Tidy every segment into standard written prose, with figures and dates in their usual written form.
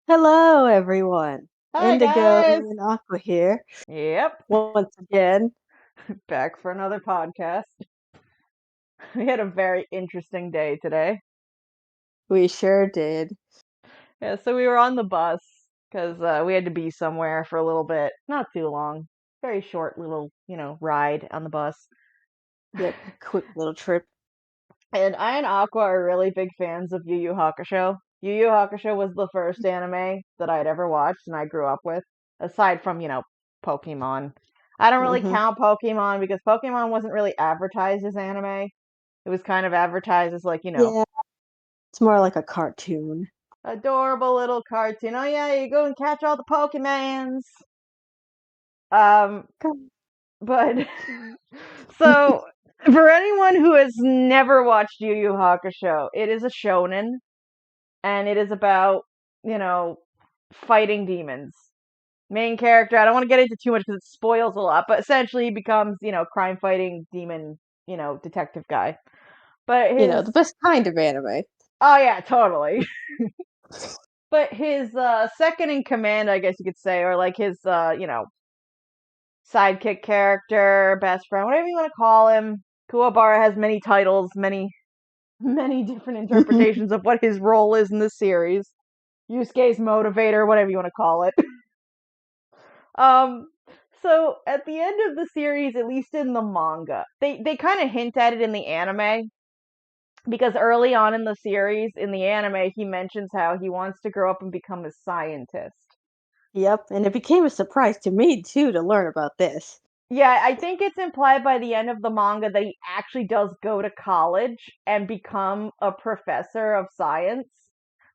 Hello, everyone. Hi Indigo guys. and Aqua here Yep, once again. back for another podcast. We had a very interesting day today. We sure did. Yeah, so we were on the bus because we had to be somewhere for a little bit, not too long, very short little, ride on the bus. Yep, quick little trip. And I and Aqua are really big fans of Yu Yu Hakusho. Yu Yu Hakusho was the first anime that I had ever watched and I grew up with, aside from, Pokemon. I don't really Hmm. count Pokemon because Pokemon wasn't really advertised as anime. It was kind of advertised as like, Yeah, it's more like a cartoon. adorable little cartoon. Oh yeah, you go and catch all the Pokemons. Um, but so for anyone who has never watched Yu Yu Hakusho, it is a shonen and it is about, you know, fighting demons. Main character, I don't want to get into too much because it spoils a lot, but essentially he becomes, crime fighting demon, detective guy. But The best kind of anime. oh yeah, totally. But his second in command, I guess you could say, or like his sidekick character, best friend, whatever you want to call him. Kuwabara has many titles, many different interpretations of what his role is in the series. Yusuke's motivator, whatever you want to call it. Um, so at the end of the series, at least in the manga, they kind of hint at it in the anime because early on in the series, in the anime, he mentions how he wants to grow up and become a scientist. Yep, and it became a surprise to me too to learn about this. Yeah, I think it's implied by the end of the manga that he actually does go to college and become a professor of science,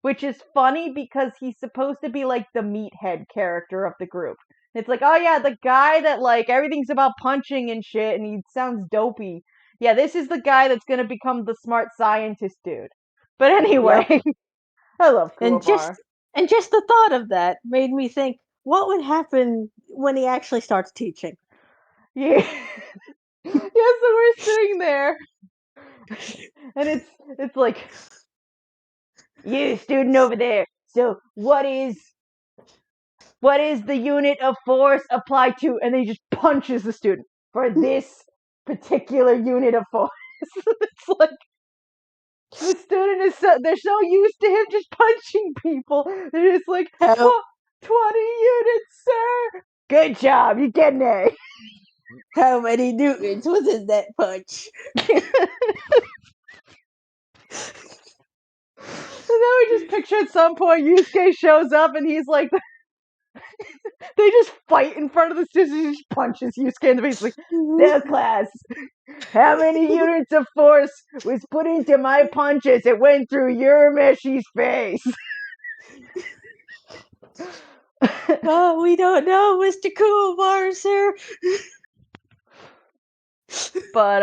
which is funny because he's supposed to be like the meathead character of the group. It's like, oh yeah, the guy that like everything's about punching and shit and he sounds dopey. Yeah, this is the guy that's gonna become the smart scientist dude. But Yep, anyway, I love and Kuwabara. just the thought of that made me think, what would happen when he actually starts teaching? Yeah. Yeah, so we're sitting there and it's like you student over there. So what is the unit of force applied to? And then he just punches the student for this particular unit of force. It's like the student is they're so used to him just punching people. They're just like How 20 units, sir. Good job, you get an A. how many newtons was in that punch? And then we just picture at some point Yusuke shows up and he's like they just fight in front of the sisters. He just punches Yusuke in the face. Like, so class, how many units of force was put into my punches? It went through Urameshi's face. Oh, we don't know, Mr. Kuwabara, sir. But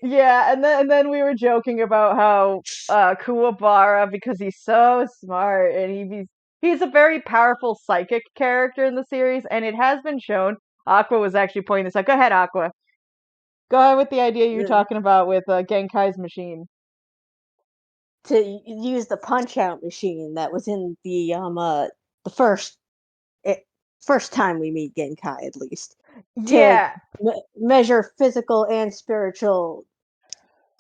yeah, and then we were joking about how Kuwabara, because he's so smart and he's a very powerful psychic character in the series, and it has been shown. Aqua was actually pointing this out. Go ahead, Aqua. Go ahead with the idea you're talking about with Genkai's machine. Use the punch out machine that was in the eh, first time we meet Genkai, at least, to Yeah, measure physical and spiritual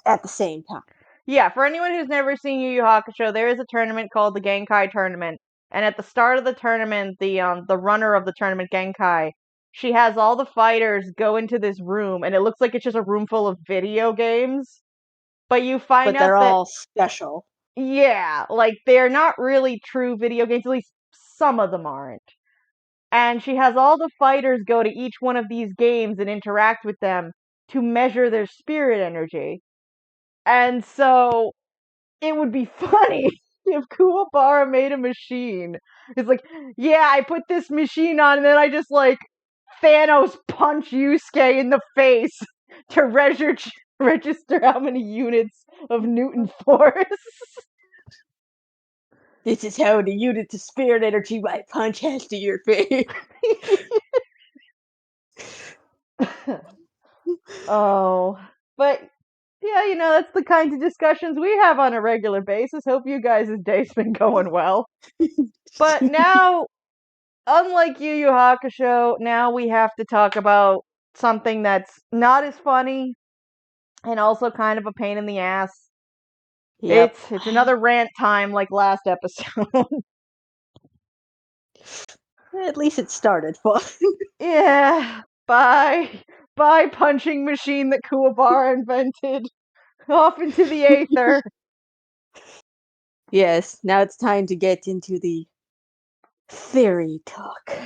at the same time. yeah. For anyone who's never seen Yu Yu Hakusho, there is a tournament called the Genkai tournament, and at the start of the tournament, the runner of the tournament, Genkai, she has all the fighters go into this room, and it looks like it's just a room full of video games. But you find But out they're that all special. yeah, like they're not really true video games. At least some of them aren't. And she has all the fighters go to each one of these games and interact with them to measure their spirit energy. And so it would be funny if Kuwabara made a machine. It's like, yeah, I put this machine on and then I just like Thanos punch Yusuke in the face to register how many units of Newton force. This is how the unit of spirit energy my punch has to your face. Oh, but Yeah, that's the kinds of discussions we have on a regular basis. Hope you guys' day's been going well. But now, unlike Yu Yu Hakusho, now we have to talk about something that's not as funny and also kind of a pain in the ass. Yep. It's another rant time like last episode. At least it started fun. Yeah, bye punching machine that Kuwabara invented. Off into the aether. Yes, now it's time to get into the theory talk.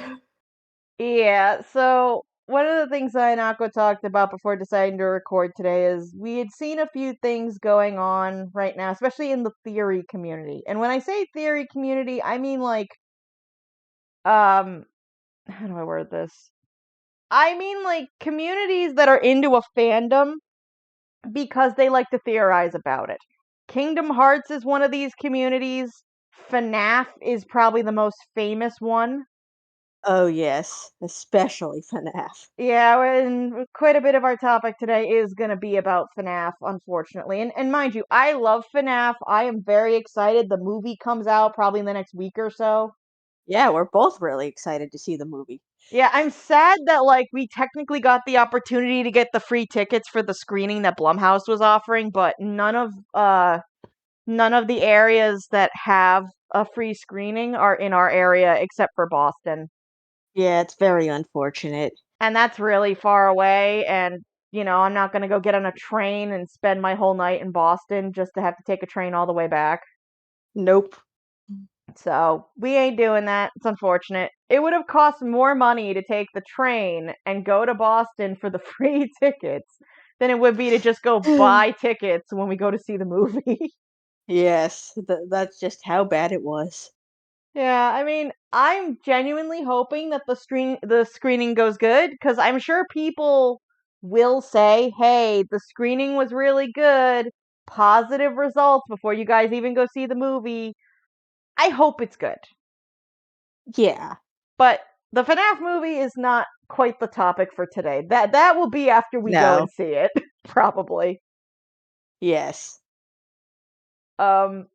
Yeah, so one of the things I and Aqua talked about before deciding to record today is we had seen a few things going on right now, especially in the theory community. And when I say theory community, I mean like how do I word this? I mean like communities that are into a fandom because they like to theorize about it. Kingdom Hearts is one of these communities. FNAF is probably the most famous one. Oh yes, especially FNAF. Yeah, and quite a bit of our topic today is going to be about FNAF, unfortunately. And mind you, I love FNAF. I am very excited. The movie comes out probably in the next week or so. Yeah, we're both really excited to see the movie. Yeah, I'm sad that like we technically got the opportunity to get the free tickets for the screening that Blumhouse was offering, but none of the areas that have a free screening are in our area except for Boston. Yeah, it's very unfortunate. And that's really far away, and I'm not going to go get on a train and spend my whole night in Boston just to have to take a train all the way back. Nope. So we ain't doing that. It's unfortunate. It would have cost more money to take the train and go to Boston for the free tickets than it would be to just go buy tickets when we go to see the movie. Yes, that's just how bad it was. Yeah, I mean, I'm genuinely hoping that the screening goes good because I'm sure people will say, "Hey, the screening was really good. Positive results before you guys even go see the movie." I hope it's good. Yeah. But the FNAF movie is not quite the topic for today. That will be after we go and No. see it, probably. Yes. Um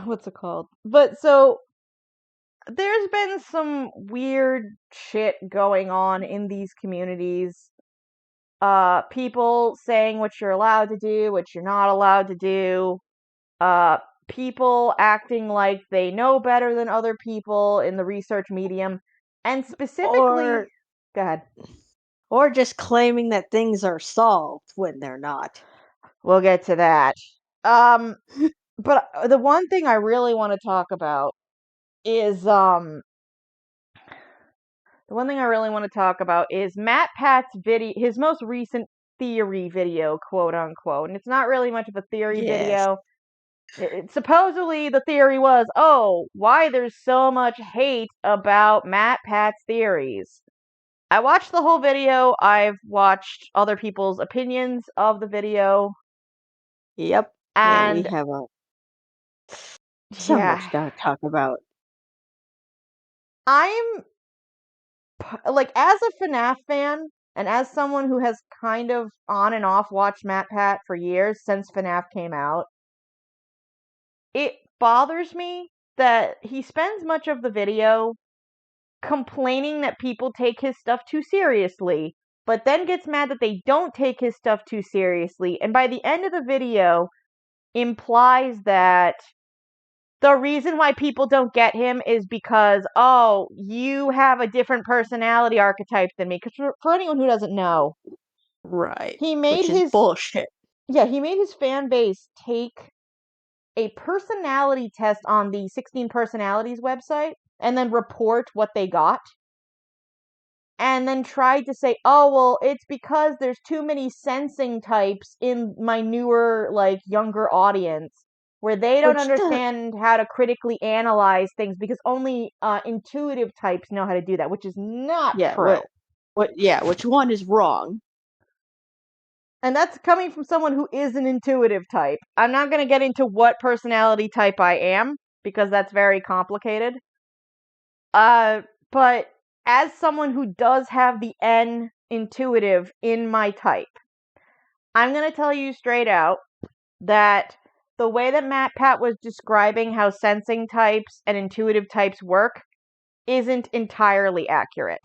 what's it called? But so there's been some weird shit going on in these communities. People saying what you're allowed to do, what you're not allowed to do. Uh, People acting like they know better than other people in the research medium. And specifically, Or go ahead. or just claiming that things are solved when they're not. We'll get to that. Um, but the one thing I really want to talk about is the one thing I really want to talk about is Matt Pat's video, his most recent theory video, quote unquote. And it's not really much of a theory Yes. video. Supposedly the theory was, oh, why there's so much hate about Matt Pat's theories. I watched the whole video. I've watched other people's opinions of the video, Yep. Yeah, we and have so yeah, much to talk about. I'm like as a FNAF fan and as someone who has kind of on and off watched Matt Pat for years since FNAF came out, it bothers me that he spends much of the video complaining that people take his stuff too seriously, but then gets mad that they don't take his stuff too seriously, and by the end of the video implies that the reason why people don't get him is because, oh, you have a different personality archetype than me. Because for anyone who doesn't know, Right. he made Which is his bullshit. yeah, he made his fan base take a personality test on the 16 personalities website and then report what they got. And then tried to say, oh, well, it's because there's too many sensing types in my newer, like, younger audience where they don't Which does understand how to critically analyze things because only intuitive types know how to do that, which is not yeah, true. which one is wrong? And that's coming from someone who is an intuitive type. I'm not going to get into what personality type I am because that's very complicated. But as someone who does have the N intuitive in my type, I'm going to tell you straight out that the way that MatPat was describing how sensing types and intuitive types work isn't entirely accurate.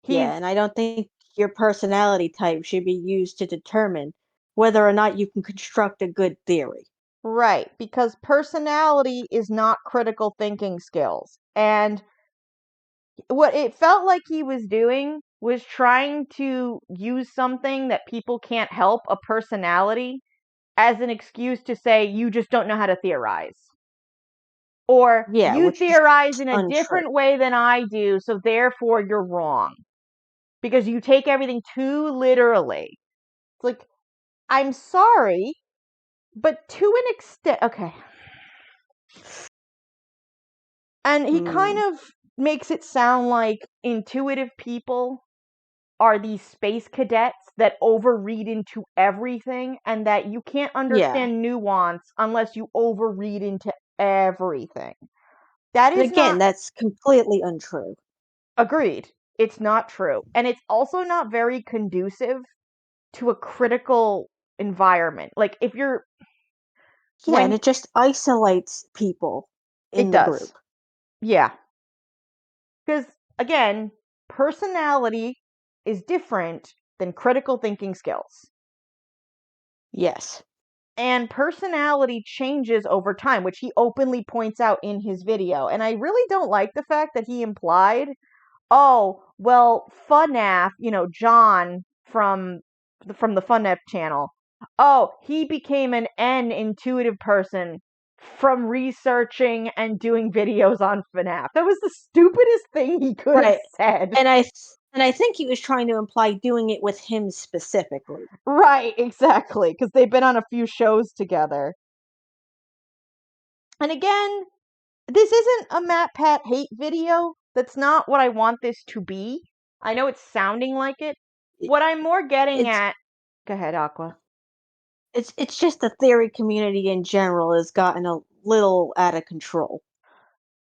Yeah, He's and I don't think your personality type should be used to determine whether or not you can construct a good theory. right, because personality is not critical thinking skills. And what it felt like he was doing was trying to use something that people can't help, a personality, as an excuse to say you just don't know how to theorize. Or Yeah, you which is theorize in a untrue. different way than I do, so therefore you're wrong. Because you take everything too literally. It's like, I'm sorry, but to an extent, okay. And he kind Hmm. of makes it sound like intuitive people are these space cadets that overread into everything and that you can't Yeah. understand nuance unless you overread into everything. That And is again, not that's completely untrue. agreed. It's not true. And it's also not very conducive to a critical environment. Like if you're Yeah, and when it just isolates people it in the does. group. Yeah. Because again, personality is different than critical thinking skills. Yes. And personality changes over time, which he openly points out in his video. And I really don't like the fact that he implied, oh, well, FNAF, John from the FNAF channel. Oh, he became an N intuitive person from researching and doing videos on FNAF. That was the stupidest thing he could have Right. said. And I think he was trying to imply doing it with him specifically. Right, exactly, because they've been on a few shows together. And again, this isn't a MatPat hate video. That's not what I want this to be. I know it's sounding like it. It, What I'm more getting it's at. Go ahead, Aqua. it's just the theory community in general has gotten a little out of control.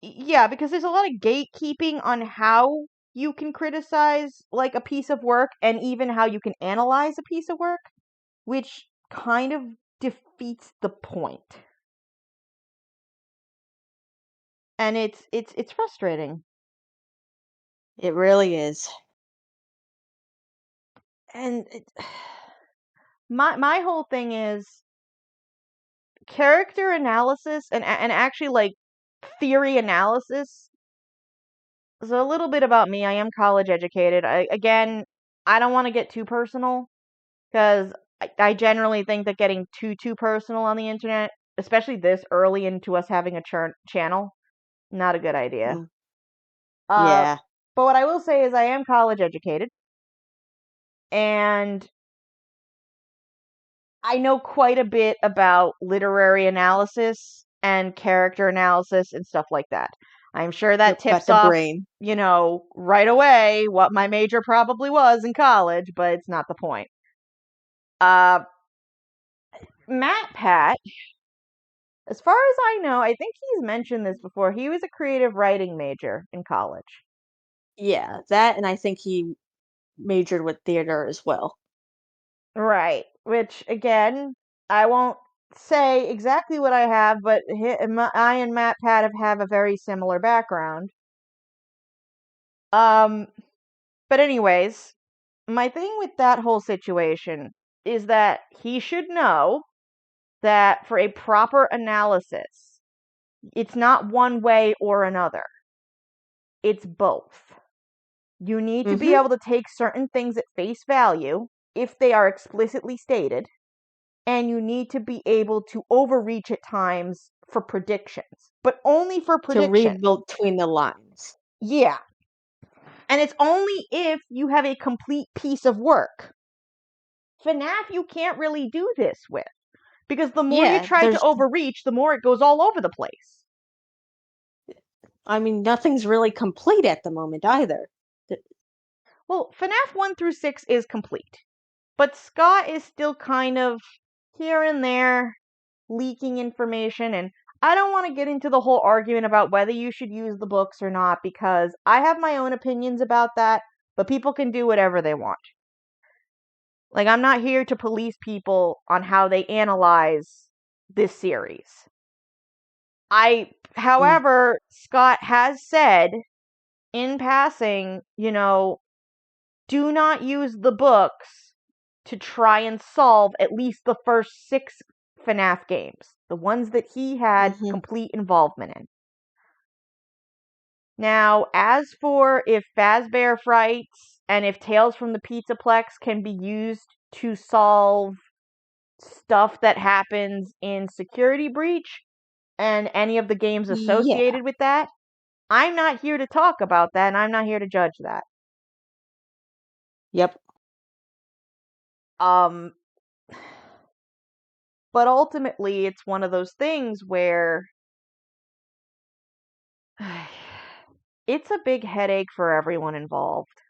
Yeah, because there's a lot of gatekeeping on how you can criticize like a piece of work and even how you can analyze a piece of work, which kind of defeats the point. And it's frustrating. It really is. And my whole thing is character analysis and actually like theory analysis is a little bit about me. I am college educated. I don't want to get too personal because I generally think that getting too personal on the internet, especially this early into us having a channel, not a good idea. Mm, Uh, yeah. but what I will say is I am college educated and I know quite a bit about literary analysis and character analysis and stuff like that. I'm sure that Yep, got tips the off, brain. right away what my major probably was in college, but it's not the point. Uh, Matt Pat, as far as I know, I think he's mentioned this before. He was a creative writing major in college. Yeah, that, and I think he majored with theater as well. Right. Which, again, I won't say exactly what I have, but I and Matt Pat have a very similar background. Um, but anyways, my thing with that whole situation is that he should know that for a proper analysis, it's not one way or another. It's both. You need to be Mm-hmm. able to take certain things at face value if they are explicitly stated, and you need to be able to overreach at times for predictions, but only for To predictions. read between the lines. Yeah. And it's only if you have a complete piece of work. FNAF, you can't really do this with. Because the more you Yeah, try to there's overreach, the more it goes all over the place. I mean, nothing's really complete at the moment either. Th- Well, FNAF 1 through 6 is complete. But Scott is still kind of here and there leaking information, and I don't want to get into the whole argument about whether you should use the books or not because I have my own opinions about that, but people can do whatever they want. Like, I'm not here to police people on how they analyze this series. Mm. However, Scott has said in passing, do not use the books to try and solve at least the first 6 FNAF games, the ones that he had Hmm. complete involvement in. Now, as for if Fazbear Frights and if Tales from the Pizzaplex can be used to solve stuff that happens in Security Breach and any of the games Yeah. associated with that, I'm not here to talk about that, and I'm not here to judge that. Yep. Um, but ultimately, it's one of those things where it's a big headache for everyone involved.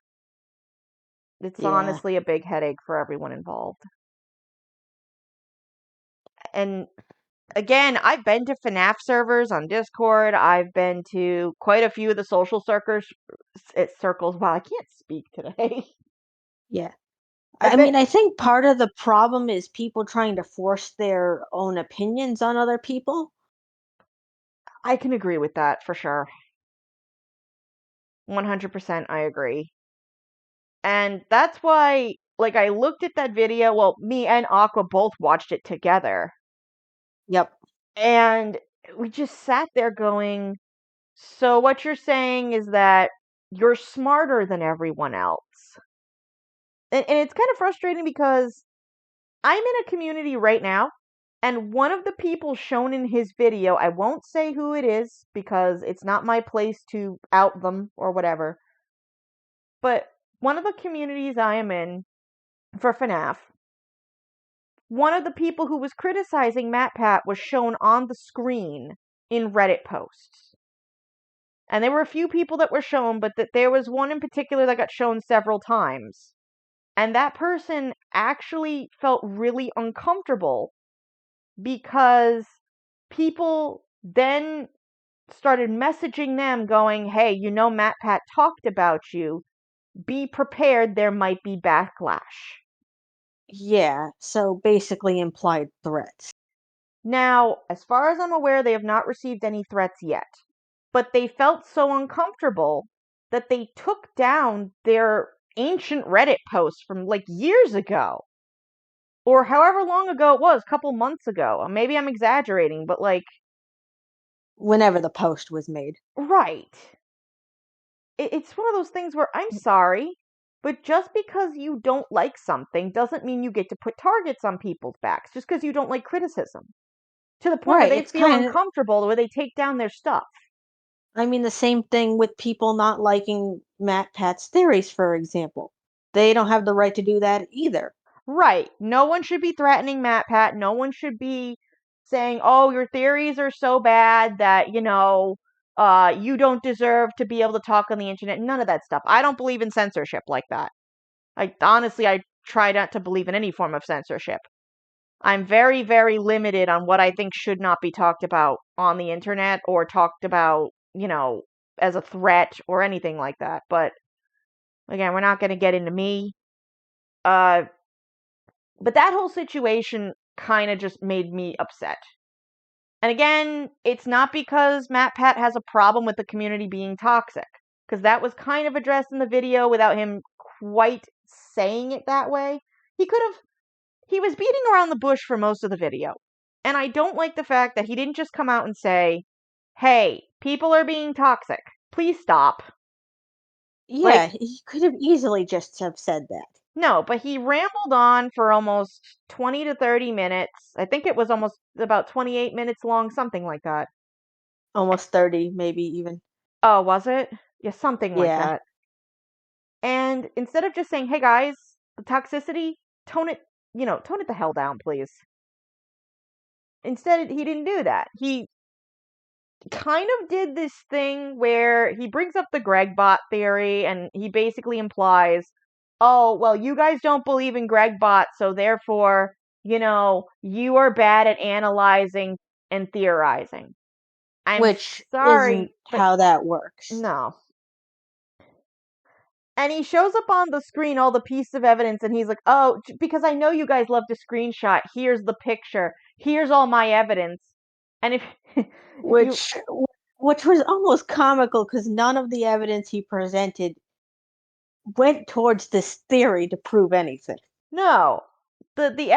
It's Yeah. honestly a big headache for everyone involved. And again, I've been to FNAF servers on Discord. I've been to quite a few of the social circles. Wow, I can't speak today. Yeah. I've I been. mean, I think part of the problem is people trying to force their own opinions on other people. I can agree with that for sure. 100% I agree. And that's why, like, I looked at that video. Well, me and Aqua both watched it together. Yep. And we just sat there going, so what you're saying is that you're smarter than everyone else. And it's kind of frustrating because I'm in a community right now, and one of the people shown in his video, I won't say who it is because it's not my place to out them or whatever, but one of the communities I am in for FNAF, one of the people who was criticizing MatPat was shown on the screen in Reddit posts. And there were a few people that were shown, but that there was one in particular that got shown several times. And that person actually felt really uncomfortable because people then started messaging them going, hey, MatPat talked about you. Be prepared, there might be backlash. Yeah. So basically implied threats. Now, as far as I'm aware, they have not received any threats yet. But they felt so uncomfortable that they took down their ancient Reddit posts from like years ago. Or however long ago it was, a couple months ago. Maybe I'm exaggerating, but like, Whenever the post was made. right. It's one of those things where I'm sorry, but just because you don't like something doesn't mean you get to put targets on people's backs just because you don't like criticism. To the point where Right. they It's feel kind of, uncomfortable, where they take down their stuff. I mean, the same thing with people not liking Matt Pat's theories, for example. They don't have the right to do that either. Right. No one should be threatening MatPat. No one should be saying, oh, your theories are so bad that, you don't deserve to be able to talk on the internet. None of that stuff. I don't believe in censorship like that. Honestly, I try not to believe in any form of censorship. I'm very, very limited on what I think should not be talked about on the internet or talked about, as a threat or anything like that. But again, we're not going to get into me. Uh, but that whole situation kind of just made me upset. And again, it's not because MatPat has a problem with the community being toxic, because that was kind of addressed in the video without him quite saying it that way. He could have, he was beating around the bush for most of the video. And I don't like the fact that he didn't just come out and say, hey, people are being toxic. Please stop. Yeah, Like, he could have easily just have said that. no, but he rambled on for almost 20 to 30 minutes. I think it was almost about 28 minutes long, something like that. Almost 30, maybe even. Oh, was it? Yeah, something like Yeah. that. And instead of just saying, hey guys, the toxicity, tone it, tone it the hell down, please. Instead, he didn't do that. He kind of did this thing where he brings up the Gregbot theory and he basically implies, oh, well, you guys don't believe in Gregbot, so therefore, you are bad at analyzing and theorizing. I'm Which isn't sorry, but how that works. no. And he shows up on the screen, all the pieces of evidence, and he's like, oh, because I know you guys love to screenshot. Here's the picture. Here's all my evidence. And if if you which which was almost comical because none of the evidence he presented went towards this theory to prove anything. no, the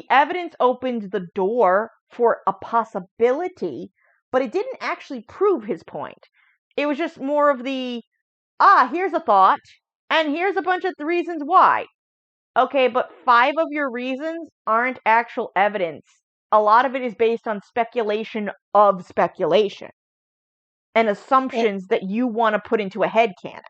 evidence opened the door for a possibility, but it didn't actually prove his point. It was just more of here's a thought, and here's a bunch of the reasons why. Okay, but 5 of your reasons aren't actual evidence. A lot of it is based on speculation of speculation and A- assumptions that you want to put into a headcanon.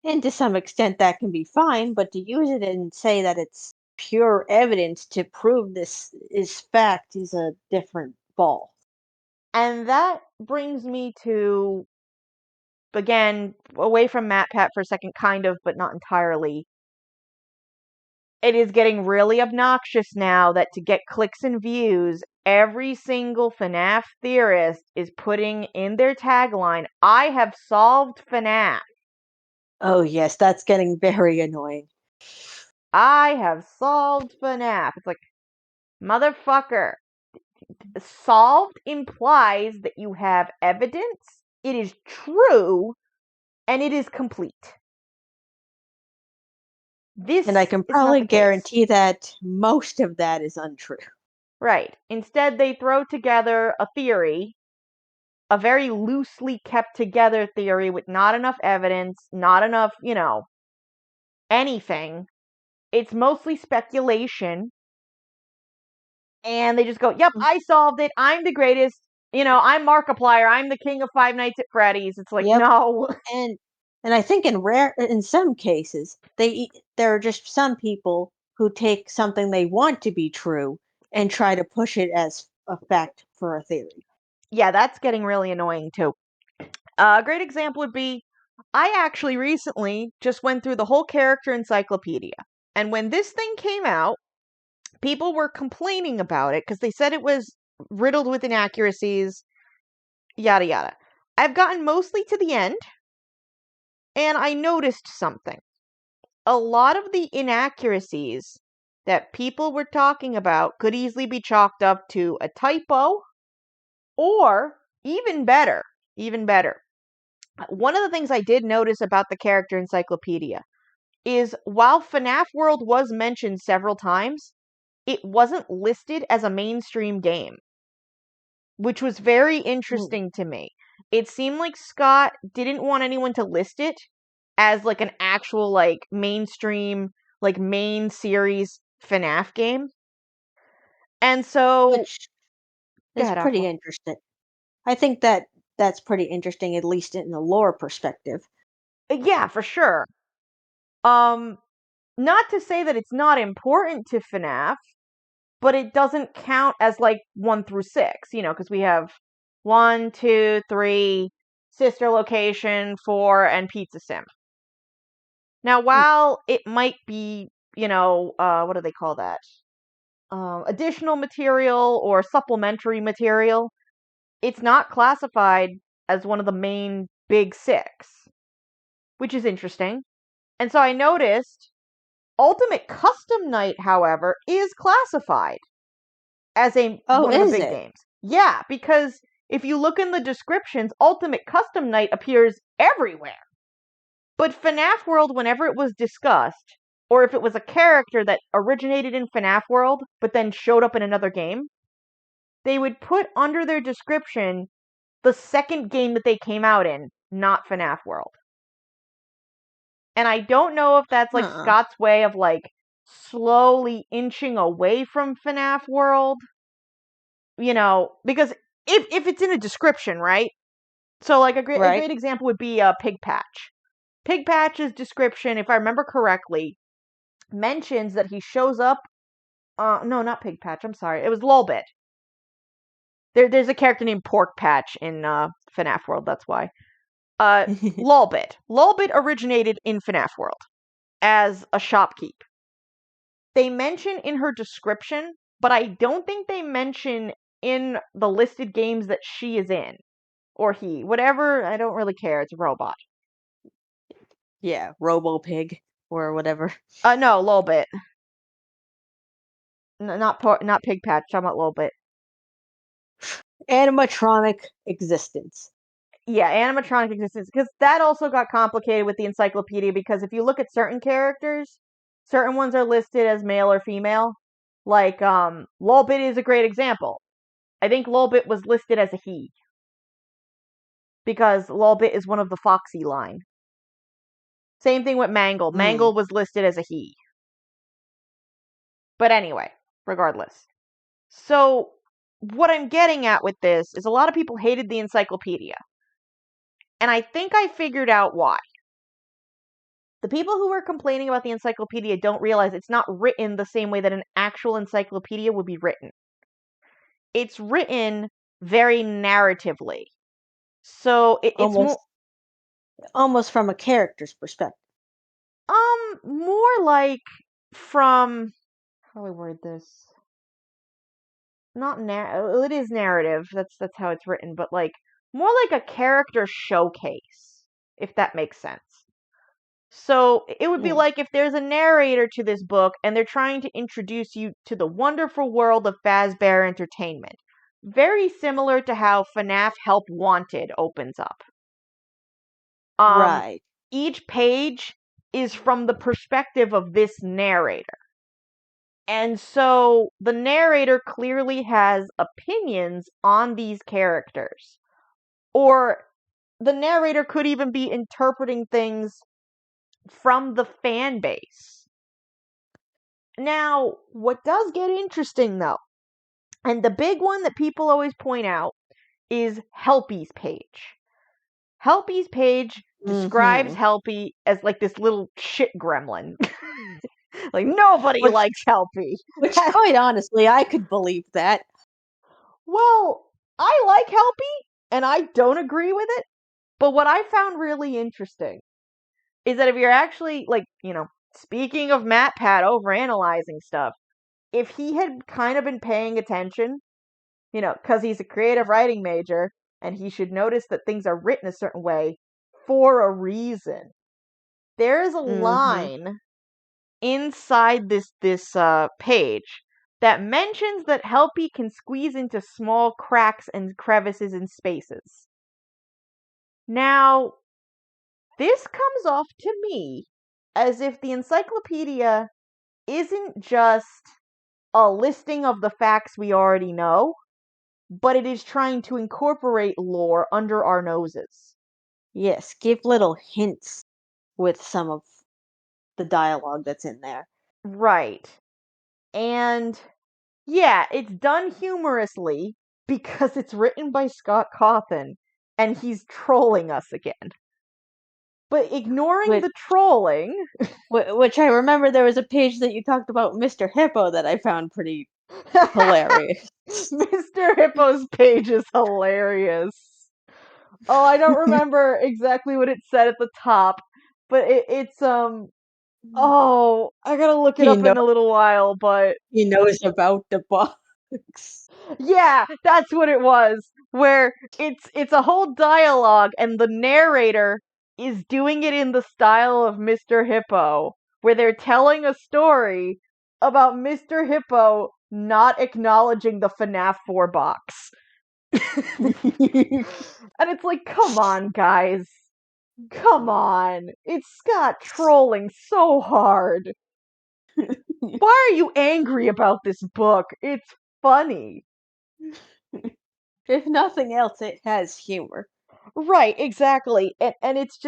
And to some extent, that can be fine, but to use it and say that it's pure evidence to prove this is fact is a different ball. And that brings me to, again, away from MatPat for a second, kind of, but not entirely. It is getting really obnoxious now that to get clicks and views, every single FNAF theorist is putting in their tagline, I have solved FNAF. Oh, yes, that's getting very annoying. I have solved FNAF. It's like, motherfucker. Solved implies that you have evidence, it is true, and it is complete. And I This can is not probably the case. guarantee that most of that is untrue. Right. Instead, they throw together a theory, a very loosely kept together theory with not enough evidence, not enough, anything. It's mostly speculation. And they just go, yep, Mm. I solved it. I'm the greatest. I'm Markiplier. I'm the king of Five Nights at Freddy's. It's like, Yep. no. And I think in some cases, there are just some people who take something they want to be true and try to push it as a fact for a theory. Yeah, that's getting really annoying too. A great example would be I actually recently just went through the whole character encyclopedia. And when this thing came out, people were complaining about it because they said it was riddled with inaccuracies, yada yada. I've gotten mostly to the end, and I noticed something. A lot of the inaccuracies that people were talking about could easily be chalked up to a typo, or even better. One of the things I did notice about the character encyclopedia is while FNAF World was mentioned several times, it wasn't listed as a mainstream game, which was very Mm. interesting to me. It seemed like Scott didn't want anyone to list it as like an actual like mainstream like main series FNAF game. And so Which go is ahead, pretty Aqua. interesting. I think that that's pretty interesting, at least in the lore perspective. Yeah, for sure. Um Not to say that it's not important to FNAF, but it doesn't count as like 1 through 6, because we have 1, 2, 3, sister location, 4, and pizza sim. Now, Mm. while it might be, what do they call that? Additional material or supplementary material, it's not classified as one of the main big 6, which is interesting. And so I noticed Ultimate Custom Night, however, is classified as Oh, one of the is big it? games. Yeah, because if you look in the descriptions, Ultimate Custom Night appears everywhere. But FNAF World, whenever it was discussed, or if it was a character that originated in FNAF World but then showed up in another game, they would put under their description the second game that they came out in, not FNAF World. And I don't know if that's like Uh-uh. Scott's way of like slowly inching away from FNAF World, because if it's in a description, right? So like a Right? great example would be Pig Patch. Pig Patch's description, if I remember correctly, mentions that he shows up. No, not Pig Patch. I'm sorry. It was Lolbit. There's a character named Pork Patch in FNAF World. That's why. Lolbit. Lolbit originated in FNAF World as a shopkeep. They mention in her description, but I don't think they mention in the listed games that she is in. or he, whatever. I don't really care. It's a robot. Yeah, Robo Pig or whatever. No, a little bit. Not Pig Patch. I'm about a little bit. Animatronic existence. Yeah, animatronic existence, because that also got complicated with the encyclopedia, because if you look at certain characters, certain ones are listed as male or female. Like, Lolbit is a great example. I think Lolbit was listed as a he, because Lolbit is one of the Foxy line. Same thing with Mangle. Mm. Mangle was listed as a he. But anyway, regardless. So, what I'm getting at with this is a lot of people hated the encyclopedia. And I think I figured out why. The people who were complaining about the encyclopedia don't realize it's not written the same way that an actual encyclopedia would be written. It's written very narratively. So it's more Almost from a character's perspective. more like from, how do I word this? Not it is narrative. That's how it's written, but like more like a character showcase, if that makes sense. So it would be Mm. like if there's a narrator to this book and they're trying to introduce you to the wonderful world of Fazbear Entertainment. Very similar to how FNAF Help Wanted opens up. Um, Right. each page is from the perspective of this narrator. And so the narrator clearly has opinions on these characters. Or the narrator could even be interpreting things from the fan base. Now, what does get interesting though, and the big one that people always point out, is Helpy's page. Helpy's page describes Mm-hmm. Helpy as like this little shit gremlin. Like, nobody Which, likes Helpy. which, quite honestly, I could believe that. Well, I like Helpy, and I don't agree with it, but what I found really interesting is that if you're actually, like, speaking of MatPat overanalyzing stuff, if he had kind of been paying attention, because he's a creative writing major, and he should notice that things are written a certain way for a reason. There's a Mm-hmm. line inside this page that mentions that Helpy can squeeze into small cracks and crevices in spaces. Now, this comes off to me as if the encyclopedia isn't just a listing of the facts we already know, but it is trying to incorporate lore under our noses. Yes, give little hints with some of the dialogue that's in there. Right. And yeah, it's done humorously because it's written by Scott Cawthon and he's trolling us again. But ignoring Which, the trolling, which I remember there was a page that you talked about Mr. Hippo that I found pretty hilarious. Mr. Hippo's page is hilarious. Oh, I don't remember exactly what it said at the top, but it's oh, I gotta look it he up know in a little while, but he knows about the box. yeah, that's what it was. Where it's a whole dialogue and the narrator is doing it in the style of Mr. Hippo, where they're telling a story about Mr. Hippo not acknowledging the FNAF 4 box. And it's like, come on, guys. Come on. It's Scott trolling so hard. Why are you angry about this book? It's funny. If nothing else, it has humor. Right, exactly. And it's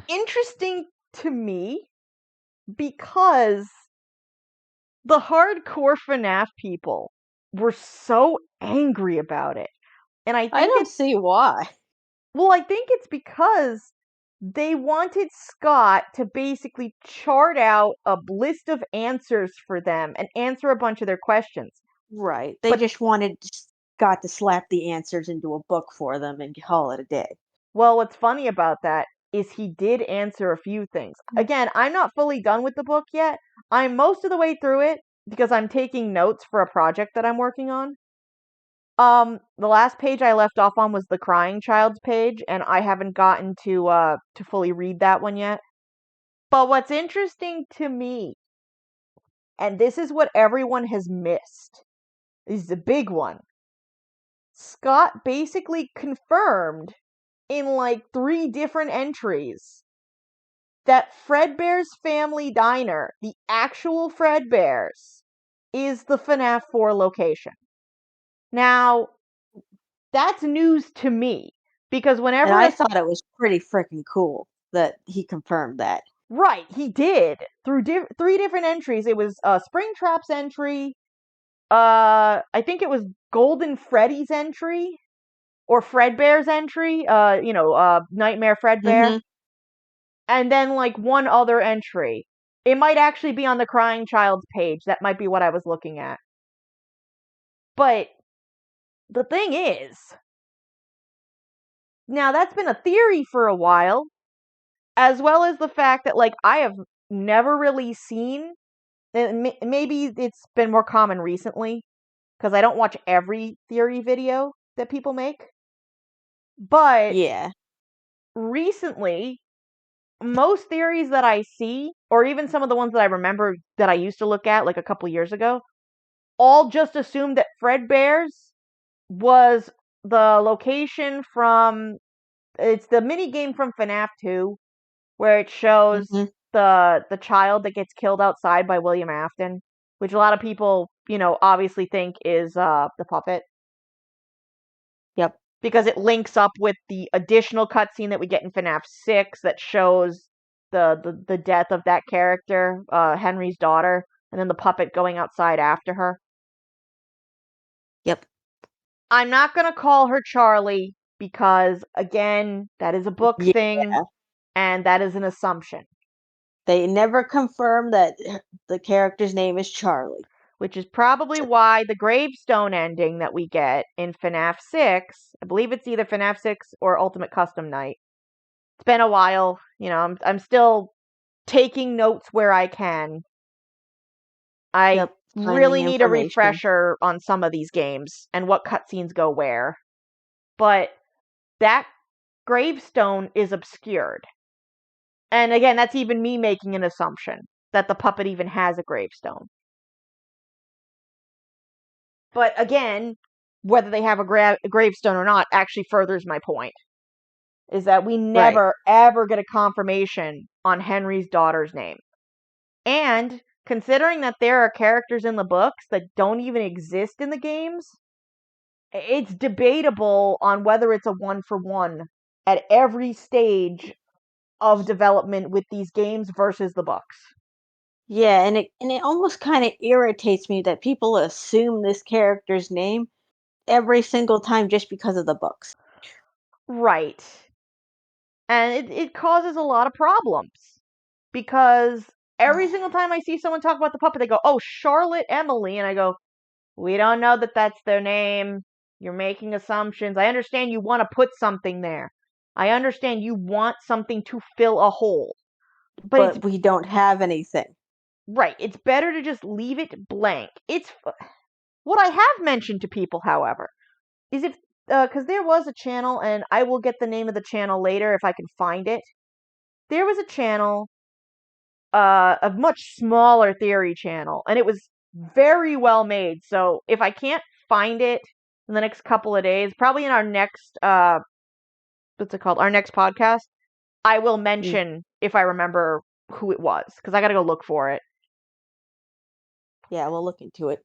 interesting to me because the hardcore FNAF people were so angry about it. And I don't see why. I think it's because they wanted Scott to basically chart out a list of answers for them and answer a bunch of their questions. Right. They But just wanted Scott to slap the answers into a book for them and call it a day. well, what's funny about that is he did answer a few things. Again, I'm not fully done with the book yet. I'm most of the way through it because I'm taking notes for a project that I'm working on. The last page I left off on was the crying child's page, and I haven't gotten to fully read that one yet. But what's interesting to me, and this is what everyone has missed, this is a big one. Scott basically confirmed in like 3 different entries that Fredbear's Family Diner, the actual Fredbear's, is the FNAF 4 location. Now, that's news to me because And whenever I a thought it was pretty freaking cool that he confirmed that. right, he did through 3 different entries. It was Springtrap's entry, I think it was Golden Freddy's entry or Fredbear's entry, Nightmare Fredbear, Mm-hmm. and then like one other entry. It might actually be on the Crying Child's page. That might be what I was looking at. But the thing is, now that's been a theory for a while, as well as the fact that like I have never really seen. Maybe it's been more common recently because I don't watch every theory video that people make. But Yeah. recently, most theories that I see, or even some of the ones that I remember that I used to look at like a couple years ago, all just assumed that Fredbear's was the location from it's the mini game from FNAF 2 where it shows Mm-hmm. the child that gets killed outside by William Afton, which a lot of people, obviously think is the puppet Yep. because it links up with the additional cutscene that we get in FNAF 6 that shows the death of that character, Henry's daughter, and then the puppet going outside after her. Yep. I'm not going to call her Charlie because, again, that is a book Yeah. thing and that is an assumption, They never confirmed that the character's name is Charlie. which is probably why the gravestone ending that we get in FNAF 6, I believe it's either FNAF 6 or Ultimate Custom Night. It's been a while, I'm still taking notes where I can. I Yep. Finding really need a information. refresher on some of these games and what cutscenes go where. But that gravestone is obscured. And again, that's even me making an assumption that the puppet even has a gravestone. But again, whether they have a gravestone or not actually furthers my point. Is that we Right. never, ever get a confirmation on Henry's daughter's name. And considering that there are characters in the books that don't even exist in the games, it's debatable on whether it's a 1-for-1 at every stage of development with these games versus the books. Yeah, and it almost kind of irritates me that people assume this character's name every single time just because of the books. Right. And it causes a lot of problems because every single time I see someone talk about the puppet, they go, "Oh, Charlotte Emily," and I go, "We don't know that that's their name. You're making assumptions. I understand you want to put something there. I understand you want something to fill a hole, but it's But we don't have anything. right. It's better to just leave it blank. What I have mentioned to people, however, is if because there was a channel, and I will get the name of the channel later if I can find it. There was a channel, a much smaller theory channel, and it was very well made. So if I can't find it in the next couple of days, probably in our next what's it called? Our next podcast, I will Mm, mention if I remember who it was because I got to go look for it. yeah, we'll look into it.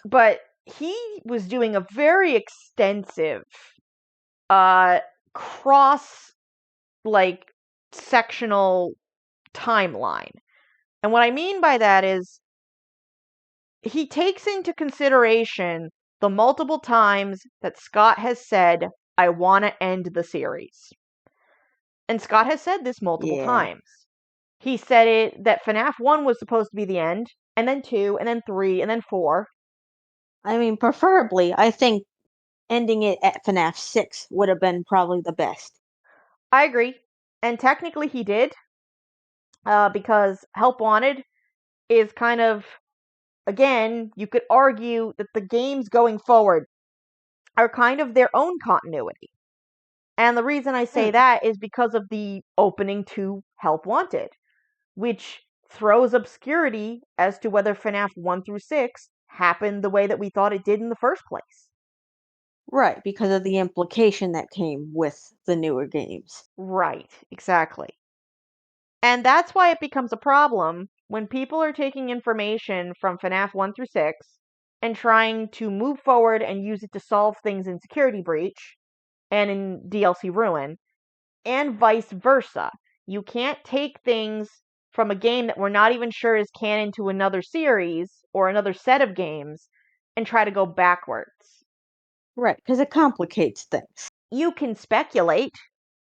But he was doing a very extensive uh cross like sectional timeline. And what I mean by that is he takes into consideration the multiple times that Scott has said, "I want to end the series." And Scott has said this multiple Yeah. times. He said it that FNAF 1 was supposed to be the end, and then 2, and then 3, and then 4. I mean, preferably, I think ending it at FNAF 6 would have been probably the best. I agree. And technically he did, because Help Wanted is kind of, again, you could argue that the games going forward are kind of their own continuity. And the reason I say Hmm. that is because of the opening to Help Wanted, which throws obscurity as to whether FNAF 1 through 6 happened the way that we thought it did in the first place. Right, because of the implication that came with the newer games. Right, exactly. And that's why it becomes a problem when people are taking information from FNAF 1 through 6 and trying to move forward and use it to solve things in Security Breach and in DLC Ruin, and vice versa. You can't take things from a game that we're not even sure is canon to another series or another set of games and try to go backwards. Right, because it complicates things. You can speculate,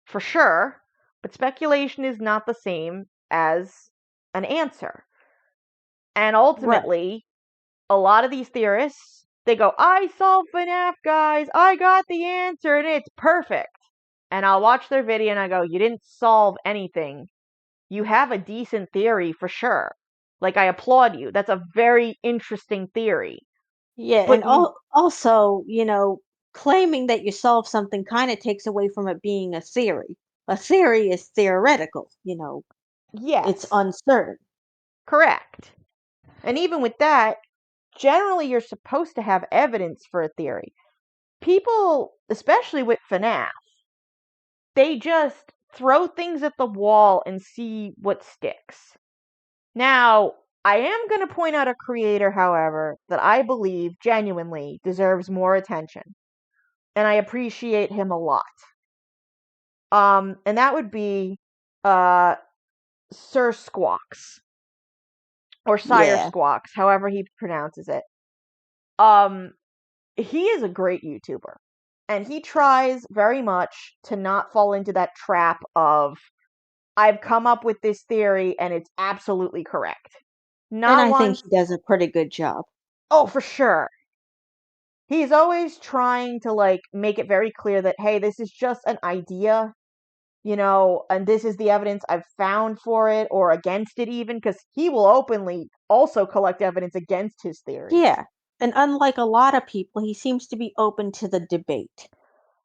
for sure, but speculation is not the same as an answer. And Right. ultimately, a lot of these theorists, they go, I solved FNAF, guys. I got the answer and it's perfect. And I'll watch their video and I go, you didn't solve anything. You have a decent theory for sure. Like, I applaud you. That's a very interesting theory. Yeah, and But you, also, claiming that you solve something kind of takes away from it being a theory. A theory is theoretical, it's yes, uncertain. correct. And even with that, generally you're supposed to have evidence for a theory. People, especially with FNAF, they just throw things at the wall and see what sticks. Now, I am going to point out a creator, however, that I believe genuinely deserves more attention, and I appreciate him a lot. And that would be uh Sir Squawks or Sire Yeah. Squawks, however he pronounces it. Um, he is a great YouTuber, and he tries very much to not fall into that trap of I've come up with this theory and it's absolutely correct. And Not I think once. he does a pretty good job. Oh, for sure. He's always trying to like make it very clear that hey, this is just an idea, and this is the evidence I've found for it or against it even because he will openly also collect evidence against his theories. Yeah. And unlike a lot of people, he seems to be open to the debate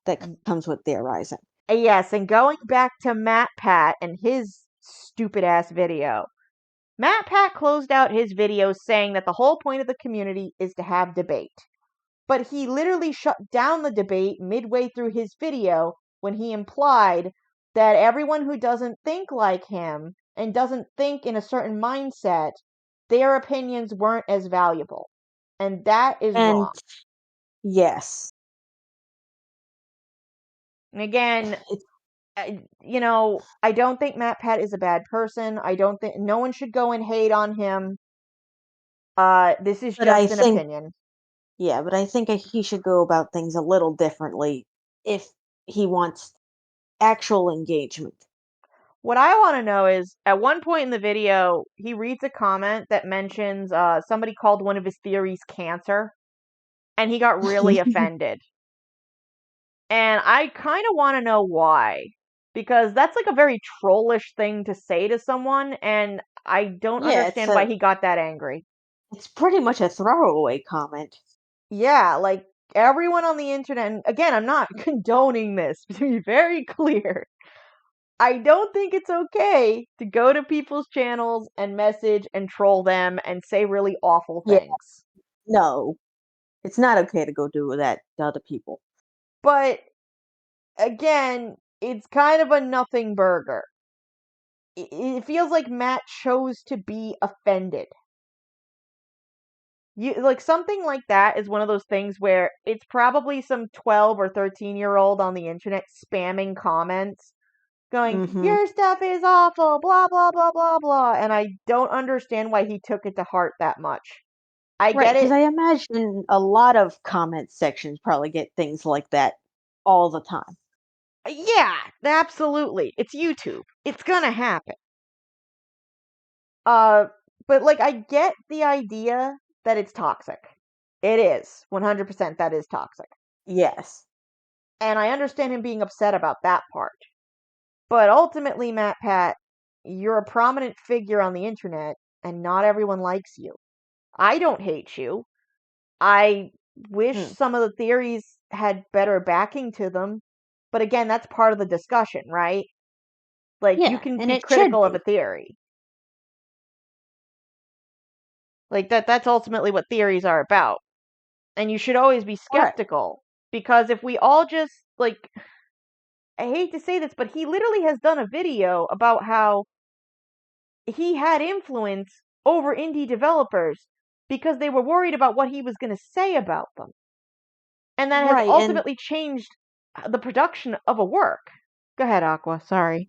that comes with theorizing. Yes, and going back to Matt Pat and his stupid ass video. Matt Pat closed out his video saying that the whole point of the community is to have debate. But he literally shut down the debate midway through his video when he implied that everyone who doesn't think like him and doesn't think in a certain mindset, their opinions weren't as valuable. And that is And wrong. yes, And again, it's, I don't think Matt Pat is a bad person. I don't think no one should go and hate on him. This is but I just an think, opinion. yeah, but I think he should go about things a little differently if he wants actual engagement. What I want to know is, at one point in the video, he reads a comment that mentions somebody called one of his theories cancer, and he got really offended. And I kind of want to know why. Because that's like a very trollish thing to say to someone, and I don't Yeah, understand why he got that angry. it's pretty much a throwaway comment. Yeah, like everyone on the internet, and again, I'm not condoning this, to be very clear. I don't think it's okay to go to people's channels and message and troll them and say really awful Yeah, things. no, it's not okay to go do that to other people. But again, it's kind of a nothing burger. It feels like Matt chose to be offended. You like something like that is one of those things where it's probably some 12 or 13-year-old on the internet spamming comments going, Hmm. your stuff is awful, blah, blah, blah, blah, blah. And I don't understand why he took it to heart that much. I Right, get because it. I imagine a lot of comment sections probably get things like that all the time. Yeah, absolutely. It's YouTube. It's gonna happen. Uh, but like, I get the idea that it's toxic. It is. 100% that is toxic. Yes. And I understand him being upset about that part. But ultimately, Matt Pat, you're a prominent figure on the internet, and not everyone likes you. I don't hate you. I wish Mm. some of the theories had better backing to them. But again, that's part of the discussion, right? Like, you Yeah, can and be it should critical of a be. theory. Like, that's ultimately what theories are about. And you should always be Right. skeptical. Because if we all just, like, I hate to say this, but he literally has done a video about how he had influence over indie developers because they were worried about what he was going to say about them. And that has Right. ultimately changed the production of a work. Go ahead, Aqua. Sorry.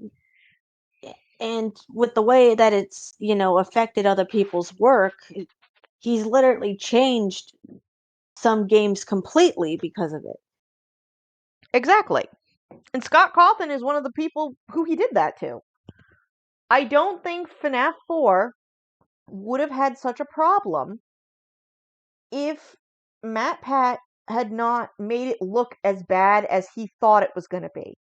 And with the way that it's, affected other people's work, he's literally changed some games completely because of it. Exactly. And Scott Cawthon is one of the people who he did that to. I don't think FNAF 4 would have had such a problem if MatPat had not made it look as bad as he thought it was going to be.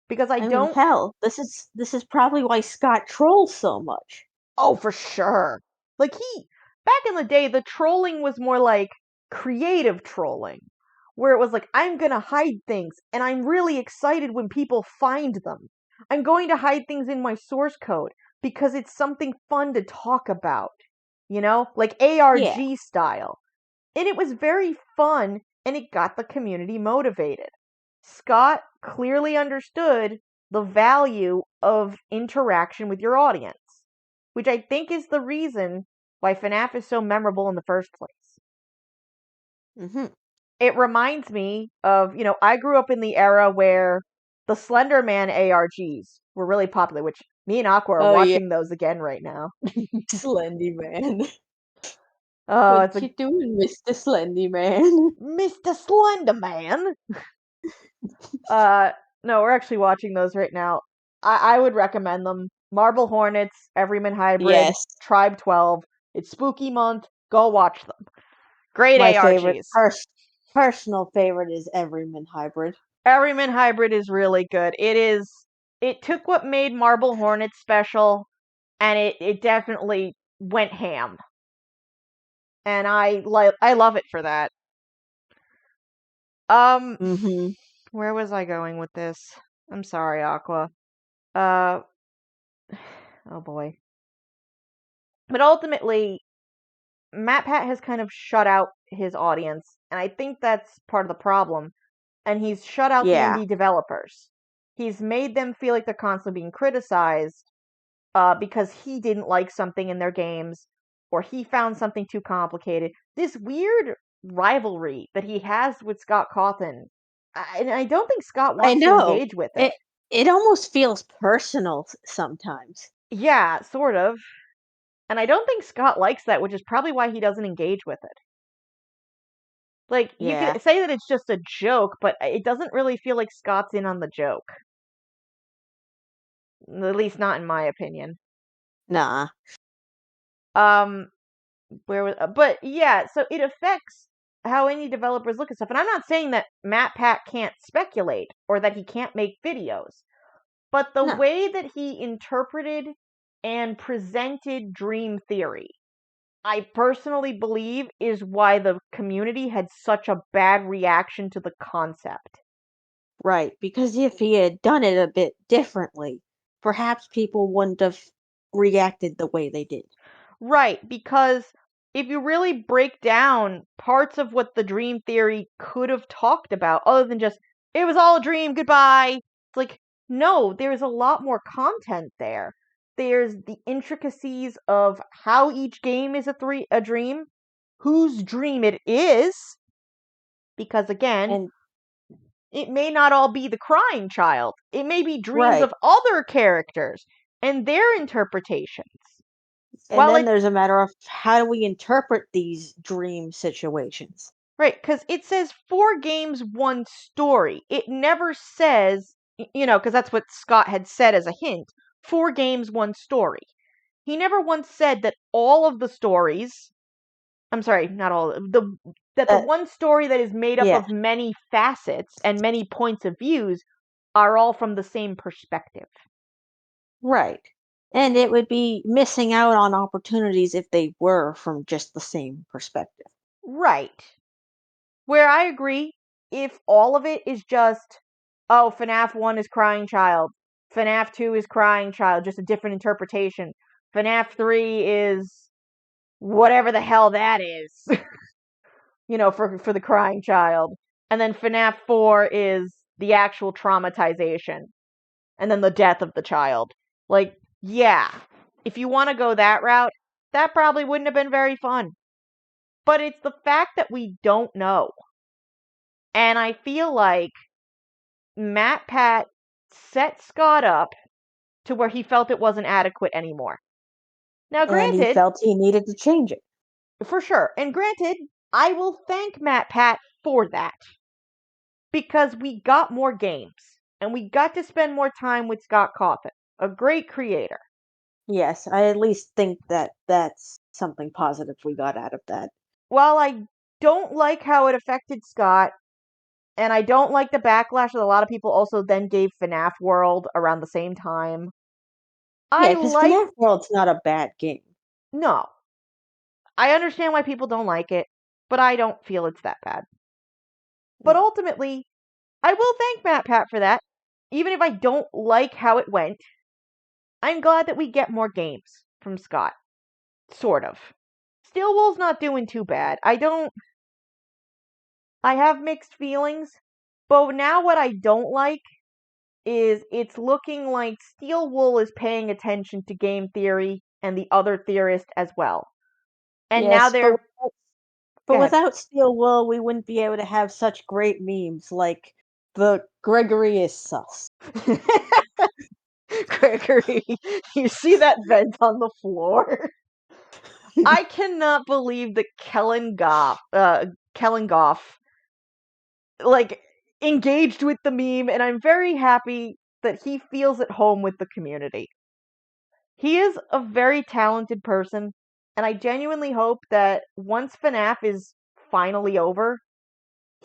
Because I I mean, don't. hell, this is probably why Scott trolls so much. Oh, for sure. Like, back in the day, the trolling was more like creative trolling, where it was like, I'm gonna hide things, and I'm really excited when people find them. I'm going to hide things in my source code because it's something fun to talk about, like Yeah. ARG style. And it was very fun, and it got the community motivated. Scott clearly understood the value of interaction with your audience, which I think is the reason why FNAF is so memorable in the first place. Hmm. It reminds me of, I grew up in the era where the Slender Man ARGs were really popular, which me and Aqua are Oh yeah, watching those again right now. Slendy Man. Oh, it's What a you doing, Mr. Slendy Man? Mr. Slender Man. Uh, no, we're actually watching those right now. I would recommend them. Marble Hornets, Everyman Hybrid, Yes, Tribe 12. It's spooky month. Go watch them. Great my favorite ARGs. personal favorite is Everyman Hybrid. Everyman Hybrid is really good. It took what made Marble Hornets special and it definitely went ham. And I love it for that. Um Hmm. where was I going with this? I'm sorry, Aqua. Uh oh boy. But ultimately, MatPat has kind of shut out his audience, and I think that's part of the problem. And he's shut out the Yeah, indie developers. He's made them feel like they're constantly being criticized because he didn't like something in their games or he found something too complicated. This weird rivalry that he has with Scott Cawthon, and I don't think Scott I wants to know. engage with it. It almost feels personal sometimes. Yeah, sort of. And I don't think Scott likes that, which is probably why he doesn't engage with it. Like, you Yeah. could say that it's just a joke, but it doesn't really feel like Scott's in on the joke. At least not in my opinion. Nah. Um, but yeah, so it affects how any developers look at stuff. And I'm not saying that MatPat can't speculate or that he can't make videos, but the No. way that he interpreted and presented Dream Theory, I personally believe is why the community had such a bad reaction to the concept. Right. Because if he had done it a bit differently, perhaps people wouldn't have reacted the way they did. Right, because if you really break down parts of what the dream theory could have talked about, other than just, it was all a dream, goodbye, it's like, no, there's a lot more content there. There's the intricacies of how each game is a dream, whose dream it is, because again, And it may not all be the crying child. It may be dreams right. of other characters and their interpretations. And While then it there's a matter of how do we interpret these dream situations? Right, because it says 4 games, 1 story. It never says, because that's what Scott had said as a hint 4 games, 1 story. He never once said that all of the stories, I'm sorry, not all, that the That one story that is made up yeah, of many facets and many points of views are all from the same perspective. right. And it would be missing out on opportunities if they were from just the same perspective. Right. Where I agree, if all of it is just, oh, FNAF 1 is Crying Child, FNAF 2 is Crying Child, just a different interpretation. FNAF 3 is whatever the hell that is, for the Crying Child. And then FNAF 4 is the actual traumatization. And then the death of the child. Like, yeah, if you want to go that route, that probably wouldn't have been very fun. But it's the fact that we don't know. And I feel like Matt Pat set Scott up to where he felt it wasn't adequate anymore. Now, And he granted, felt he needed to change it. for sure, and granted, I will thank Matt Pat for that. Because we got more games. And we got to spend more time with Scott Cawthon, a great creator. Yes, I at least think that that's something positive we got out of that. While I don't like how it affected Scott, and I don't like the backlash that a lot of people also then gave FNAF World around the same time, Yeah, I because like. FNAF World's not a bad game. No. I understand why people don't like it, but I don't feel it's that bad. But ultimately, I will thank Matt Pat for that. Even if I don't like how it went, I'm glad that we get more games from Scott. Sort of. Steel Wool's not doing too bad. I have mixed feelings, but now what I don't like is it's looking like Steel Wool is paying attention to game theory and the other theorists as well. And now Yes, they're. but Go ahead. without Steel Wool, we wouldn't be able to have such great memes like the Gregory is sus. Gregory, you see that vent on the floor? I cannot believe that Kellen Goff, like, engaged with the meme, and I'm very happy that he feels at home with the community. He is a very talented person, and I genuinely hope that once FNAF is finally over,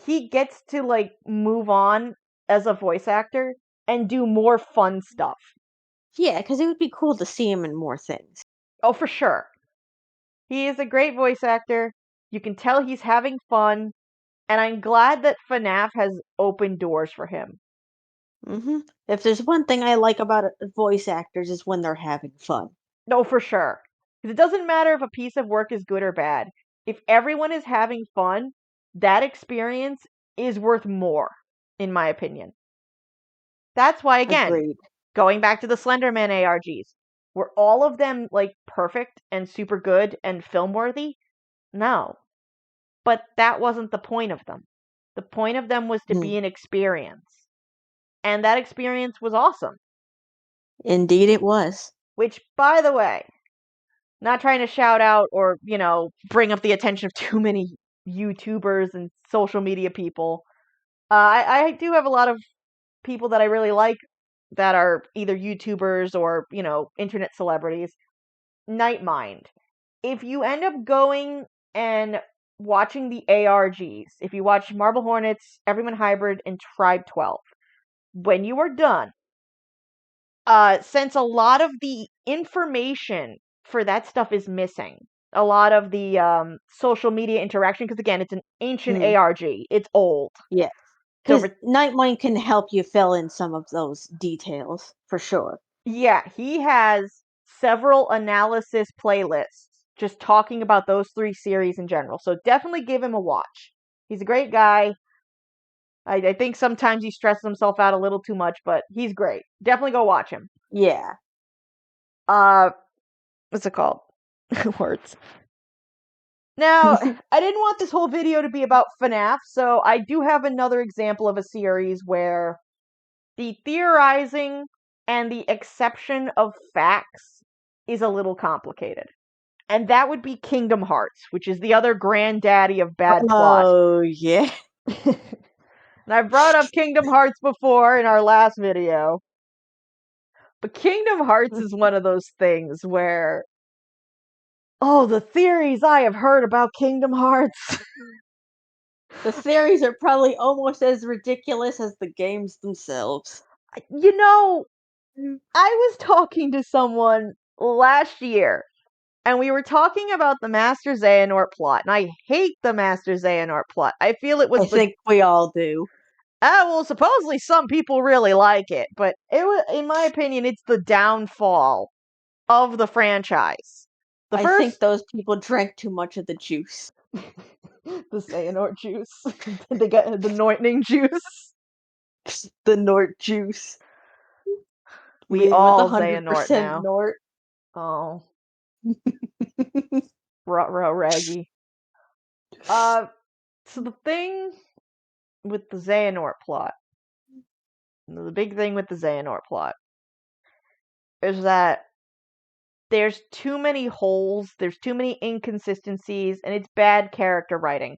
he gets to, like, move on as a voice actor and do more fun stuff. Yeah, because it would be cool to see him in more things. Oh, for sure. He is a great voice actor. You can tell he's having fun, and I'm glad that FNAF has opened doors for him. If there's one thing I like about voice actors is when they're having fun. No, for sure. Because it doesn't matter if a piece of work is good or bad. If everyone is having fun, that experience is worth more, in my opinion. That's why, again, Agreed. going back to the Slenderman ARGs, were all of them, like, perfect and super good and film worthy? No. But that wasn't the point of them. The point of them was to Hmm. be an experience. And that experience was awesome. Indeed, it was. Which, by the way, not trying to shout out or, bring up the attention of too many YouTubers and social media people. I do have a lot of people that I really like that are either YouTubers or, internet celebrities. Nightmind. If you end up going and watching the ARGs, if you watch Marble Hornets, Everyman Hybrid, and Tribe 12, when you are done, since a lot of the information for that stuff is missing, a lot of the social media interaction, because again, it's an ancient Hmm. ARG, it's old. Yeah. So Because Nightmind can help you fill in some of those details, for sure. yeah, he has several analysis playlists just talking about those three series in general. So definitely give him a watch. He's a great guy. I think sometimes he stresses himself out a little too much, but he's great. Definitely go watch him. Yeah. Uh, what's it called? Words. Now, I didn't want this whole video to be about FNAF, so I do have another example of a series where the theorizing and the exception of facts is a little complicated. And that would be Kingdom Hearts, which is the other granddaddy of bad plot. Oh, yeah. And I brought up Kingdom Hearts before in our last video. But Kingdom Hearts is one of those things where, oh, the theories I have heard about Kingdom Hearts. The theories are probably almost as ridiculous as the games themselves. You know, I was talking to someone last year and we were talking about the Master Xehanort plot, and I hate the Master Xehanort plot. I feel it was I think we all do. well, supposedly some people really like it, but it was, in my opinion, it's the downfall of the franchise. The I think first, those people drank too much of the juice. the Xehanort juice, they got the Noitning juice. The Nort juice. We Made with all 100% Xehanort now. Nort. Oh, ruh Raggy. So the thing with the Xehanort plot, the big thing with the Xehanort plot, is that there's too many holes, there's too many inconsistencies, and it's bad character writing.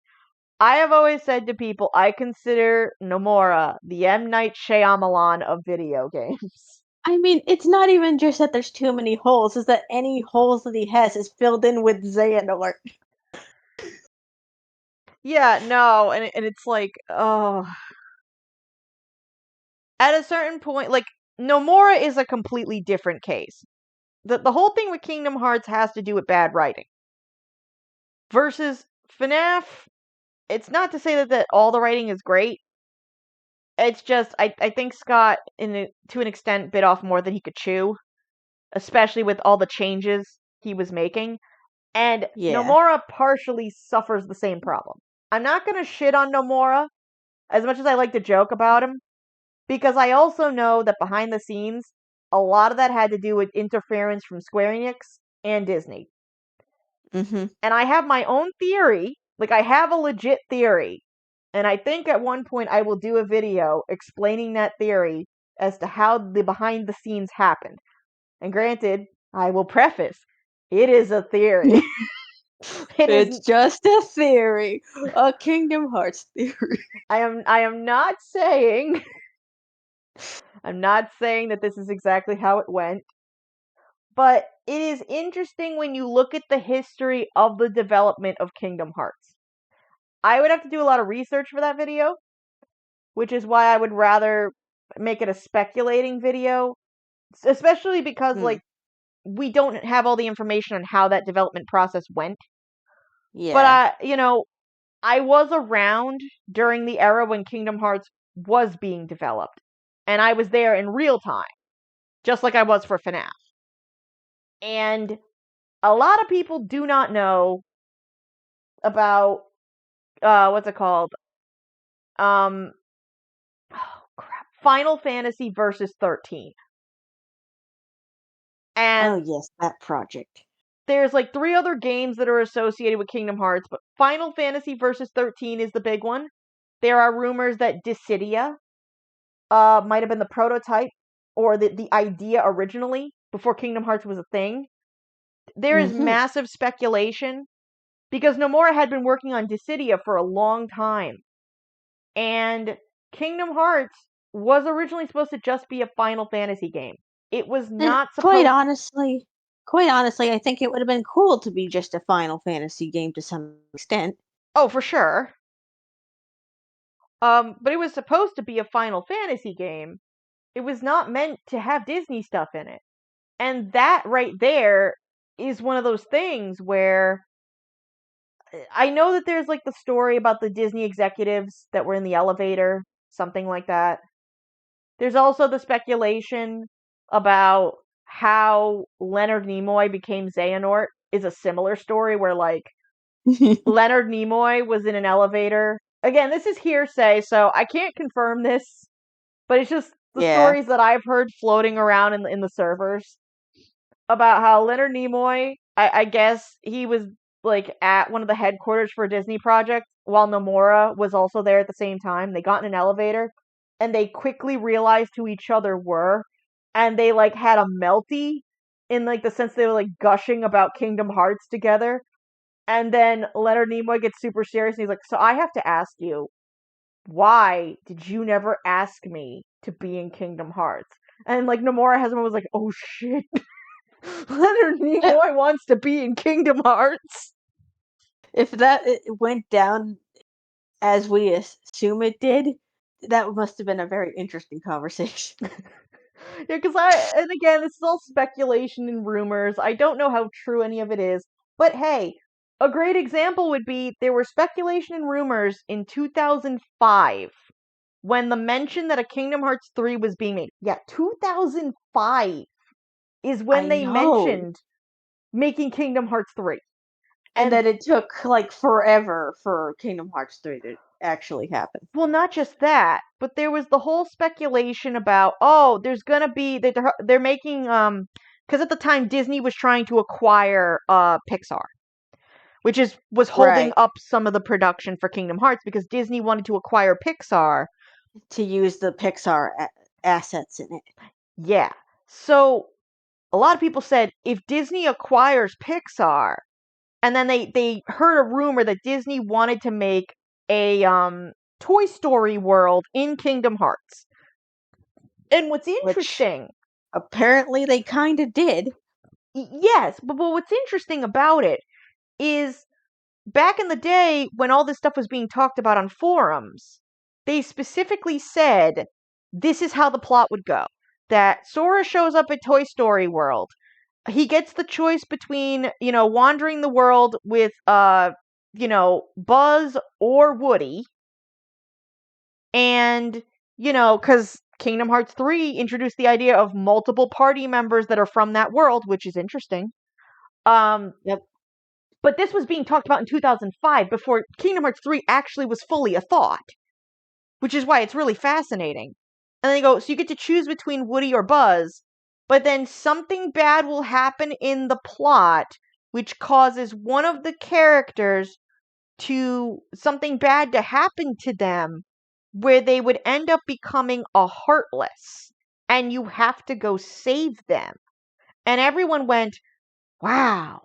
I have always said to people, I consider Nomura the M. Night Shyamalan of video games. I mean, it's not even just that there's too many holes, it's that any holes that he has is filled in with Xehanort. Yeah, no, and it's like, oh. At a certain point, like, Nomura is a completely different case. The whole thing with Kingdom Hearts has to do with bad writing. Versus FNAF, it's not to say that all the writing is great. It's just, I think Scott, to an extent, bit off more than he could chew, especially with all the changes he was making. And Yeah. Nomura partially suffers the same problem. I'm not going to shit on Nomura, as much as I like to joke about him, because I also know that behind the scenes, a lot of that had to do with interference from Square Enix and Disney. Mm-hmm. And I have my own theory, like I have a legit theory, and I think at one point I will do a video explaining that theory as to how the behind the scenes happened. And granted, I will preface, it is a theory. It It's is just a theory. A Kingdom Hearts theory. I am not saying I'm not saying that this is exactly how it went, but it is interesting when you look at the history of the development of Kingdom Hearts. I would have to do a lot of research for that video, which is why I would rather make it a speculating video, especially because Hmm. like we don't have all the information on how that development process went. But Yeah. I was around during the era when Kingdom Hearts was being developed, and I was there in real time, just like I was for FNAF. And a lot of people do not know about what's it called? Um, oh crap, Final Fantasy Versus 13. Oh, And yes, that project. there's like three other games that are associated with Kingdom Hearts, but Final Fantasy Versus 13 is the big one. There are rumors that Dissidia might have been the prototype or the idea originally before Kingdom Hearts was a thing. There is Mm-hmm. massive speculation because Nomura had been working on Dissidia for a long time. And Kingdom Hearts was originally supposed to just be a Final Fantasy game. It was And not supposed. quite honestly, I think it would have been cool to be just a Final Fantasy game to some extent. Oh, for sure. But it was supposed to be a Final Fantasy game. It was not meant to have Disney stuff in it. And that right there is one of those things where I know that there's like the story about the Disney executives that were in the elevator, something like that. There's also the speculation about how Leonard Nimoy became Xehanort is a similar story where like Leonard Nimoy was in an elevator. Again, this is hearsay, so I can't confirm this, but it's just the Yeah. stories that I've heard floating around in the servers about how Leonard Nimoy, I guess he was like at one of the headquarters for a Disney project while Nomura was also there at the same time. They got in an elevator and they quickly realized who each other were, and they like had a melty in like the sense they were like gushing about Kingdom Hearts together. And then Leonard Nimoy gets super serious and he's like, "So I have to ask you, why did you never ask me to be in Kingdom Hearts?" And like Nomura has one was like, "Oh shit." Leonard Eh, Nimoy wants to be in Kingdom Hearts. If that went down as we assume it did, that must have been a very interesting conversation. Yeah, and again, this is all speculation and rumors. I don't know how true any of it is. But hey, a great example would be there were speculation and rumors in 2005 when the mention that a Kingdom Hearts 3 was being made. Yeah, 2005 is when I they know. mentioned making Kingdom Hearts 3. And And then it took like forever for Kingdom Hearts 3 to actually happen. well, not just that, but there was the whole speculation about, oh, there's gonna be they're making because at the time Disney was trying to acquire Pixar, which was holding Right. up some of the production for Kingdom Hearts because Disney wanted to acquire Pixar. To use the Pixar assets in it. Yeah. So a lot of people said if Disney acquires Pixar, and then they heard a rumor that Disney wanted to make a Toy Story world in Kingdom Hearts. And what's Which interesting, apparently they kind of did. yes, but what's interesting about it is back in the day when all this stuff was being talked about on forums, they specifically said this is how the plot would go. That Sora shows up at Toy Story World. He gets the choice between, wandering the world with Buzz or Woody. And, because Kingdom Hearts 3 introduced the idea of multiple party members that are from that world, which is interesting. Um, Yep. but this was being talked about in 2005 before Kingdom Hearts 3 actually was fully a thought, which is why it's really fascinating. And then they go, so you get to choose between Woody or Buzz, but then something bad will happen in the plot, which causes one of the characters something bad to happen to them, where they would end up becoming a Heartless, and you have to go save them. And everyone went, wow,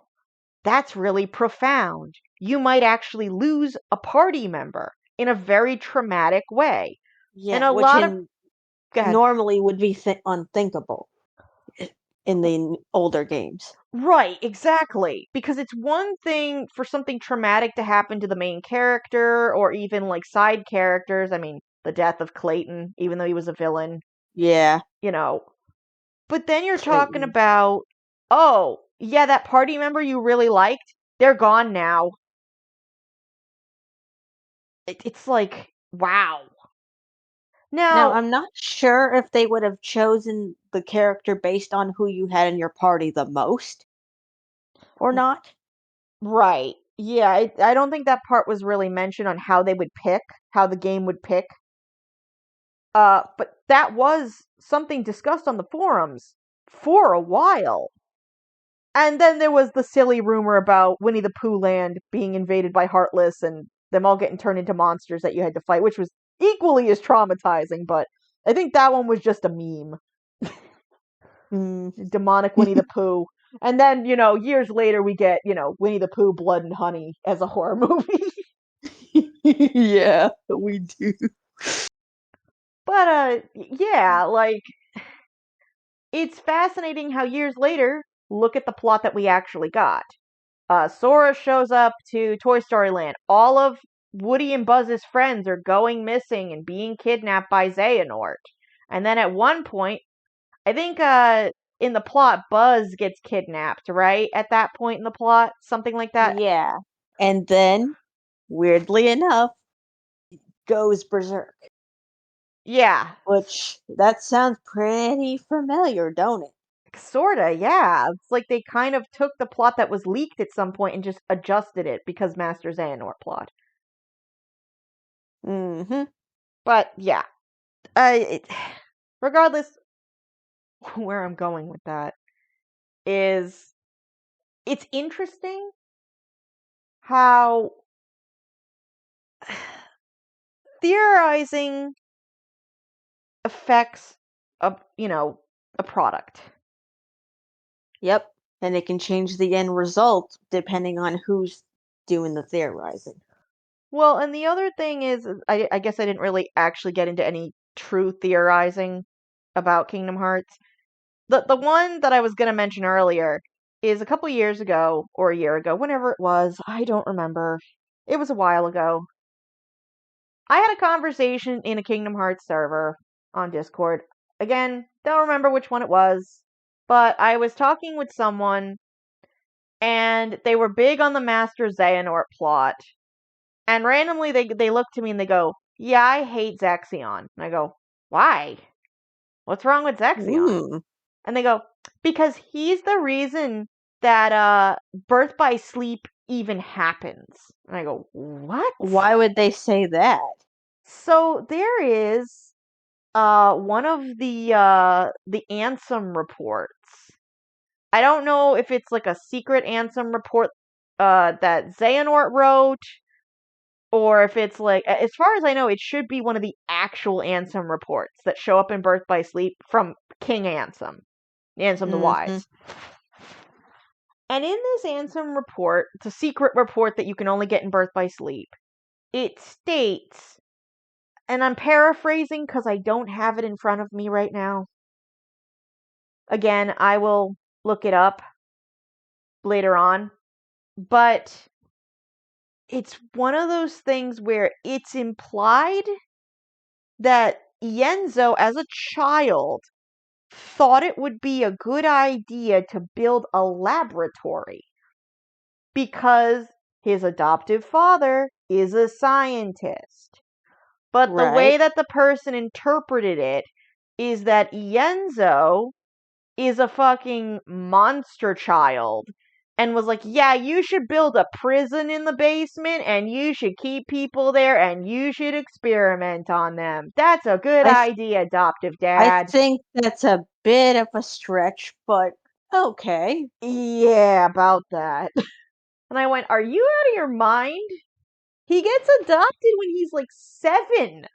that's really profound. You might actually lose a party member in a very traumatic way. And Yeah, a which lot of, in go ahead. normally would be unthinkable in the older games. Right, exactly. Because it's one thing for something traumatic to happen to the main character or even like side characters. I mean, the death of Clayton, even though he was a villain, Yeah, you know. But then you're talking Clayton. about, oh, yeah, that party member you really liked, they're gone now. It's like, wow. Now, Now, I'm not sure if they would have chosen the character based on who you had in your party the most or not. right. Yeah, I don't think that part was really mentioned on how they would pick, how the game would pick. But that was something discussed on the forums for a while. And then there was the silly rumor about Winnie the Pooh land being invaded by Heartless and them all getting turned into monsters that you had to fight, which was equally as traumatizing, but I think that one was just a meme. Mm. Demonic Winnie the Pooh. And then, years later we get, Winnie the Pooh Blood and Honey as a horror movie. Yeah, we do. But yeah, like it's fascinating how years later, look at the plot that we actually got. Sora shows up to Toy Story Land. All of Woody and Buzz's friends are going missing and being kidnapped by Xehanort. And then at one point, I think in the plot, Buzz gets kidnapped, right? At that point in the plot, something like that. Yeah. And then, weirdly enough, goes berserk. Yeah, Which that sounds pretty familiar, don't it? sorta, yeah. It's like they kind of took the plot that was leaked at some point and just adjusted it because Master Xehanort plot. Mm-hmm. But yeah, it, regardless, where I'm going with that is it's interesting how theorizing affects a product. Yep. And it can change the end result depending on who's doing the theorizing. Well, and the other thing is, I guess I didn't really actually get into any true theorizing about Kingdom Hearts. The one that I was going to mention earlier is a couple years ago or a year ago, whenever it was, I don't remember. It was a while ago. I had a conversation in a Kingdom Hearts server on Discord. Again, Don't remember which one it was, but I was talking with someone, and they were big on the Master Xehanort plot, and randomly they look to me and they go, "Yeah, I hate Zexion." And I go, "Why? What's wrong with Zexion?" Mm. And they go, "Because he's the reason that birth by sleep even happens." And I go, "What?" Why would they say that? So there is one of the Ansem reports. I don't know if it's like a secret Ansem report that Xehanort wrote, or if it's like, as far as I know, it should be one of the actual Ansem reports that show up in Birth by Sleep from King Ansem, Ansem the Mm-hmm. Wise. And in this Ansem report, it's a secret report that you can only get in Birth by Sleep, it states, and I'm paraphrasing because I don't have it in front of me right now. Again, I will look it up later on, but it's one of those things where it's implied that Yenzo, as a child, thought it would be a good idea to build a laboratory because his adoptive father is a scientist. But the way Right. that the person interpreted it is that Yenzo is a fucking monster child and was like, "Yeah, you should build a prison in the basement and you should keep people there and you should experiment on them. That's a good I th- idea, adoptive I dad." think that's a bit of a stretch, but okay. Yeah, about that. And I went, "Are you out of your mind? He gets adopted when he's like 7.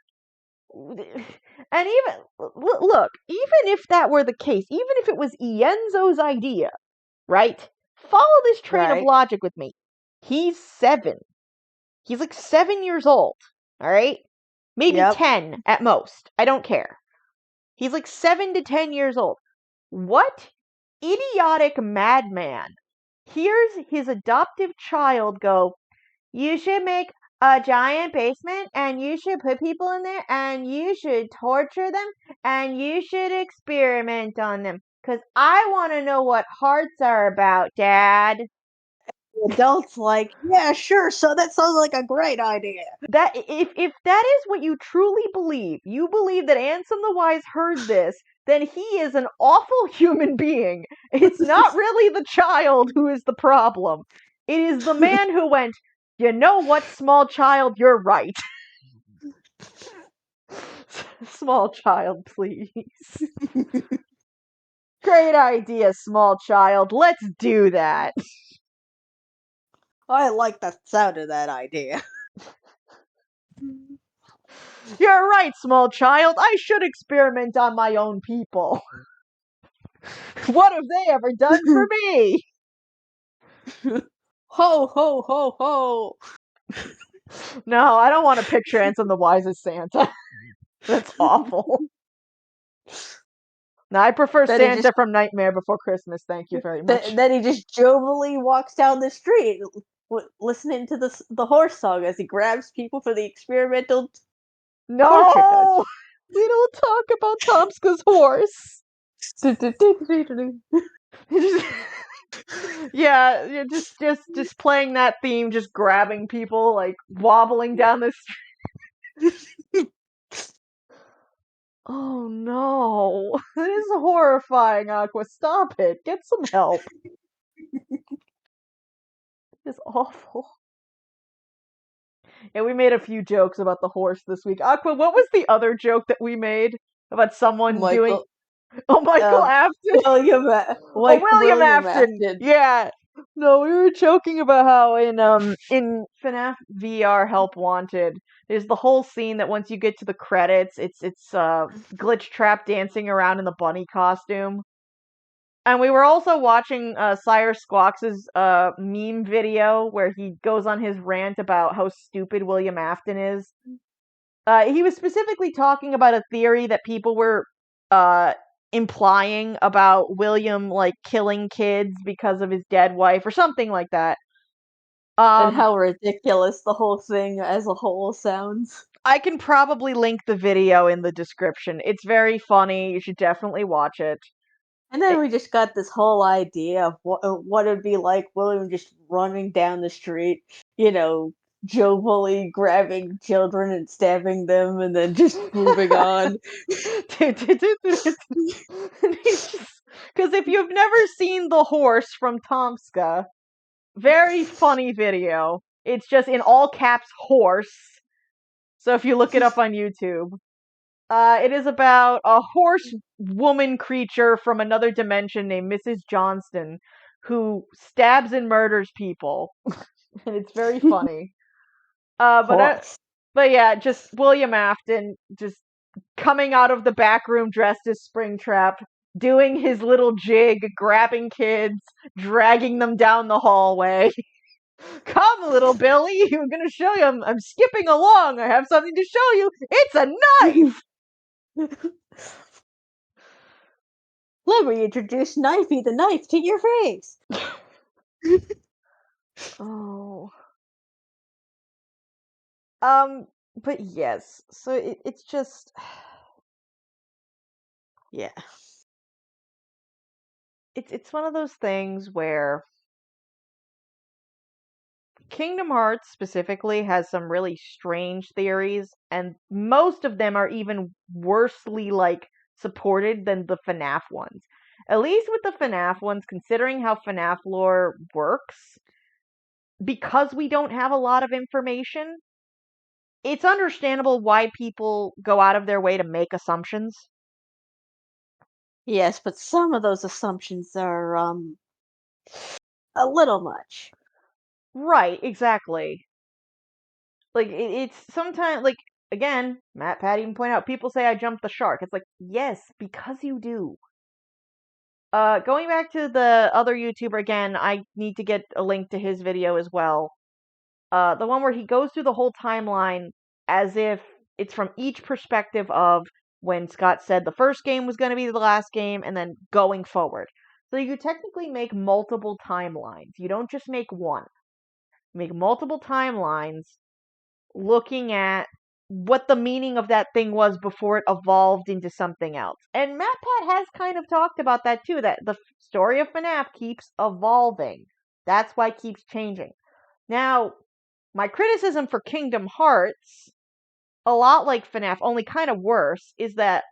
And even, look, even if that were the case, even if it was Ienzo's idea, right? Follow this train of Right. logic with me. He's 7. He's like 7 years old, all right? Maybe Yep. 10 at most. I don't care. He's like 7 to 10 years old. What idiotic madman hears his adoptive child go, "You should make a giant basement and you should put people in there and you should torture them and you should experiment on them because I want to know what hearts are about, Dad." The adults like, yeah, sure. So that sounds like a great idea. That if that is what you truly believe, you believe that Ansem the Wise heard this, then he is an awful human being. It's not really the child who is the problem. It is the man who went, "You know what, small child, you're right." Small child, please. Great idea, small child. Let's do that. I like the sound of that idea. You're right, small child. I should experiment on my own people. What have they ever done for me? Ho, ho, ho, ho. No, I don't want to picture Ansem the Wise as Santa. That's awful. No, I prefer Then he Santa just from Nightmare Before Christmas. Thank you very much. then he just jovially walks down the street, listening to the horse song as he grabs people for the experimental torture done. No! We don't talk about Tomska's horse. Yeah, just playing that theme, just grabbing people, like wobbling down the street. Oh no, it is horrifying, Aqua. Stop it. Get some help. It's awful. Yeah, we made a few jokes about the horse this week. Aqua, what was the other joke that we made about someone doing? Michael, Oh, Michael Afton. Oh, William William Afton. Afton. Yeah. No, we were joking about how in FNAF VR Help Wanted, there's the whole scene that once you get to the credits, it's Glitch Trap dancing around in the bunny costume. And we were also watching Sire Squawks' meme video where he goes on his rant about how stupid William Afton is. He was specifically talking about a theory that people were uh, implying about William like killing kids because of his dead wife or something like that. And Um, how ridiculous the whole thing as a whole sounds. I can probably link the video in the description. It's very funny. You should definitely watch it. And then we just got this whole idea of what it'd be like William just running down the street, you know, jovially grabbing children and stabbing them, and then just moving on. Because if you've never seen The Horse from Tomska, very funny video. It's just in all caps horse. So if you look it up on YouTube, it is about a horse woman creature from another dimension named Mrs. Johnston who stabs and murders people. And it's very funny. Horse. But yeah, just William Afton just coming out of the back room dressed as Springtrap, doing his little jig, grabbing kids, dragging them down the hallway. Come, little Billy, I'm gonna show you. I'm skipping along. I have something to show you. It's a knife. Let me introduce Knifey the knife to your face. Oh. But yes, so it's just Yeah. it's one of those things where Kingdom Hearts specifically has some really strange theories, and most of them are even worsely like supported than the FNAF ones. At least with the FNAF ones, considering how FNAF lore works, because we don't have a lot of information, it's understandable why people go out of their way to make assumptions. Yes, but some of those assumptions are a little much. Right, exactly. Like it's sometimes like again, Matt Pat even point out people say I jumped the shark. It's like, yes, because you do. Going back to the other YouTuber again, I need to get a link to his video as well. The one where he goes through the whole timeline as if it's from each perspective of when Scott said the first game was going to be the last game and then going forward. So you technically make multiple timelines. You don't just make one. You make multiple timelines looking at what the meaning of that thing was before it evolved into something else. And Matt Pat has kind of talked about that too, that the story of FNAF keeps evolving. That's why it keeps changing. Now, my criticism for Kingdom Hearts, a lot like FNAF, only kind of worse, is that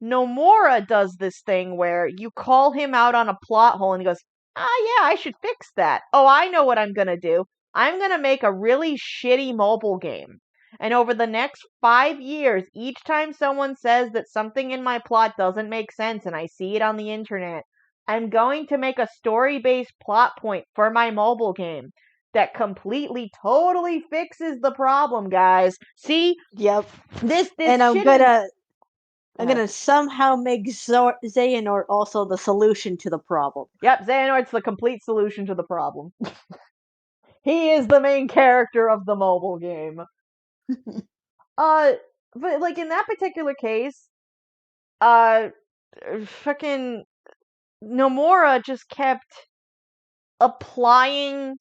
Nomura does this thing where you call him out on a plot hole and he goes, yeah, I should fix that. Oh, I know what I'm gonna do. I'm gonna make a really shitty mobile game. And over the next 5 years, each time someone says that something in my plot doesn't make sense and I see it on the internet, I'm going to make a story-based plot point for my mobile game that completely, totally fixes the problem, guys. See? Yep. This And I'm shitty... gonna somehow make Xehanort also the solution to the problem. Yep, Xehanort's the complete solution to the problem. He is the main character of the mobile game. But like in that particular case, fucking Nomura just kept applying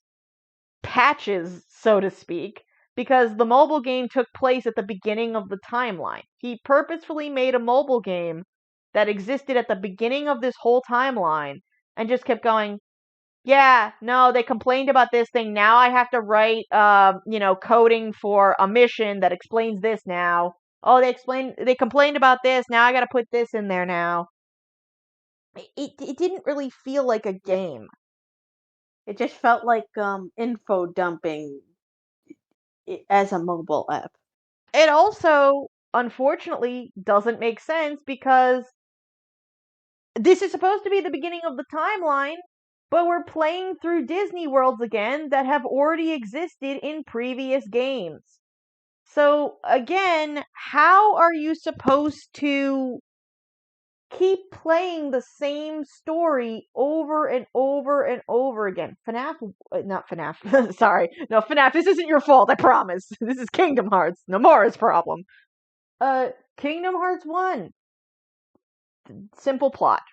patches, so to speak, because the mobile game took place at the beginning of the timeline. He purposefully made a mobile game that existed at the beginning of this whole timeline and just kept going, yeah, no, they complained about this thing. Now I have to write, coding for a mission that explains this now. Oh, they complained about this. Now I got to put this in there now. It didn't really feel like a game. It just felt like info dumping as a mobile app. It also, unfortunately, doesn't make sense because this is supposed to be the beginning of the timeline, but we're playing through Disney worlds again that have already existed in previous games. So, again, how are you supposed to keep playing the same story over and over and over again? Not FNAF, sorry. No, FNAF, this isn't your fault, I promise. This is Kingdom Hearts, Nomura's problem. Kingdom Hearts 1. Simple plot.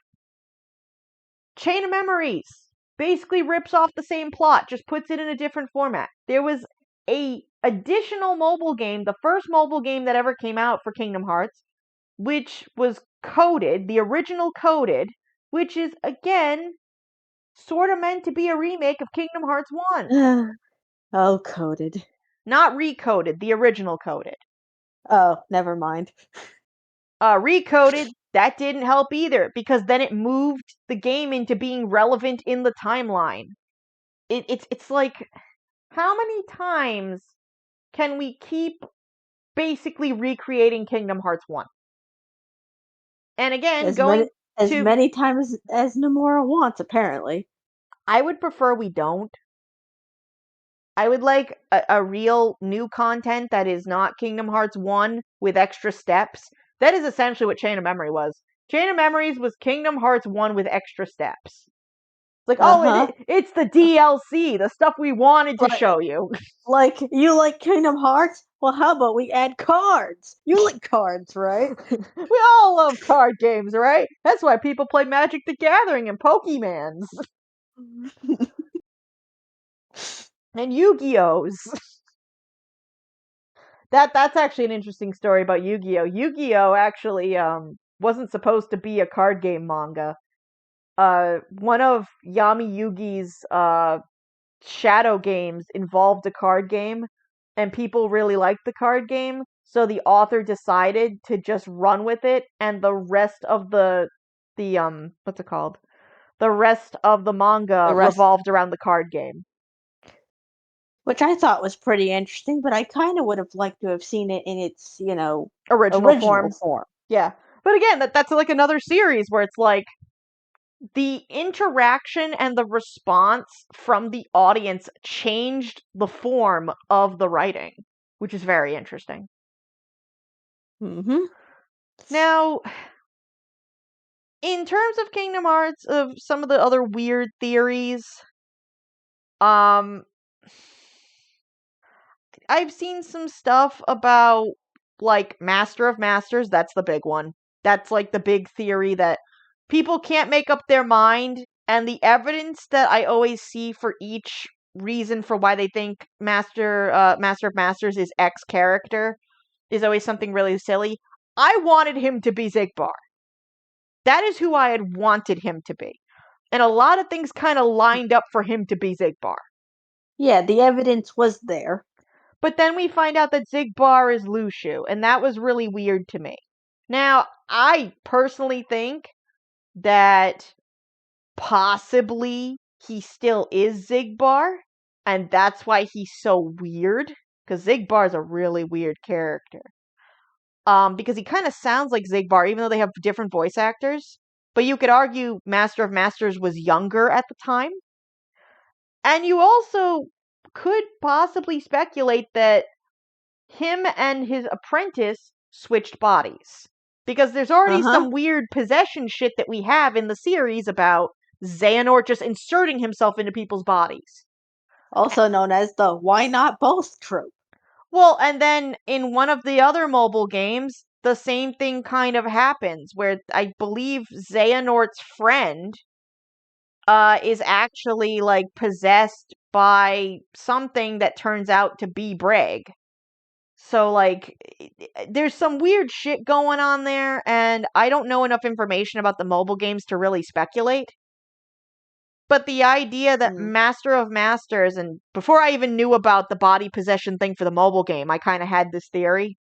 Chain of Memories basically rips off the same plot, just puts it in a different format. There was a additional mobile game, the first mobile game that ever came out for Kingdom Hearts, which was coded, the original coded, which is, again, sort of meant to be a remake of Kingdom Hearts 1. Oh, coded. Not recoded, the original coded. Oh, never mind. Recoded, that didn't help either, because then it moved the game into being relevant in the timeline. It's like, how many times can we keep basically recreating Kingdom Hearts 1? And again, As many going as to, many times as Nomura wants, apparently. I would prefer we don't. I would like a real new content that is not Kingdom Hearts 1 with extra steps. That is essentially what Chain of Memory was. Chain of Memories was Kingdom Hearts 1 with extra steps. It's like, oh, Uh-huh. it's the DLC, the stuff we wanted to Like, show you. like, you like Kingdom Hearts? Well, how about we add cards? You like cards, right? We all love card games, right? That's why people play Magic the Gathering and Pokemans and Yu-Gi-Ohs. That's actually an interesting story about Yu-Gi-Oh. Yu-Gi-Oh actually wasn't supposed to be a card game manga. One of Yami Yugi's shadow games involved a card game, and people really liked the card game, so the author decided to just run with it, and the rest of the what's it called? The rest of the manga The rest, revolved around the card game. which I thought was pretty interesting, but I kind of would have liked to have seen it in its, Original original form. form. Yeah. But again, that's like another series where it's like the interaction and the response from the audience changed the form of the writing, which is very interesting. Mm-hmm. Now, in terms of Kingdom Hearts, of some of the other weird theories, um, I've seen some stuff about like Master of Masters. That's the big one. That's like the big theory that people can't make up their mind, and the evidence that I always see for each reason for why they think Master of Masters is X character is always something really silly. I wanted him to be Zigbar. That is who I had wanted him to be. And a lot of things kind of lined up for him to be Zigbar. Yeah, the evidence was there. But then we find out that Zigbar is Lushu, and that was really weird to me. Now, I personally think that possibly he still is Zigbar, and that's why he's so weird, because Zigbar's a really weird character. Because he kind of sounds like Zigbar, even though they have different voice actors. But you could argue Master of Masters was younger at the time. And you also could possibly speculate that him and his apprentice switched bodies. Because there's already Uh-huh. some weird possession shit that we have in the series about Xehanort just inserting himself into people's bodies. Also known as the why not both trope. Well, and then in one of the other mobile games, the same thing kind of happens, where I believe Xehanort's friend is actually like possessed by something that turns out to be Breg. So like there's some weird shit going on there, and I don't know enough information about the mobile games to really speculate. But the idea that Mm. Master of Masters, and before I even knew about the body possession thing for the mobile game, I kind of had this theory,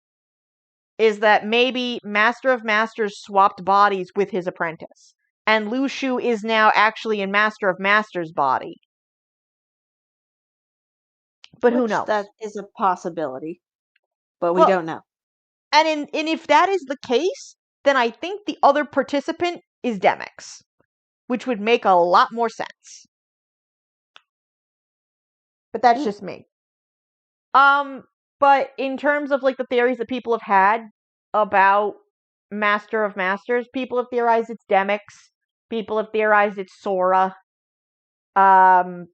is that maybe Master of Masters swapped bodies with his apprentice. And Lushu is now actually in Master of Masters' body. But who Which knows? that is a possibility, but we Well, don't know. and if that is the case, then I think the other participant is Demix, which would make a lot more sense. But that's Mm. just me. But in terms of like the theories that people have had about Master of Masters, people have theorized it's Demix. People have theorized it's Sora. Um,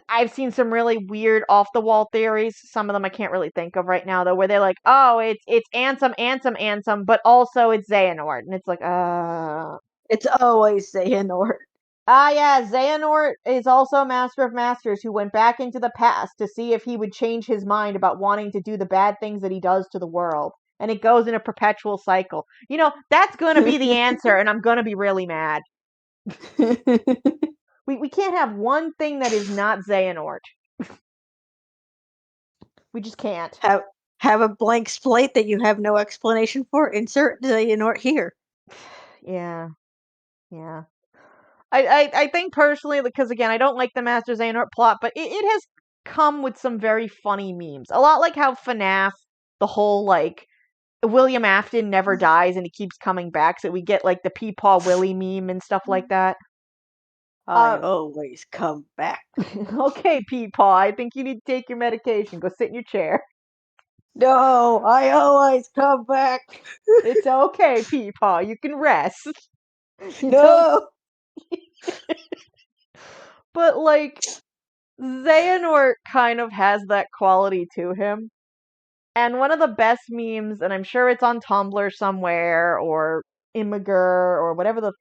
I've seen some really weird off the wall theories. Some of them I can't really think of right now though, where they're like, "Oh, it's Ansem, but also it's Xehanort," and it's like, It's always Xehanort. Ah, yeah, Xehanort is also a Master of Masters who went back into the past to see if he would change his mind about wanting to do the bad things that he does to the world. And it goes in a perpetual cycle. You know, that's going to be the answer, and I'm going to be really mad. We can't have one thing that is not Xehanort. We just can't. have a blank slate that you have no explanation for. Insert Xehanort here. Yeah. Yeah. I think personally, because again, I don't like the Master Xehanort plot, but it has come with some very funny memes. A lot like how FNAF, the whole like William Afton never dies and he keeps coming back, so we get like the Peepaw Willie meme and stuff like that. I always come back. Okay, Peepaw, I think you need to take your medication. Go sit in your chair. No, I always come back. It's okay, Peepaw. You can rest. You don't. No. But like Xehanort kind of has that quality to him. And one of the best memes, and I'm sure it's on Tumblr somewhere or Imgur or whatever the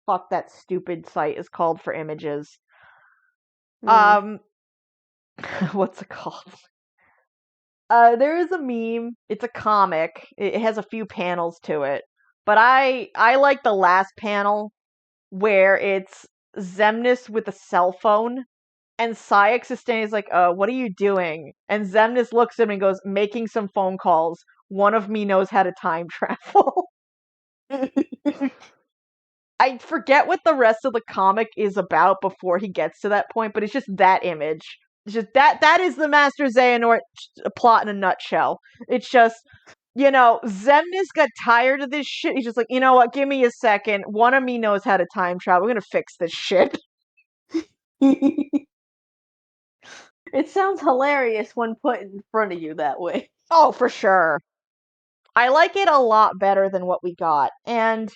fuck that stupid site is called for images. Um, what's it called? There is a meme. It's a comic. It has a few panels to it, but I like the last panel where it's Xemnas with a cell phone. And Sayek is like, what are you doing? And Xemnas looks at him and goes, making some phone calls. One of me knows how to time travel. I forget what the rest of the comic is about before he gets to that point, but it's just that image. It's just that is the Master Xehanort plot in a nutshell. It's just, you know, Xemnas got tired of this shit. He's just like, you know what, give me a second. One of me knows how to time travel. We're gonna fix this shit. It sounds hilarious when put in front of you that way. Oh, for sure. I like it a lot better than what we got. And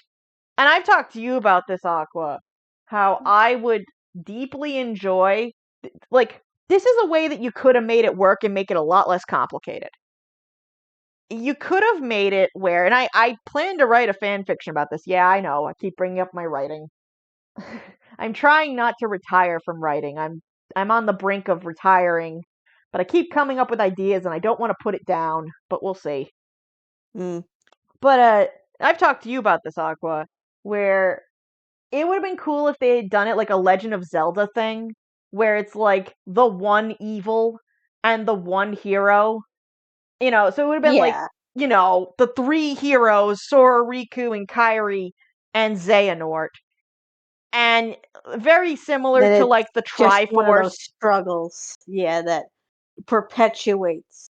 I've talked to you about this, Aqua, how I would deeply enjoy, like, this is a way that you could have made it work and make it a lot less complicated. You could have made it where, and I plan to write a fan fiction about this. Yeah, I know. I keep bringing up my writing. I'm trying not to retire from writing. I'm on the brink of retiring, but I keep coming up with ideas and I don't want to put it down, but we'll see. Mm. But I've talked to you about this, Aqua, where it would have been cool if they had done it like a Legend of Zelda thing, where it's like the one evil and the one hero. You know, so it would have been like, Yeah. you know, the three heroes, Sora, Riku, and Kairi, and Xehanort. And very similar Then to it's like the just one of those Triforce. struggles, yeah, that perpetuates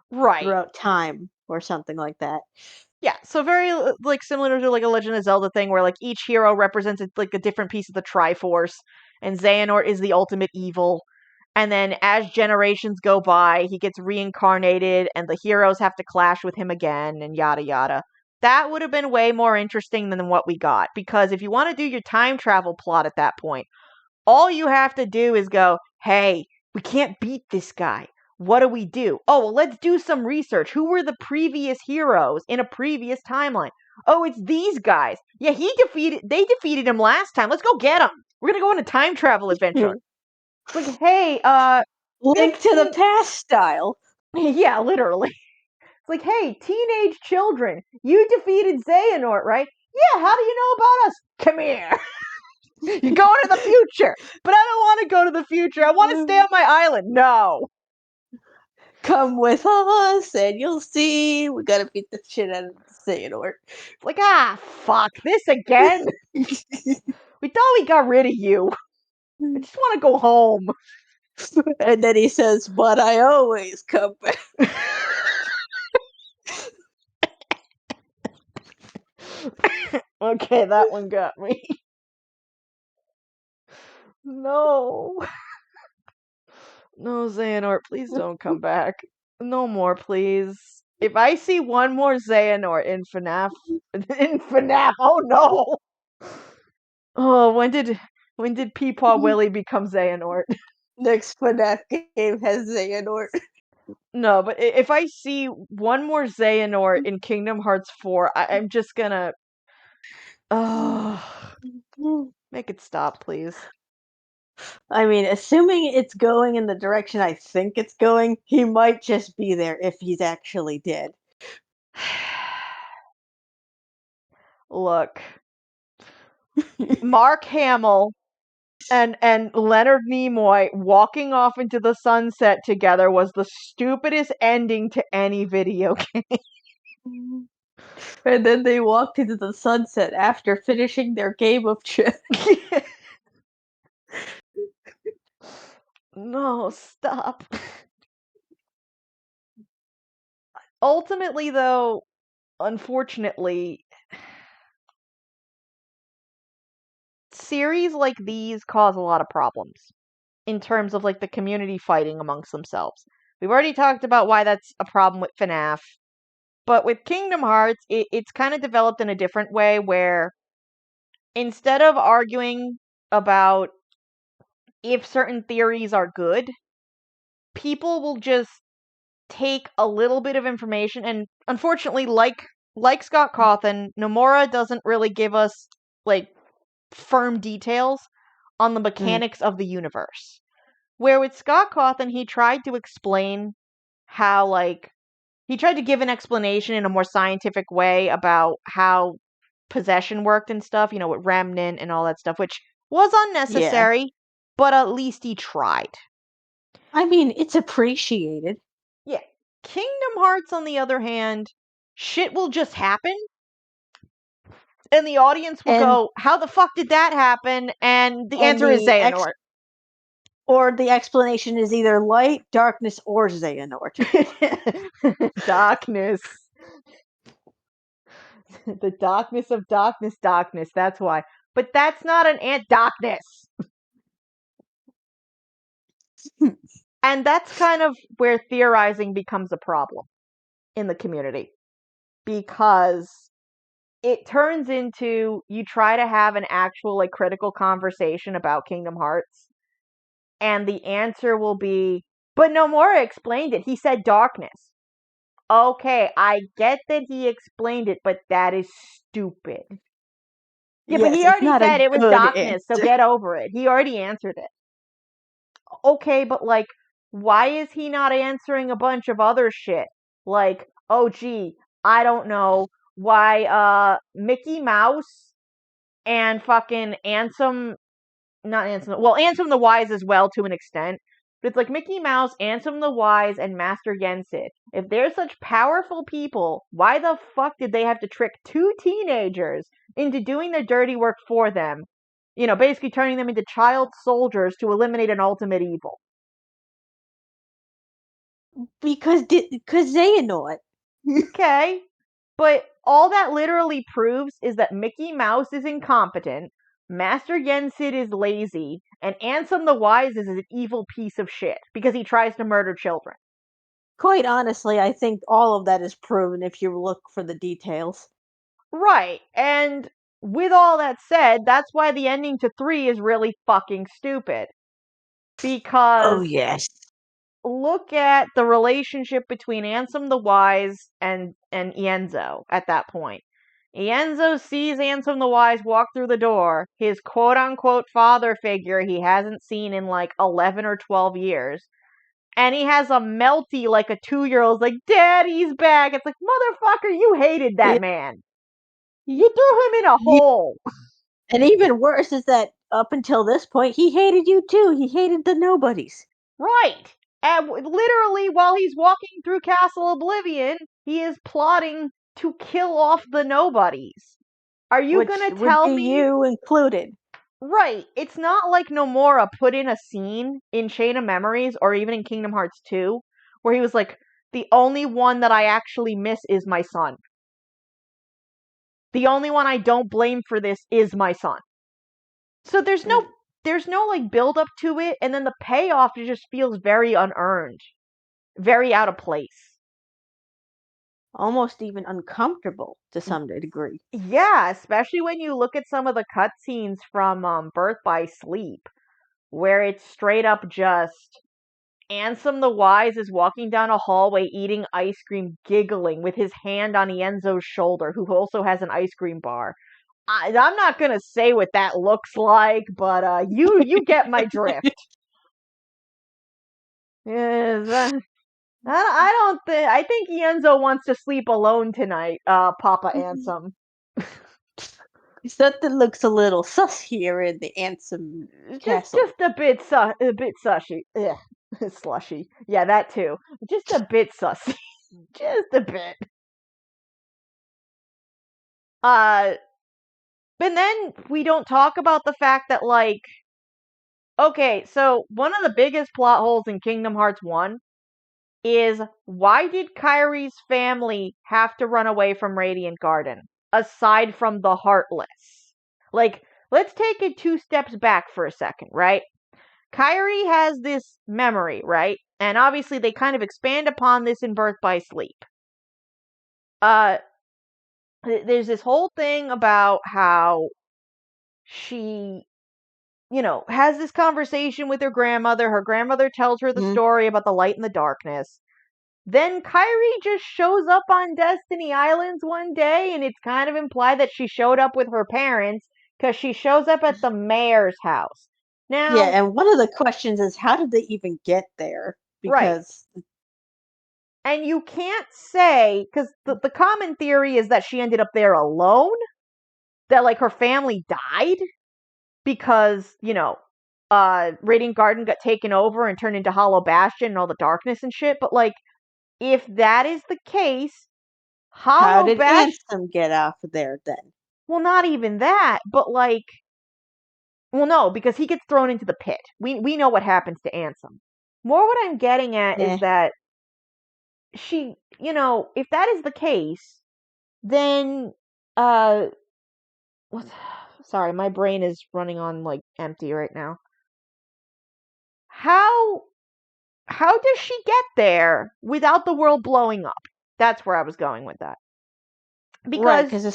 Right. throughout time or something like that. Yeah, so very like similar to like a Legend of Zelda thing where like each hero represents like a different piece of the Triforce, and Xehanort is the ultimate evil. And then as generations go by, he gets reincarnated and the heroes have to clash with him again and yada yada. That would have been way more interesting than what we got because if you want to do your time travel plot at that point, all you have to do is go, hey, we can't beat this guy. What do we do? Oh, well, let's do some research. Who were the previous heroes in a previous timeline? Oh, it's these guys. Yeah, they defeated him last time. Let's go get him. We're gonna go on a time travel adventure. It's like, hey, Link to the 15. past style. Yeah, literally. It's like, hey, teenage children, you defeated Xehanort, right? Yeah, how do you know about us? Come here. You're going to the future. But I don't want to go to the future. I want to stay on my island. No. Come with us and you'll see. We gotta beat the shit out of Xehanort. It's like, fuck, this again? We thought we got rid of you. I just want to go home. And then he says, but I always come back. Okay, that one got me. No. No, Xehanort, please don't come back. No more, please. If I see one more Xehanort in FNAF, oh no! Oh, when did Peepaw Willie become Xehanort? Next FNAF game has Xehanort. No, but if I see one more Xehanort in Kingdom Hearts 4, I'm just gonna. Ugh. Make it stop, please. I mean, assuming it's going in the direction I think it's going, he might just be there if he's actually dead. Look, Mark Hamill and Leonard Nimoy walking off into the sunset together was the stupidest ending to any video game. And then they walked into the sunset after finishing their game of chess. No, stop. Ultimately, though, unfortunately, series like these cause a lot of problems in terms of like the community fighting amongst themselves. We've already talked about why that's a problem with FNAF, but with Kingdom Hearts, it's kind of developed in a different way where instead of arguing about if certain theories are good, people will just take a little bit of information and unfortunately like Scott Cawthon, Nomura doesn't really give us like firm details on the Mm, mechanics of the universe. Where with Scott Cawthon, he tried to explain how like he tried to give an explanation in a more scientific way about how possession worked and stuff, with Remnant and all that stuff, which was yeah. unnecessary, but at least he tried. I mean, it's appreciated. Yeah. Kingdom Hearts, on the other hand, shit will just happen, and the audience will And go, "How the fuck did that happen?" And the and answer is the Xehanort. or the explanation is either light, darkness, or Xehanort. Darkness. The darkness of darkness, darkness. That's why. But that's not an ant darkness. And that's kind of where theorizing becomes a problem in the community. Because it turns into you try to have an actual like critical conversation about Kingdom Hearts, and the answer will be, but Nomura explained it. He said darkness. Okay, I get that he explained it, but that is stupid. Yeah, but Yes, he it's already not a said it was good darkness, so answer. get over it. He already answered it. Okay, but like, why is he not answering a bunch of other shit? Like, oh gee, I don't know why Mickey Mouse and fucking Ansem, not Ansem, well, Ansem the Wise as well to an extent. But it's like Mickey Mouse, Ansem the Wise, and Master Yensid. If they're such powerful people, why the fuck did they have to trick two teenagers into doing their dirty work for them? Basically turning them into child soldiers to eliminate an ultimate evil. Because Xehanort. Okay, but all that literally proves is that Mickey Mouse is incompetent, Master Yensid is lazy, and Ansem the Wise is an evil piece of shit because he tries to murder children. Quite honestly, I think all of that is proven if you look for the details. Right, and with all that said, that's why the ending to 3 is really fucking stupid. Oh, Because yes. look at the relationship between Ansem the Wise and Ienzo at that point. Ienzo sees Ansem the Wise walk through the door, his quote unquote father figure he hasn't seen in like 11 or 12 years, and he has a melty like a 2-year-old's like, Daddy's back. It's like, motherfucker, you hated that Yeah, man. You threw him in a yeah. hole. And even worse is that up until this point, he hated you too. He hated the nobodies. Right. And literally, while he's walking through Castle Oblivion, he is plotting to kill off the nobodies. Are you Which gonna would tell be me? you included. Right. It's not like Nomura put in a scene in Chain of Memories or even in Kingdom Hearts 2 where he was like, the only one that I actually miss is my son. The only one I don't blame for this is my son. So Mm, there's no like build up to it, and then the payoff just feels very unearned, very out of place. almost even uncomfortable to some degree. Yeah, especially when you look at some of the cutscenes from Birth by Sleep, where it's straight up just Ansem the Wise is walking down a hallway eating ice cream, giggling with his hand on Ienzo's shoulder, who also has an ice cream bar. I'm not gonna say what that looks like, but you get my drift. Yes, I don't think. I think Ienzo wants to sleep alone tonight, Papa Ansem. Something looks a little sus here in the Ansem castle. Just a bit sushy. Ugh, slushy. Yeah, that too. Just a bit sussy. Just a bit. Uh, and then we don't talk about the fact that, like, okay, so one of the biggest plot holes in Kingdom Hearts 1 is why did Kyrie's family have to run away from Radiant Garden, aside from the Heartless? Like, let's take it 2 steps back for a second, right? Kyrie has this memory, right? And obviously they kind of expand upon this in Birth by Sleep. Uh, there's this whole thing about how she, has this conversation with her grandmother. Her grandmother tells her the Mm-hmm. story about the light and the darkness. Then Kyrie just shows up on Destiny Islands one day, and it's kind of implied that she showed up with her parents because she shows up at the mayor's house. Yeah, Now, and one of the questions is how did they even get there? right. Because And you can't say, because the common theory is that she ended up there alone, that, like, her family died because, Radiant Garden got taken over and turned into Hollow Bastion and all the darkness and shit. But, like, if that is the case, how Hollow did Bastion, Ansem get off of there then? well, not even that, but, like, well, no, because he gets thrown into the pit. We know what happens to Ansem. More what I'm getting at is Eh. that she, if that is the case, then, uh, what? Sorry, my brain is running on, like, empty right now. How how does she get there without the world blowing up? That's where I was going with that. Right, Because because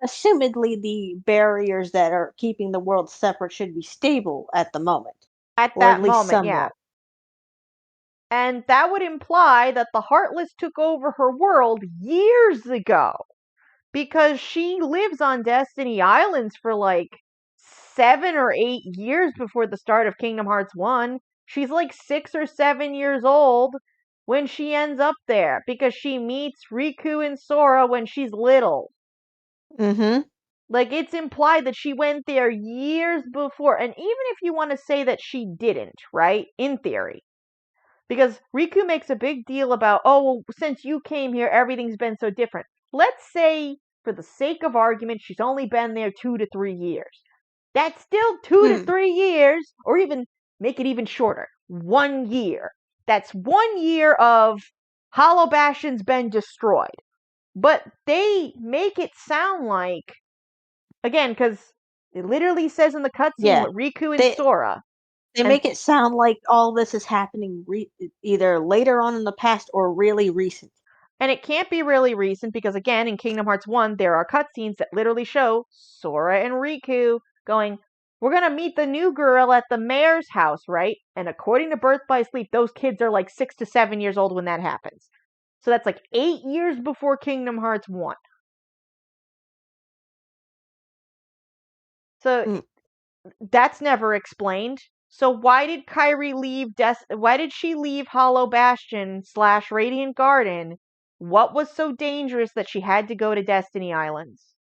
assumedly the barriers that are keeping the world separate should be stable at the moment, at or at that least moment, yeah. somewhat. And that would imply that the Heartless took over her world years ago. Because she lives on Destiny Islands for like 7 or 8 years before the start of Kingdom Hearts 1. She's like 6 or 7 years old when she ends up there because she meets Riku and Sora when she's little. Mm-hmm. Like, it's implied that she went there years before. And even if you want to say that she didn't, right? In theory. Because Riku makes a big deal about, oh, well, since you came here, everything's been so different. Let's say, for the sake of argument, she's only been there 2 to 3 years. That's still 2 to 3 years, or even make it even shorter. 1 year. That's 1 year of Hollow Bastion's been destroyed. But they make it sound like, again, because it literally says in the cutscene Yeah, with Riku and they Sora, they and make it sound like all this is happening either later on in the past or really recent. And it can't be really recent because, again, in Kingdom Hearts 1, there are cutscenes that literally show Sora and Riku going, we're going to meet the new girl at the mayor's house, right? And according to Birth by Sleep, those kids are like 6 to 7 years old when that happens. So that's like 8 years before Kingdom Hearts 1. So Mm. that's never explained. So why did Kyrie leave? Why did she leave Hollow Bastion / Radiant Garden? What was so dangerous that she had to go to Destiny Islands?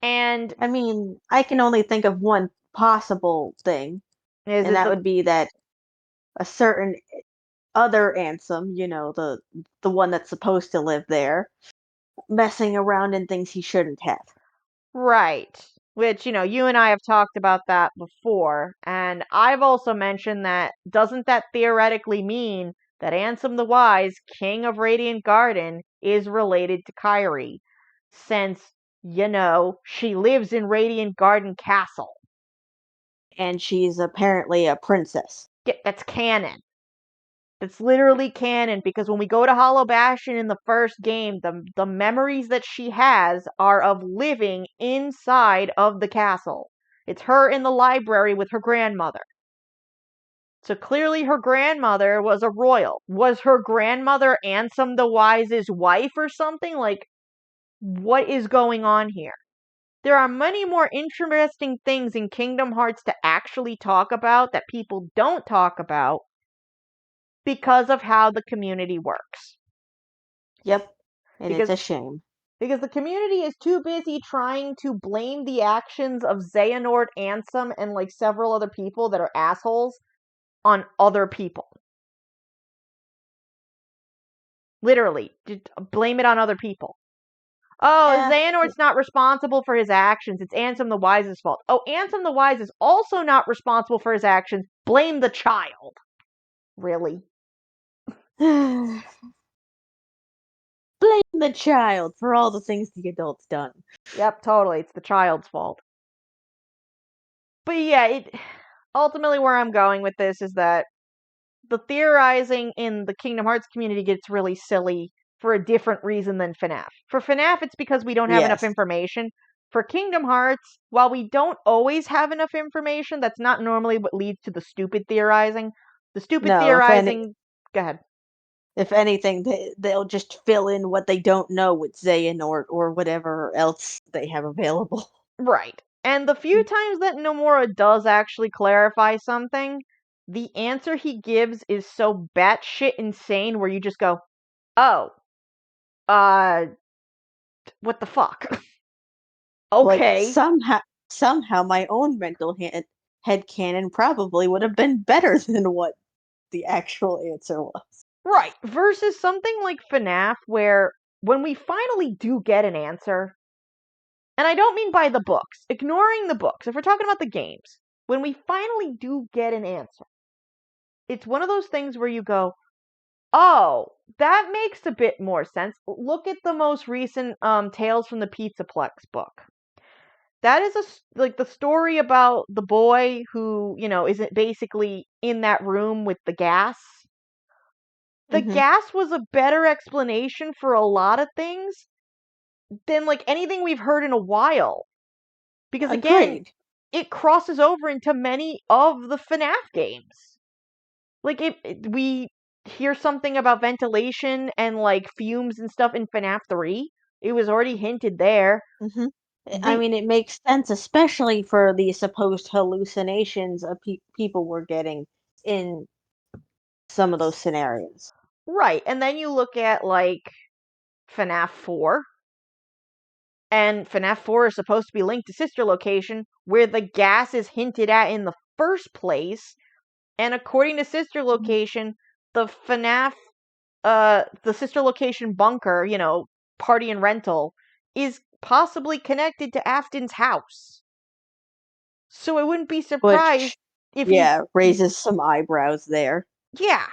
And I mean, I can only think of one possible thing, is and it that the would be that a certain other Ansem, the one that's supposed to live there, messing around in things he shouldn't have. right? Which, you and I have talked about that before, and I've also mentioned that doesn't that theoretically mean that Ansem the Wise, King of Radiant Garden, is related to Kyrie, since, she lives in Radiant Garden Castle. And she's apparently a princess. Yeah, that's canon. That's literally canon because when we go to Hollow Bastion in the first game, the memories that she has are of living inside of the castle. It's her in the library with her grandmother. So clearly her grandmother was a royal. Was her grandmother Ansem the Wise's wife or something? Like, what is going on here? there are many more interesting things in Kingdom Hearts to actually talk about that people don't talk about because of how the community works. Yep. And it's Because a shame. the community is too busy trying to blame the actions of Xehanort, Ansem, and like several other people that are assholes on other people. Literally, just blame it on other people. Oh, Yeah. Xehanort's not responsible for his actions. It's Ansem the Wise's fault. Oh, Ansem the Wise is also not responsible for his actions. Blame the child. Really? Blame the child for all the things the adult's done. Yep, totally. It's the child's fault. But yeah, ultimately where I'm going with this is that the theorizing in the Kingdom Hearts community gets really silly for a different reason than FNAF. For FNAF, it's because we don't have enough Yes. information. For Kingdom Hearts, while we don't always have enough information, that's not normally what leads to the stupid theorizing. The stupid No, theorizing. Go ahead. if anything, they'll just fill in what they don't know with Xehanort or whatever else they have available. Right. And the few times that Nomura does actually clarify something, the answer he gives is so batshit insane where you just go, oh, uh, what the fuck? Like Okay. somehow my own mental headcanon probably would have been better than what the actual answer was. Right. Versus something like FNAF where when we finally do get an answer, and I don't mean by the books, ignoring the books, if we're talking about the games, when we finally do get an answer, it's one of those things where you go, oh, that makes a bit more sense. Look at the most recent Tales from the Pizzaplex book. That is like the story about the boy who, isn't basically in that room with the gas. The Hmm. gas was a better explanation for a lot of things than like anything we've heard in a while. Because again, Agreed. it crosses over into many of the FNAF games. Like we hear something about ventilation and like fumes and stuff in FNAF 3. It was already hinted there. Hmm. I The mean, it makes sense, especially for the supposed hallucinations of people were getting in some of those scenarios. Right, and then you look at like FNAF 4, and FNAF 4 is supposed to be linked to Sister Location, where the gas is hinted at in the first place. And according to Sister Location, the FNAF, the Sister Location bunker, party and rental, is possibly connected to Afton's house. So I wouldn't be surprised Which, if he's, yeah, raises some eyebrows there. yeah.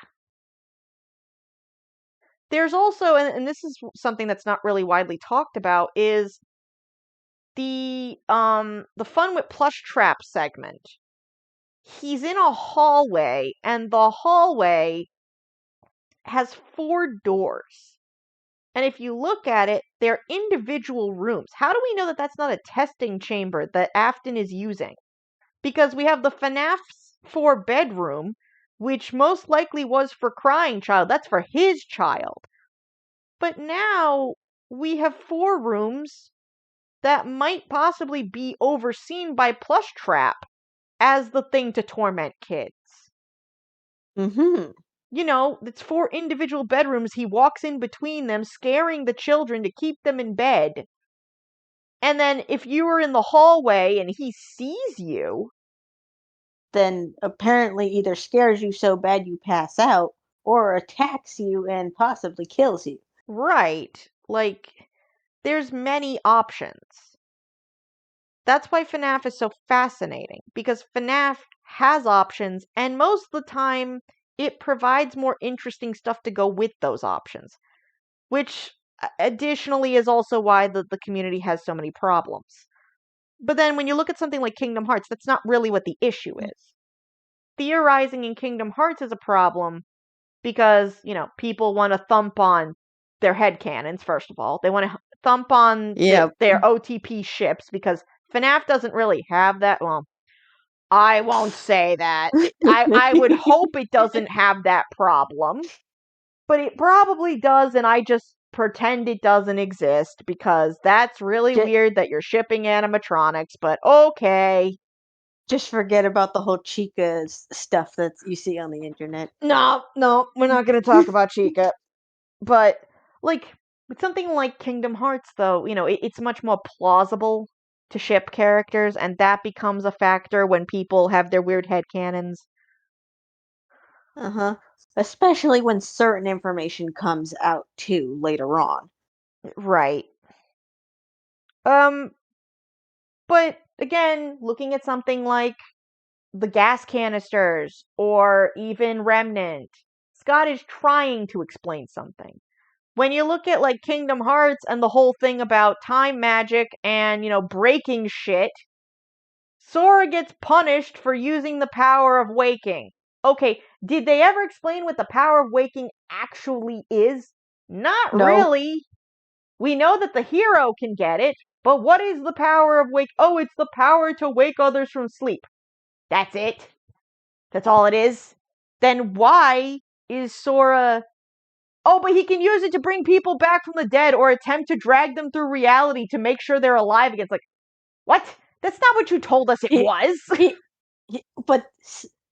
There's also, and this is something that's not really widely talked about, is the fun with plush trap segment. He's in a hallway, and the hallway has 4 doors. And if you look at it, they're individual rooms. How do we know that that's not a testing chamber that Afton is using? Because we have the FNAF 4 bedroom, which most likely was for Crying Child. That's for his child. But now we have 4 rooms that might possibly be overseen by Plushtrap as the thing to torment kids. Hmm. It's 4 individual bedrooms. He walks in between them, scaring the children to keep them in bed. And then if you were in the hallway and he sees you, Then apparently either scares you so bad you pass out, or attacks you and possibly kills you. right, like, there's many options. That's why FNAF is so fascinating, because FNAF has options, and most of the time, it provides more interesting stuff to go with those options, which additionally is also why the community has so many problems. But then when you look at something like Kingdom Hearts, that's not really what the issue is. Theorizing in Kingdom Hearts is a problem because, people want to thump on their headcanons, first of all. They want to thump on Yeah. their OTP ships because FNAF doesn't really have that. Well, I won't say that. I would hope it doesn't have that problem, but it probably does, and I just pretend it doesn't exist because that's really Just, weird that you're shipping animatronics, but okay. just forget about the whole Chica stuff that you see on the internet. No, we're not going to talk about Chica. But, like, with something like Kingdom Hearts, though, it's much more plausible to ship characters, and that becomes a factor when people have their weird headcanons. Uh-huh. Especially when certain information comes out too later on. Right. Um, but again, looking at something like the gas canisters or even Remnant, Scott is trying to explain something. When you look at like Kingdom Hearts and the whole thing about time magic and, breaking shit, Sora gets punished for using the power of waking. Okay, did they ever explain what the power of waking actually is? Not No, really. We know that the hero can get it, but what is the power of wake? Oh, it's the power to wake others from sleep. That's it. That's all it is. Then why is Sora? Oh, but he can use it to bring people back from the dead or attempt to drag them through reality to make sure they're alive again. It's like, what? That's not what you told us it he, was. he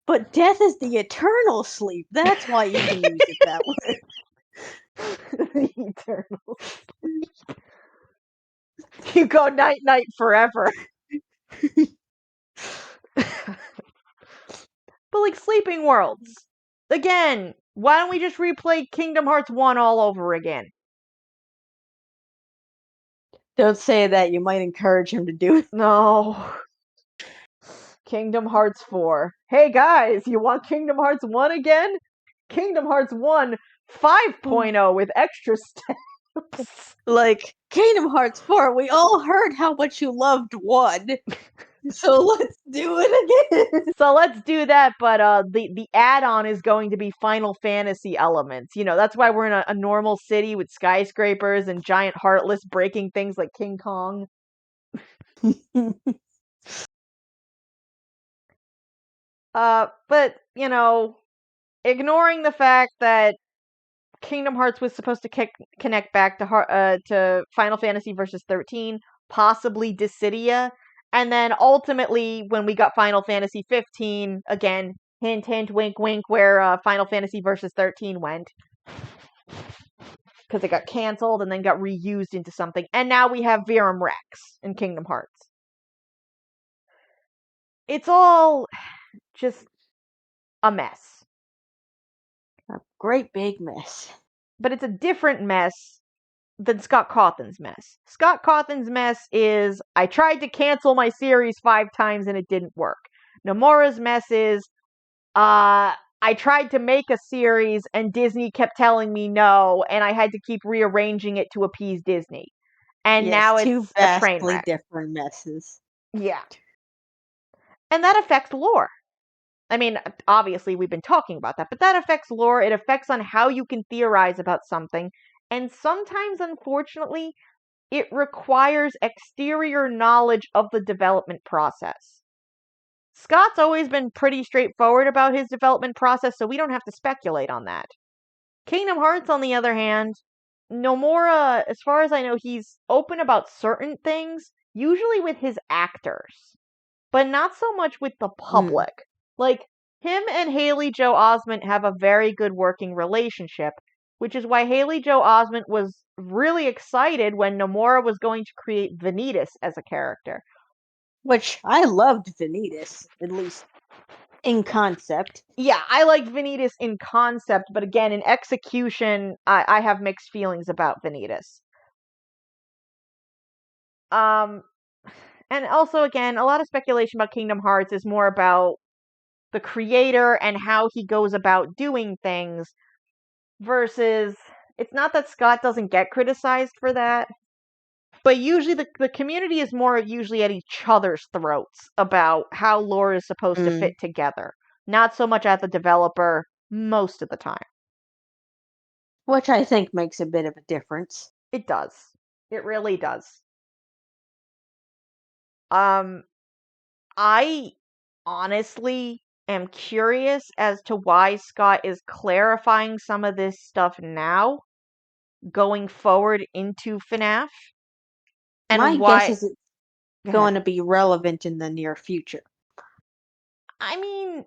but death is the eternal sleep. That's why you can use it that way. The eternal. You go night night forever. But like Sleeping Worlds. Again, why don't we just replay Kingdom Hearts 1 all over again? Don't say that. You might encourage him to do it. No. Kingdom Hearts 4. Hey guys, you want Kingdom Hearts 1 again? Kingdom Hearts 1 5.0 with extra steps. Like Kingdom Hearts 4, we all heard how much you loved 1. So let's do it again. So let's do that, but the add-on is going to be Final Fantasy elements. That's why we're in a normal city with skyscrapers and giant heartless breaking things like King Kong. But ignoring the fact that Kingdom Hearts was supposed to connect back to Final Fantasy Versus 13, possibly Dissidia, and then ultimately when we got Final Fantasy 15, again, hint hint, wink wink, where Final Fantasy Versus 13 went, because it got canceled and then got reused into something, and now we have Virum Rex in Kingdom Hearts. It's all just a mess. A great big mess. But it's a different mess than Scott Cawthon's mess. Scott Cawthon's mess is, I tried to cancel my series 5 times and it didn't work. Nomura's mess is, I tried to make a series and Disney kept telling me no, and I had to keep rearranging it to appease Disney. And Yes, now two it's a train vastly wreck. different messes. Yeah. And that affects lore. I mean, obviously we've been talking about that, but that affects lore. It affects on how you can theorize about something. And sometimes, unfortunately, it requires exterior knowledge of the development process. Scott's always been pretty straightforward about his development process, so we don't have to speculate on that. Kingdom Hearts, on the other hand, Nomura, as far as I know, he's open about certain things, usually with his actors, but not so much with the Mm. public. Like, him and Haley Joe Osment have a very good working relationship, which is why Haley Joe Osment was really excited when Nomura was going to create Vanitas as a character. Which I loved Vanitas, at least in concept. Yeah, I liked Vanitas in concept, but again, in execution, I have mixed feelings about Vanitas. Um, and also, again, a lot of speculation about Kingdom Hearts is more about the creator and how he goes about doing things versus it's not that Scott doesn't get criticized for that, but usually the community is more usually at each other's throats about how lore is supposed to fit Mm. together, not so much at the developer most of the time. Which I think makes a bit of a difference. It does. It really does. Um I honestly am curious as to why Scott is clarifying some of this stuff now going forward into FNAF My and guess why. is it's Go ahead. going to be relevant in the near future. I mean,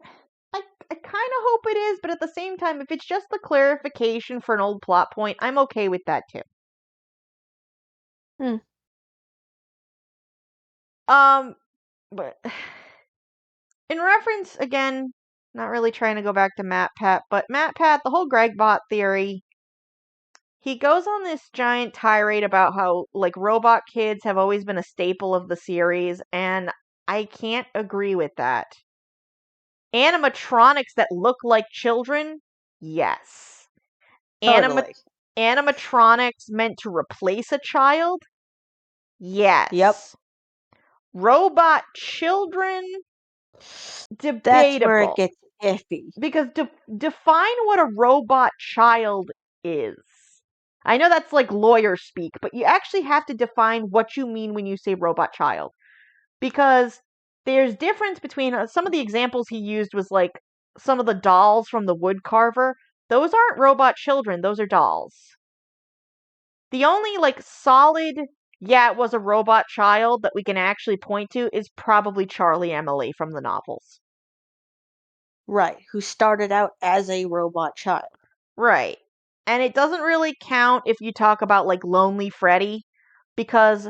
I kind of hope it is, but at the same time, if it's just the clarification for an old plot point, I'm okay with that too. Hmm. But in reference, again, not really trying to go back to MatPat, but MatPat, the whole Gregbot theory, he goes on this giant tirade about how, like, robot kids have always been a staple of the series, and I can't agree with that. Animatronics that look like children? Yes. Anima- Totally. animatronics meant to replace a child? Yep. Yes. Robot children? That's where it Debatable. gets iffy. Because define what a robot child is. I know that's like lawyer speak, but you actually have to define what you mean when you say robot child. Because there's difference between some of the examples he used was like some of the dolls from the wood carver. Those aren't robot children, those are dolls. The only like solid, yeah, it was a robot child that we can actually point to is probably Charlie Emily from the novels. Right. Who started out as a robot child. Right. And it doesn't really count if you talk about like Lonely Freddy, because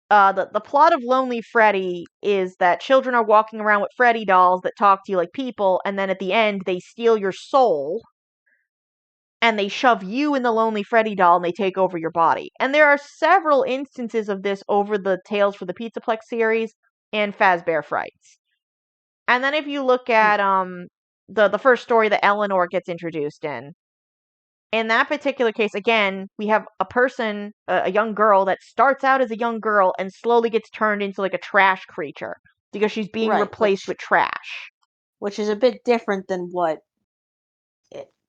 the plot of Lonely Freddy is that children are walking around with Freddy dolls that talk to you like people, and then at the end they steal your soul and they shove you in the Lonely Freddy doll and they take over your body. And there are several instances of this over the Tales for the Pizzaplex series and Fazbear Frights. And then if you look at the first story that Eleanor gets introduced in that particular case, again, we have a person, a young girl that starts out as a young girl and slowly gets turned into like a trash creature because she's being Right. replaced with trash. Which is a bit different than what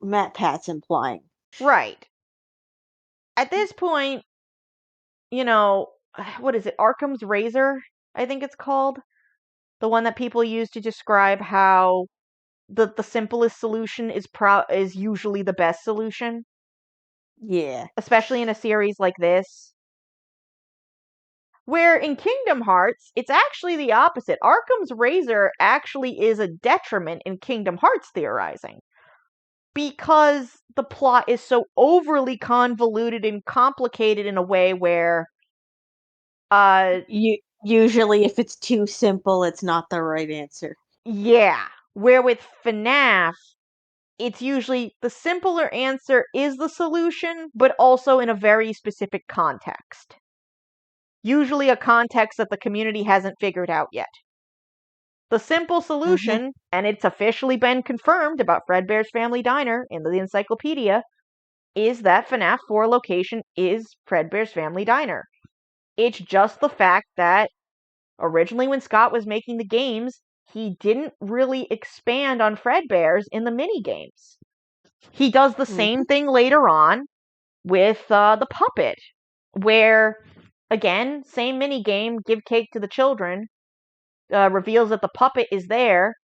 Matt Pat's implying. Right. At this point, you know, what is it? Arkham's Razor, I think it's called. The one that people use to describe how the simplest solution is usually the best solution, Yeah. especially in a series like this. Where in Kingdom Hearts, it's actually the opposite. Arkham's Razor actually is a detriment in Kingdom Hearts theorizing. Because the plot is so overly convoluted and complicated in a way where, Usually, if it's too simple, it's not the right answer. yeah. Where with FNAF, it's usually the simpler answer is the solution, but also in a very specific context. Usually a context that the community hasn't figured out yet. The simple Hmm. solution, and it's officially been confirmed about Fredbear's Family Diner in the encyclopedia, is that FNAF 4 location is Fredbear's Family Diner. It's just the fact that originally when Scott was making the games, he didn't really expand on Fredbear's in the mini games. He does the same Hmm. thing later on with the puppet, where, again, same mini game, give cake to the children, reveals that the puppet is there,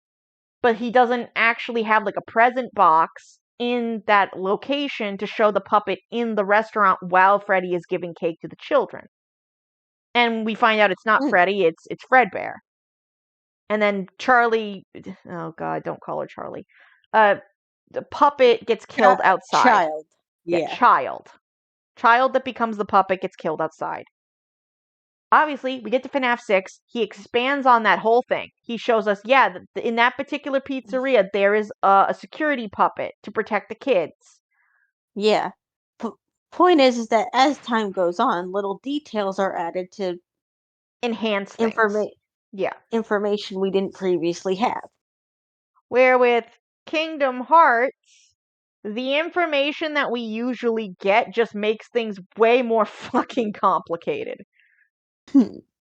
but he doesn't actually have like a present box in that location to show the puppet in the restaurant while Freddy is giving cake to the children. And we find out it's not Freddy, it's Fredbear. And then Charlie, oh god, don't call her Charlie. The puppet gets killed outside. Child. Yeah, Yeah. child. Child that becomes the puppet gets killed outside. Obviously, we get to FNAF 6. He expands on that whole thing. He shows us, yeah, in that particular pizzeria, there is a security puppet to protect the kids. Yeah. P- Point is that as time goes on, little details are added to Enhance things. informa- Yeah. information we didn't previously have. Where with Kingdom Hearts, the information that we usually get just makes things way more fucking complicated.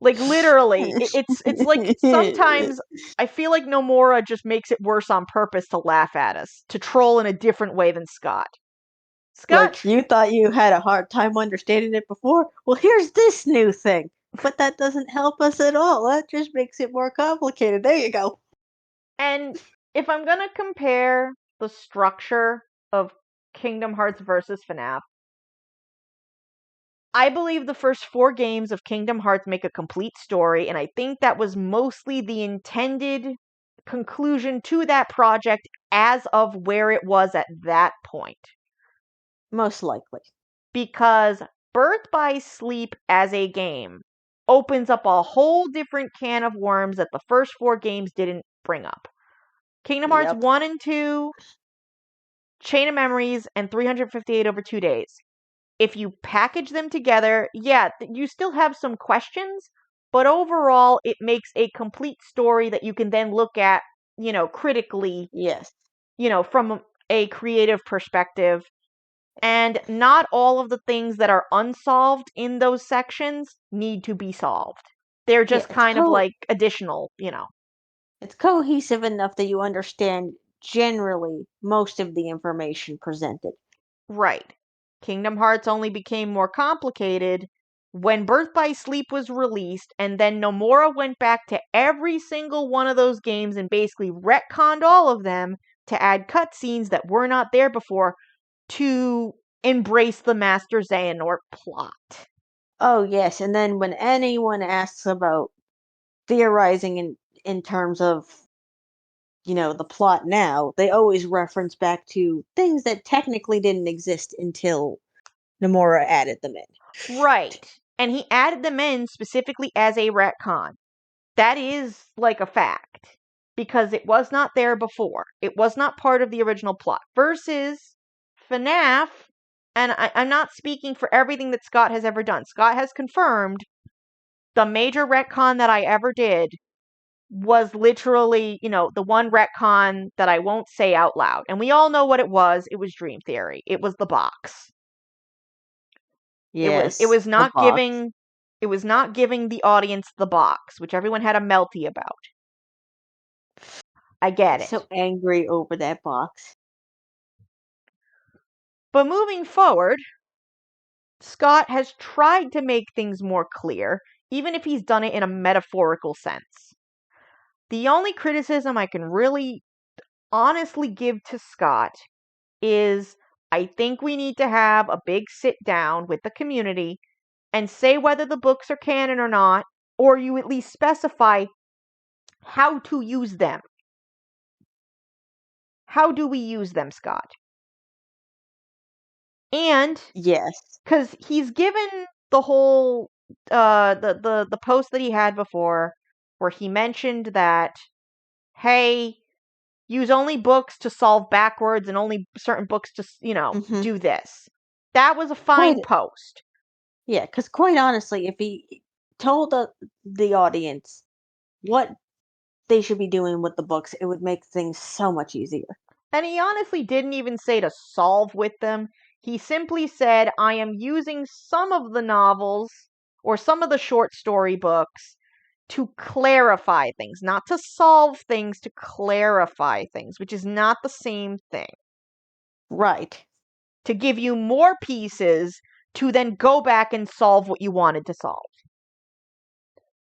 Like literally, it's like sometimes I feel like Nomura just makes it worse on purpose to laugh at us, to troll in a different way than Scott. Scott, Like, you thought you had a hard time understanding it before? Well, here's this new thing. But that doesn't help us at all. That just makes it more complicated. There you go. and if I'm gonna compare the structure of Kingdom Hearts versus FNAF, I believe the first 4 games of Kingdom Hearts make a complete story, and I think that was mostly the intended conclusion to that project as of where it was at that point. Most likely. Because Birth by Sleep as a game opens up a whole different can of worms that the first 4 games didn't bring up. Kingdom Hearts Yep. 1 and 2, Chain of Memories, and 358 over 2 days. If you package them together, yeah, you still have some questions, but overall, it makes a complete story that you can then look at, critically, Yes. From a creative perspective. And not all of the things that are unsolved in those sections need to be solved. They're Yeah, just kind of like additional. it's cohesive enough that you understand generally most of the information presented. Right. Kingdom Hearts only became more complicated when Birth by Sleep was released, and then Nomura went back to every single one of those games and basically retconned all of them to add cutscenes that were not there before to embrace the Master Xehanort plot. Oh yes, and then when anyone asks about theorizing in terms of the plot now, they always reference back to things that technically didn't exist until Nomura added them in. Right. And he added them in specifically as a retcon. That is like a fact. Because it was not there before. It was not part of the original plot. Versus FNAF, and I'm not speaking for everything that Scott has ever done. Scott has confirmed the major retcon that I ever did was literally, the one retcon that I won't say out loud. And we all know what it was. It was Dream Theory. It was the box. It was it Yes, was the not box. giving it was not giving the audience the box, which everyone had a melty about. I get it. So angry over that box. But moving forward, Scott has tried to make things more clear, even if he's done it in a metaphorical sense. The only criticism I can really honestly give to Scott is I think we need to have a big sit down with the community and say whether the books are canon or not, or you at least specify how to use them. How do we use them, Scott? And Yes. because he's given the whole the post that he had before where he mentioned that, hey, use only books to solve backwards and only certain books to Hmm. do this. That was a fine Quite. post. Yeah, because quite honestly, if he told the audience what they should be doing with the books, it would make things so much easier. And he honestly didn't even say to solve with them. He simply said, I am using some of the novels or some of the short story books to clarify things, not to solve things, to clarify things, which is not the same thing. Right. To give you more pieces to then go back and solve what you wanted to solve.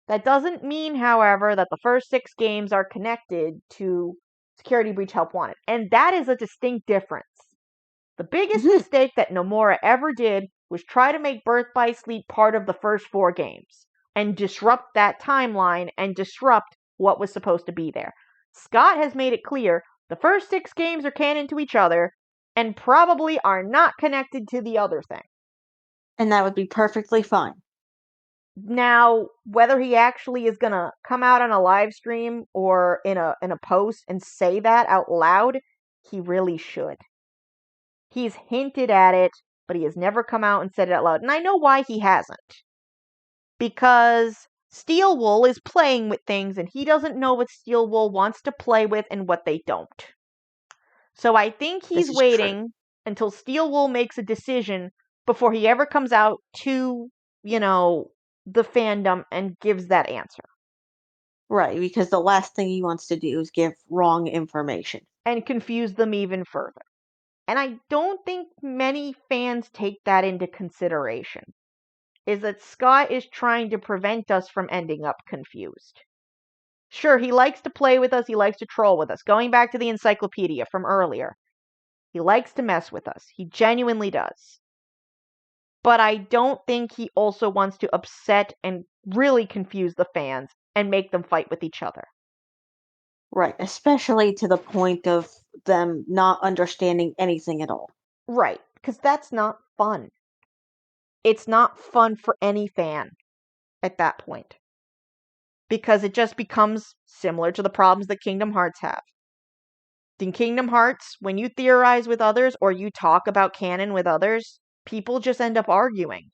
That doesn't mean, however, that the first 6 games are connected to Security Breach Help Wanted. And that is a distinct difference. The biggest Hmm. mistake that Nomura ever did was try to make Birth by Sleep part of the first 4 games and disrupt that timeline and disrupt what was supposed to be there. Scott has made it clear the first 6 games are canon to each other and probably are not connected to the other thing. And that would be perfectly fine. Now, whether he actually is going to come out on a live stream or in a post and say that out loud, he really should. He's hinted at it, but he has never come out and said it out loud. And I know why he hasn't. Because Steel Wool is playing with things and he doesn't know what Steel Wool wants to play with and what they don't. So I think This he's is true. waiting until Steel Wool makes a decision before he ever comes out to, the fandom and gives that answer. Right, because the last thing he wants to do is give wrong information. And confuse them even further. And I don't think many fans take that into consideration. Is that Scott is trying to prevent us from ending up confused. Sure, he likes to play with us, he likes to troll with us. Going back to the encyclopedia from earlier, he likes to mess with us. He genuinely does. but I don't think he also wants to upset and really confuse the fans and make them fight with each other. Right, especially to the point of them not understanding anything at all. Right, because that's not fun. It's not fun for any fan at that point. Because it just becomes similar to the problems that Kingdom Hearts have. In Kingdom Hearts, when you theorize with others or you talk about canon with others, people just end up arguing.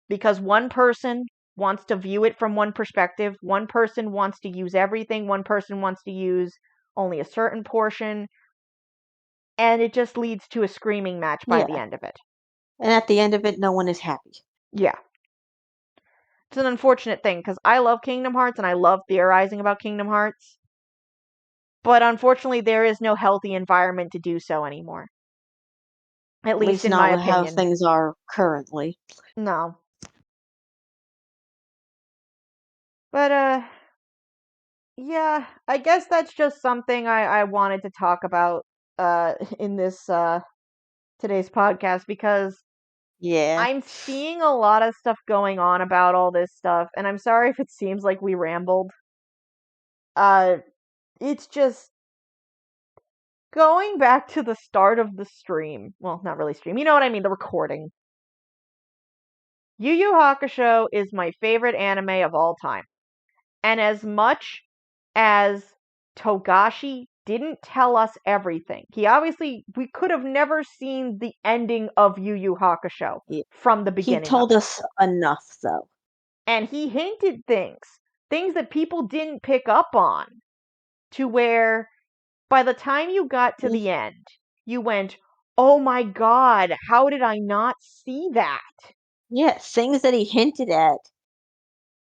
Because one person wants to view it from one perspective, one person wants to use everything, one person wants to use only a certain portion, and it just leads to a screaming match by the Yeah, end of it. and at the end of it, no one is happy. Yeah. It's an unfortunate thing because I love Kingdom Hearts and I love theorizing about Kingdom Hearts. But unfortunately, there is no healthy environment to do so anymore. At At least least in my not with how opinion. things are currently. No. But, yeah, I guess that's just something I wanted to talk about, in this, today's podcast because Yeah. I'm seeing a lot of stuff going on about all this stuff, and I'm sorry if it seems like we rambled. Uh, it's just going back to the start of the stream. Well, not really stream. You know what I mean, the recording. Yu Yu Hakusho is my favorite anime of all time. And as much as Togashi didn't tell us everything, we could have never seen the ending of Yu Yu Hakusho Yeah. from the He beginning of told it. us enough, though. And he hinted things that people didn't pick up on, to where by the time you got to the end, you went, oh my god, how did I not see that? Yeah, things that he hinted at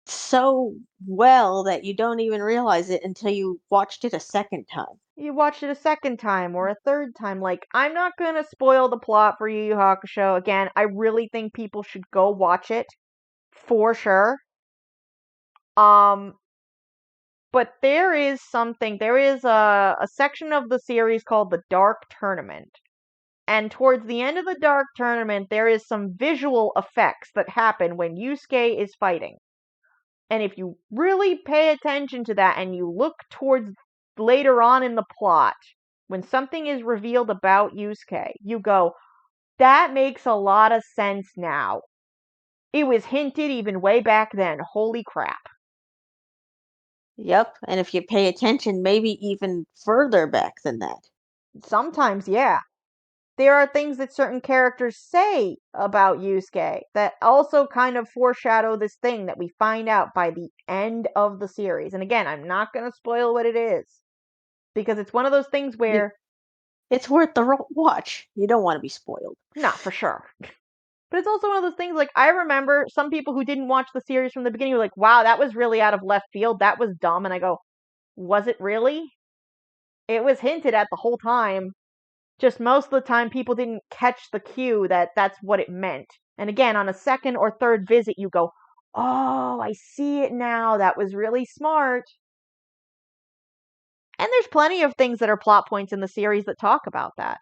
so well that you don't even realize it until you watched it a second time. You watched it a second time or a third time. Like, I'm not gonna spoil the plot for Yu Yu Hakusho. Again, I really think people should go watch it for sure. Um, but there is a section of the series called the Dark Tournament. And towards the end of the Dark Tournament, there is some visual effects that happen when Yusuke is fighting. And if you really pay attention to that and you look towards later on in the plot, when something is revealed about Yusuke, you go, that makes a lot of sense now. It was hinted even way back then. Holy crap. Yep, and if you pay attention, maybe even further back than that. Sometimes, yeah. There are things that certain characters say about Yusuke that also kind of foreshadow this thing that we find out by the end of the series. And again, I'm not going to spoil what it is because it's one of those things You, where, it's worth the watch. You don't want to be spoiled. not for sure. But it's also one of those things like I remember some people who didn't watch the series from the beginning were like, wow, that was really out of left field. That was dumb. And I go, was it really? It was hinted at the whole time. Just most of the time, people didn't catch the cue that that's what it meant. And again, on a second or third visit, you go, oh, I see it now. That was really smart. And there's plenty of things that are plot points in the series that talk about that.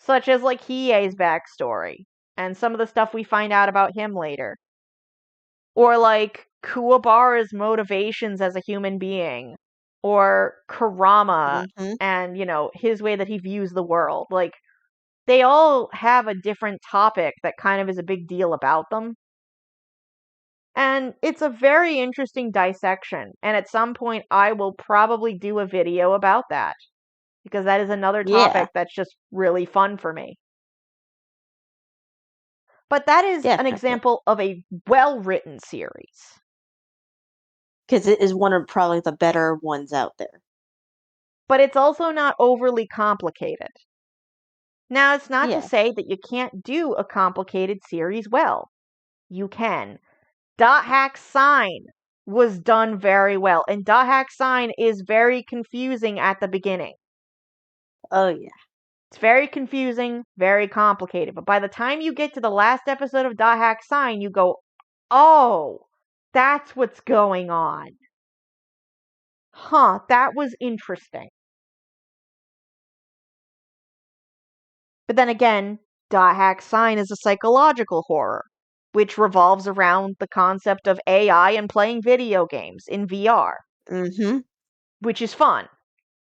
Such as like Hiei's backstory and some of the stuff we find out about him later. Or like Kuwabara's motivations as a human being. Or Kurama Hmm. and, his way that he views the world. Like, they all have a different topic that kind of is a big deal about them. And it's a very interesting dissection. And at some point, I will probably do a video about that. Because that is another Yeah, topic that's just really fun for me. But that is an definitely. example of a well written series. Because it is one of probably the better ones out there. But it's also not overly complicated. Now, it's not to Yeah. say that you can't do a complicated series well. You can. Dot hack sign was done very well, and dot hack sign is very confusing at the beginning. Oh, yeah. It's very confusing, very complicated, but by the time you get to the last episode of dot hack sign, you go, oh, that's what's going on. Huh, that was interesting. But then again, Dot Hack Sign is a psychological horror, which revolves around the concept of AI and playing video games in VR, Mm-hmm. which is fun.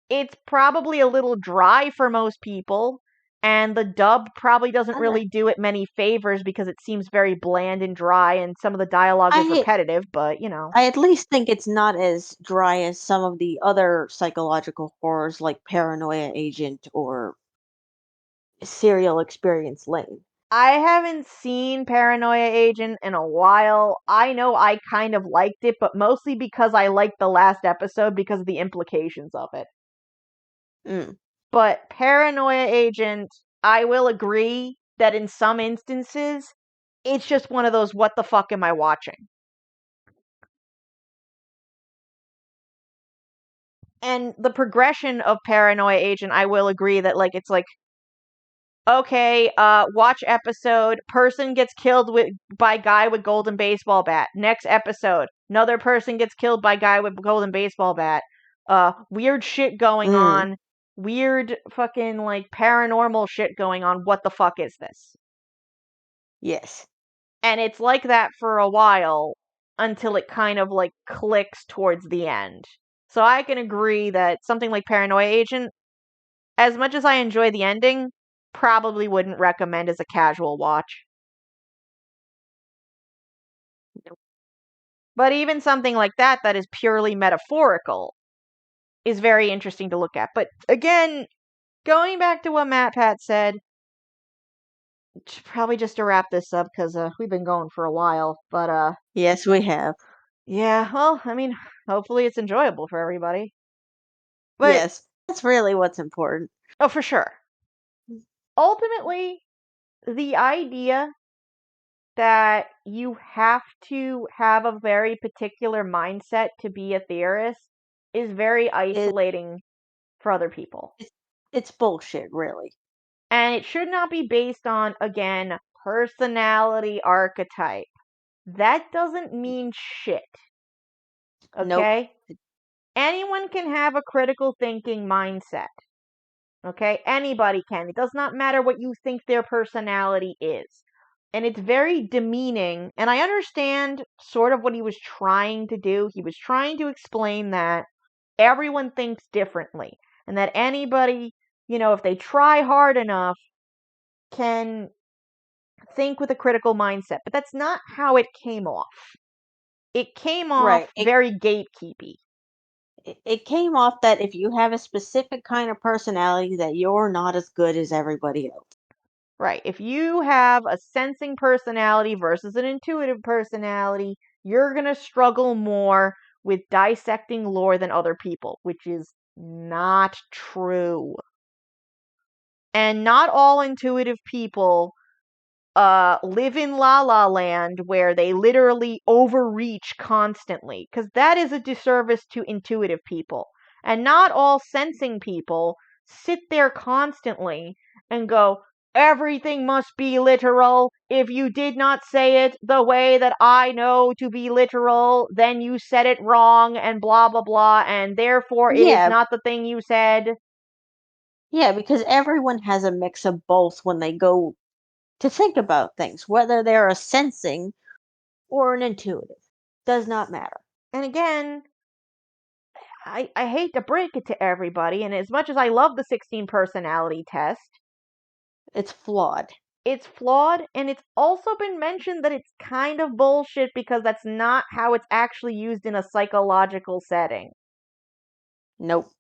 It's probably a little dry for most people, and the dub probably doesn't I, really do it many favors because it seems very bland and dry, and some of the dialogue is I repetitive, but you know. I at least think it's not as dry as some of the other psychological horrors like Paranoia Agent or Serial Experience Lane. I haven't seen Paranoia Agent in a while. I know I kind of liked it, but mostly because I liked the last episode because of the implications of it. Mm, But Paranoia Agent, I will agree that in some instances, it's just one of those what the fuck am I watching? And the progression of Paranoia Agent, I will agree that it's like okay, watch episode, person gets killed by guy with golden baseball bat. Next episode, another person gets killed by guy with golden baseball bat. Weird shit going mm, on. Weird fucking paranormal shit going on. What the fuck is this? yes. And it's like that for a while until it kind of clicks towards the end. So I can agree that something like Paranoia Agent, as much as I enjoy the ending, probably wouldn't recommend as a casual watch. Nope. But even something like that is purely metaphorical, is very interesting to look at. But again, going back to what Matt Pat said, probably just to wrap this up because we've been going for a while. But Yes, we have. yeah, well, I mean, hopefully it's enjoyable for everybody. But Yes, that's really what's important. oh, for sure. Ultimately, the idea that you have to have a very particular mindset to be a theorist is very It, isolating for other people. it's, it's bullshit, really. And it should not be based on, again, personality archetype. That doesn't mean shit, Nope. okay? Anyone can have a critical thinking mindset, okay? Anybody can. It does not matter what you think their personality is. And it's very demeaning. And I understand sort of what he was trying to do. He was trying to explain that everyone thinks differently. And that anybody, if they try hard enough, can think with a critical mindset. But that's not how it came off. It came Right. off very gatekeepy. It came off that if you have a specific kind of personality that you're not as good as everybody else. Right. If you have a sensing personality versus an intuitive personality, you're going to struggle more with dissecting lore than other people, which is not true. And not all intuitive people live in La La Land where they literally overreach constantly, because that is a disservice to intuitive people. And not all sensing people sit there constantly and go, everything must be literal. If you did not say it the way that I know to be literal, then you said it wrong, and blah, blah, blah, and therefore it is Yeah, not the thing you said. yeah, because everyone has a mix of both when they go to think about things, whether they're a sensing or an intuitive. Does not matter. And again, I hate to break it to everybody, and as much as I love the 16 personality test, It's flawed. it's flawed, and it's also been mentioned that it's kind of bullshit because that's not how it's actually used in a psychological setting. Nope.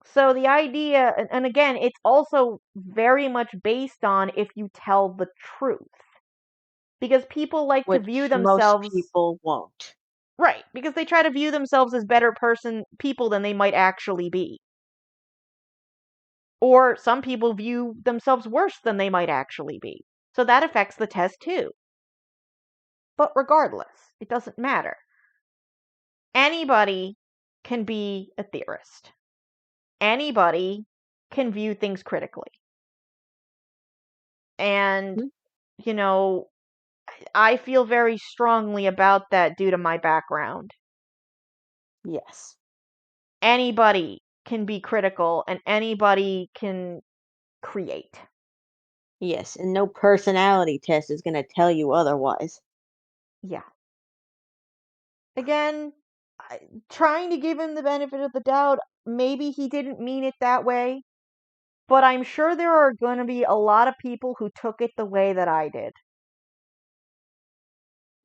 So the idea, and again, it's also very much based on if you tell the truth. Because people like to view Which most themselves, people won't. right, because they try to view themselves as better people than they might actually be. Or some people view themselves worse than they might actually be. So that affects the test too. But regardless, it doesn't matter. Anybody can be a theorist. Anybody can view things critically. And, Hmm? you know, I feel very strongly about that due to my background. Yes. Anybody can be critical and anybody can create. Yes, and no personality test is gonna tell you otherwise. Yeah. Again, trying to give him the benefit of the doubt, maybe he didn't mean it that way, but I'm sure there are going to be a lot of people who took it the way that I did.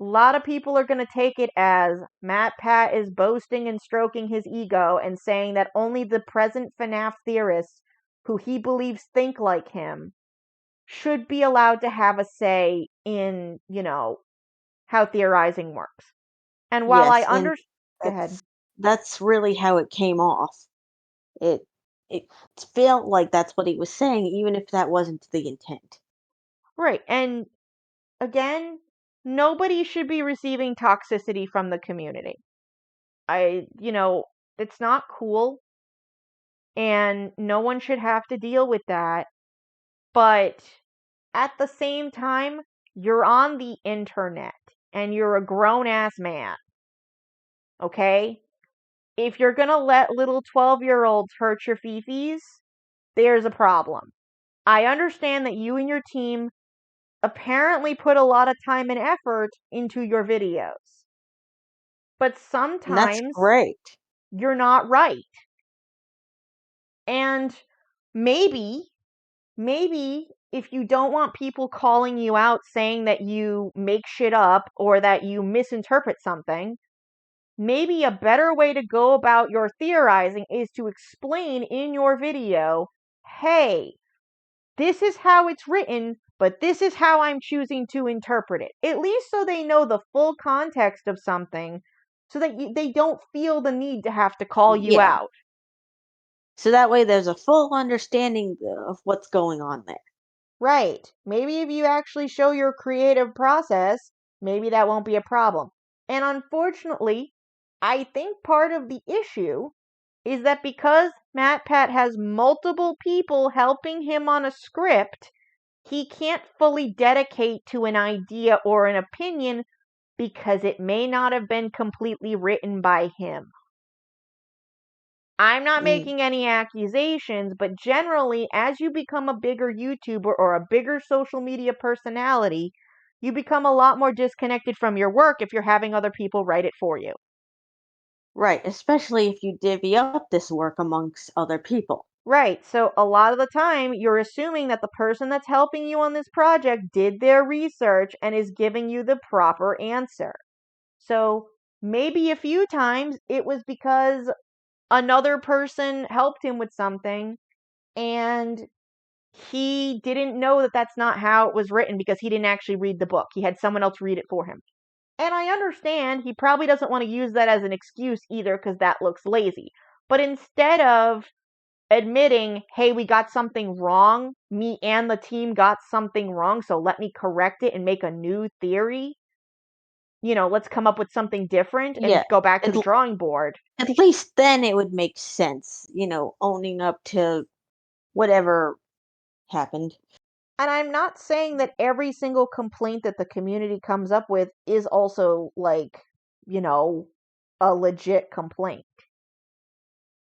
A lot of people are going to take it as Matt Pat is boasting and stroking his ego and saying that only the present FNAF theorists who he believes think like him should be allowed to have a say in, how theorizing works. And while I Yes, and understand, go ahead. that's really how it came off. It it felt like that's what he was saying, even if that wasn't the intent. Right. And again, nobody should be receiving toxicity from the community. It's not cool and no one should have to deal with that. But at the same time, you're on the internet and you're a grown ass man, okay? If you're gonna let little 12-year-olds hurt your fifis, there's a problem. I understand that you and your team apparently put a lot of time and effort into your videos, but And that's sometimes great. you're not right. And maybe, maybe if you don't want people calling you out saying that you make shit up or that you misinterpret something, maybe a better way to go about your theorizing is to explain in your video, hey, this is how it's written, but this is how I'm choosing to interpret it. At least so they know the full context of something so that they don't feel the need to have to call you Yeah. out. So that way there's a full understanding of what's going on there. Right. Maybe if you actually show your creative process, maybe that won't be a problem. And unfortunately, I think part of the issue is that because Matt Pat has multiple people helping him on a script, he can't fully dedicate to an idea or an opinion because it may not have been completely written by him. I'm not Mm, making any accusations, but generally, as you become a bigger YouTuber or a bigger social media personality, you become a lot more disconnected from your work if you're having other people write it for you. right, especially if you divvy up this work amongst other people. Right, so a lot of the time, you're assuming that the person that's helping you on this project did their research and is giving you the proper answer. So maybe a few times it was because another person helped him with something and he didn't know that that's not how it was written because he didn't actually read the book. He had someone else read it for him. And I understand he probably doesn't want to use that as an excuse either because that looks lazy. But instead of admitting, hey, we got something wrong, me and the team got something wrong, so let me correct it and make a new theory, let's come up with something different and Yeah, go back to at, the drawing board. at least then it would make sense, owning up to whatever happened. And I'm not saying that every single complaint that the community comes up with is also like, you know, a legit complaint.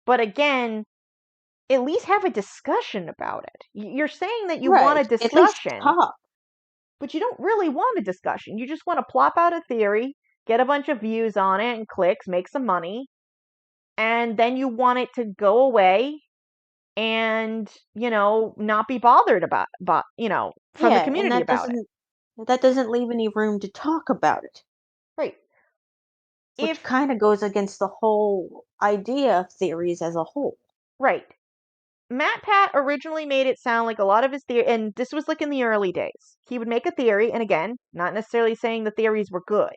But again, at least have a discussion about it. You're saying that you want a Right, at least discussion, talk. but you don't really want a discussion. You just want to plop out a theory, get a bunch of views on it and clicks, make some money, and then you want it to go away and, not be bothered from the Yeah, and community about it. that doesn't leave any room to talk about it, Right. which If kind of goes against the whole idea of theories as a whole. Right. Matt Pat originally made it sound like a lot of his theory, and this was like in the early days. He would make a theory, and again, not necessarily saying the theories were good,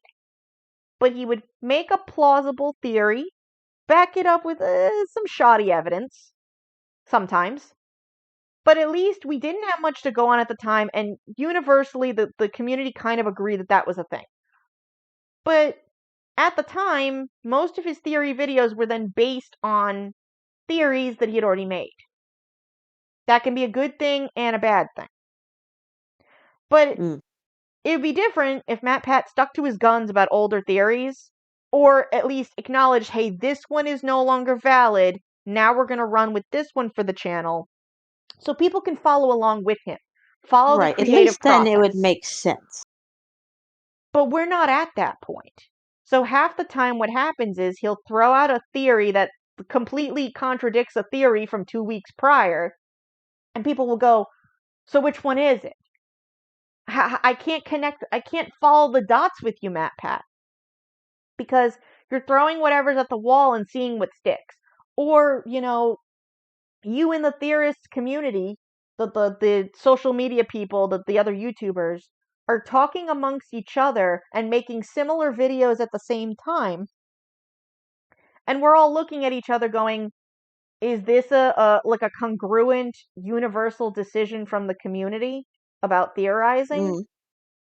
but he would make a plausible theory, back it up with some shoddy evidence, sometimes. But at least we didn't have much to go on at the time, and universally, the community kind of agreed that that was a thing. But at the time, most of his theory videos were then based on theories that he had already made. That can be a good thing and a bad thing. But Mm, it would be different if Matt Pat stuck to his guns about older theories, or at least acknowledged, hey, this one is no longer valid. Now we're going to run with this one for the channel so people can follow along with him. Follow the Right. At creative least then it would process. make sense. But we're not at that point. So half the time what happens is he'll throw out a theory that completely contradicts a theory from 2 weeks prior, and people will go, so which one is it? I can't follow the dots with you, Matt Pat, because you're throwing whatever's at the wall and seeing what sticks. Or, you in the theorist community, the social media people, the other YouTubers, are talking amongst each other and making similar videos at the same time. And we're all looking at each other going, is this a congruent universal decision from the community about theorizing? Mm,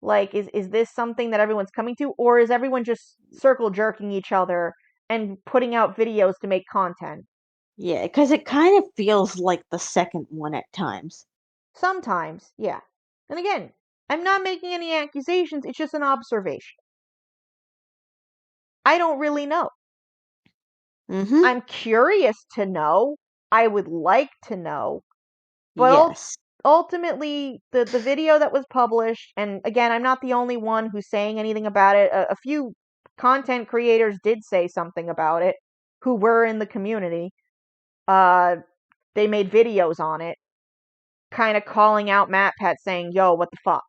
Like, is this something that everyone's coming to, or is everyone just circle jerking each other and putting out videos to make content? yeah, because it kind of feels like the second one at times. Sometimes, yeah. And again, I'm not making any accusations, it's just an observation. I don't really know. Mm-hmm. I'm curious to know. I would like to know. But Yes. ultimately, the video that was published, and again, I'm not the only one who's saying anything about it. A few content creators did say something about it who were in the community. Uh, they made videos on it, kind of calling out MatPat saying, yo, what the fuck?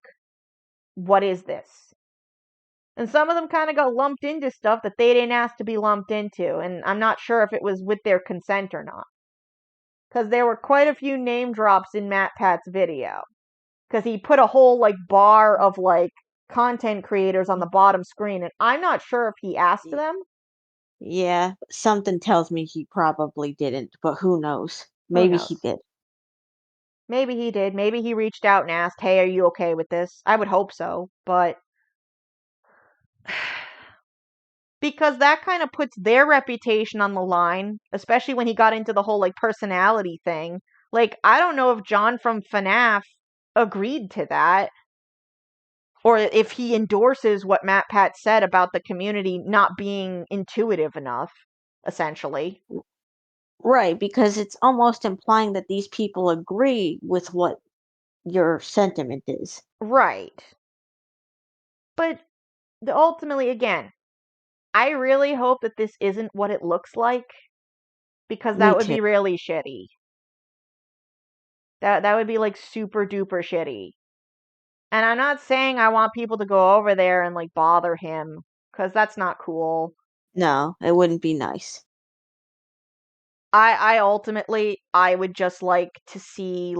What is this? And some of them kind of got lumped into stuff that they didn't ask to be lumped into, and I'm not sure if it was with their consent or not. Because there were quite a few name drops in MatPat's video. Because he put a whole, bar of, content creators on the bottom screen, and I'm not sure if he asked Y- them. Yeah, something tells me he probably didn't, but who knows? Who Maybe he knows? did. Maybe he did. Maybe he reached out and asked, hey, are you okay with this? I would hope so, but because that kind of puts their reputation on the line, especially when he got into the whole personality thing. I don't know if John from FNAF agreed to that, or if he endorses what Matt Pat said about the community not being intuitive enough, essentially. Right, because it's almost implying that these people agree with what your sentiment is. Right. But ultimately, again, I really hope that this isn't what it looks like, because Me that would too. be really shitty. That would be super duper shitty. And I'm not saying I want people to go over there and bother him, because that's not cool. No, it wouldn't be nice. I ultimately I would just like to see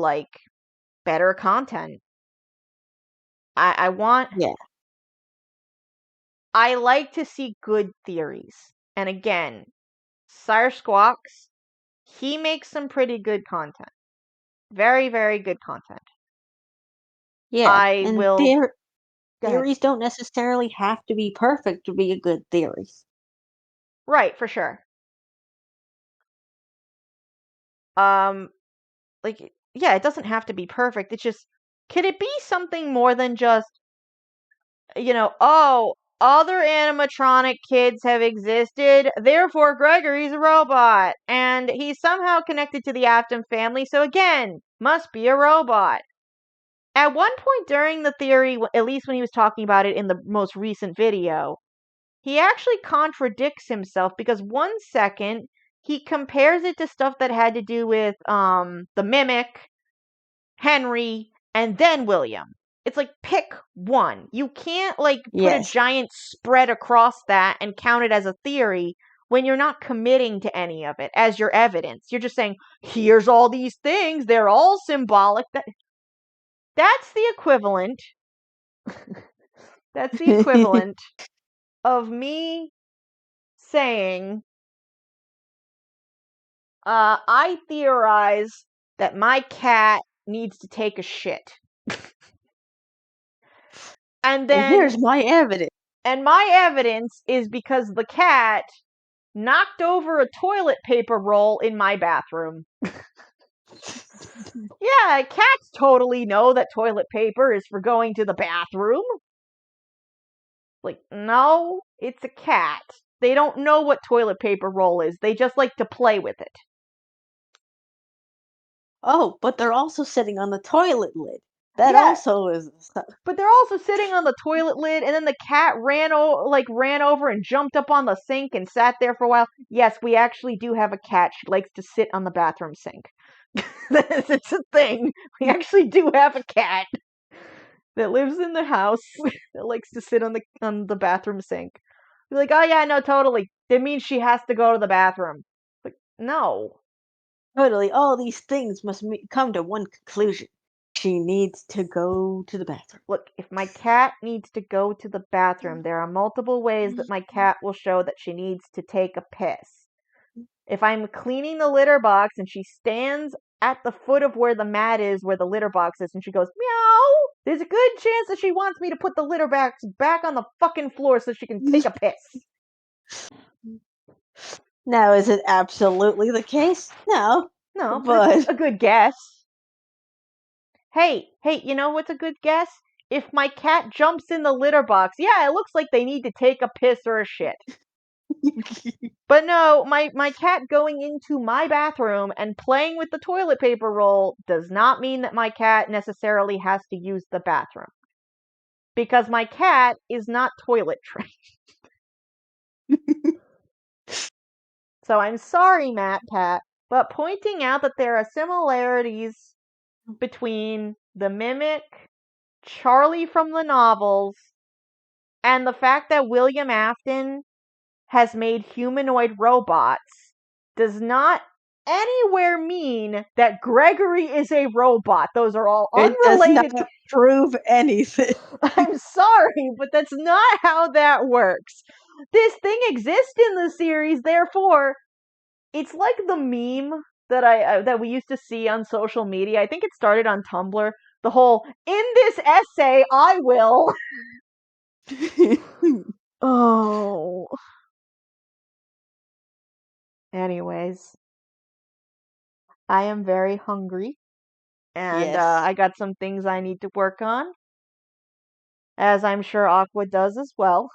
better content. I want Yeah. I like to see good theories. And again, Sire Squawks, he makes some pretty good content. Very, very good content. Yeah, I and will go ahead. theories don't necessarily have to be perfect to be a good theory. Right, for sure. Um yeah, it doesn't have to be perfect. It's just, can it be something more than just, oh, other animatronic kids have existed, therefore Gregory's a robot, and he's somehow connected to the Atom family, so again, must be a robot. At one point during the theory, at least when he was talking about it in the most recent video, he actually contradicts himself, because 1 second he compares it to stuff that had to do with the Mimic, Henry, and then William. It's pick one. You can't put a Yes. giant spread across that and count it as a theory when you're not committing to any of it as your evidence. You're just saying, here's all these things, they're all symbolic. That's the equivalent. That's the equivalent of me saying, I theorize that my cat needs to take a shit. And And then here's my evidence. And my evidence is because the cat knocked over a toilet paper roll in my bathroom. Yeah, cats totally know that toilet paper is for going to the bathroom. No, it's a cat. They don't know what toilet paper roll is. They just like to play with it. Oh, but they're also sitting on the toilet lid. That Yeah, also is. but they're also sitting on the toilet lid, and then the cat ran over and jumped up on the sink and sat there for a while. Yes, we actually do have a cat. She likes to sit on the bathroom sink. It's a thing. We actually do have a cat that lives in the house that likes to sit on the bathroom sink. You're like, oh yeah, no, totally. That means she has to go to the bathroom. Like, no. Totally, all these things must come to one conclusion. She needs to go to the bathroom. Look, if my cat needs to go to the bathroom, there are multiple ways that my cat will show that she needs to take a piss. If I'm cleaning the litter box and she stands at the foot of where the mat is, where the litter box is, and she goes, meow, there's a good chance that she wants me to put the litter box back on the fucking floor so she can take a piss. Now, is it absolutely the case? No. No, but it's But a good guess. Hey, you know what's a good guess? If my cat jumps in the litter box, yeah, it looks like they need to take a piss or a shit. But no, my cat going into my bathroom and playing with the toilet paper roll does not mean that my cat necessarily has to use the bathroom. Because my cat is not toilet trained. So I'm sorry, Matt Pat, but pointing out that there are similarities between the mimic, Charlie from the novels, and the fact that William Afton has made humanoid robots does not anywhere mean that Gregory is a robot. Those are all it does not unrelated. prove anything. I'm sorry, but that's not how that works. This thing exists in the series, therefore, it's like the meme that we used to see on social media. I think it started on Tumblr. The whole "in this essay, I will." Oh. Anyways, I am very hungry, and Yes, I got some things I need to work on, as I'm sure Aqua does as well.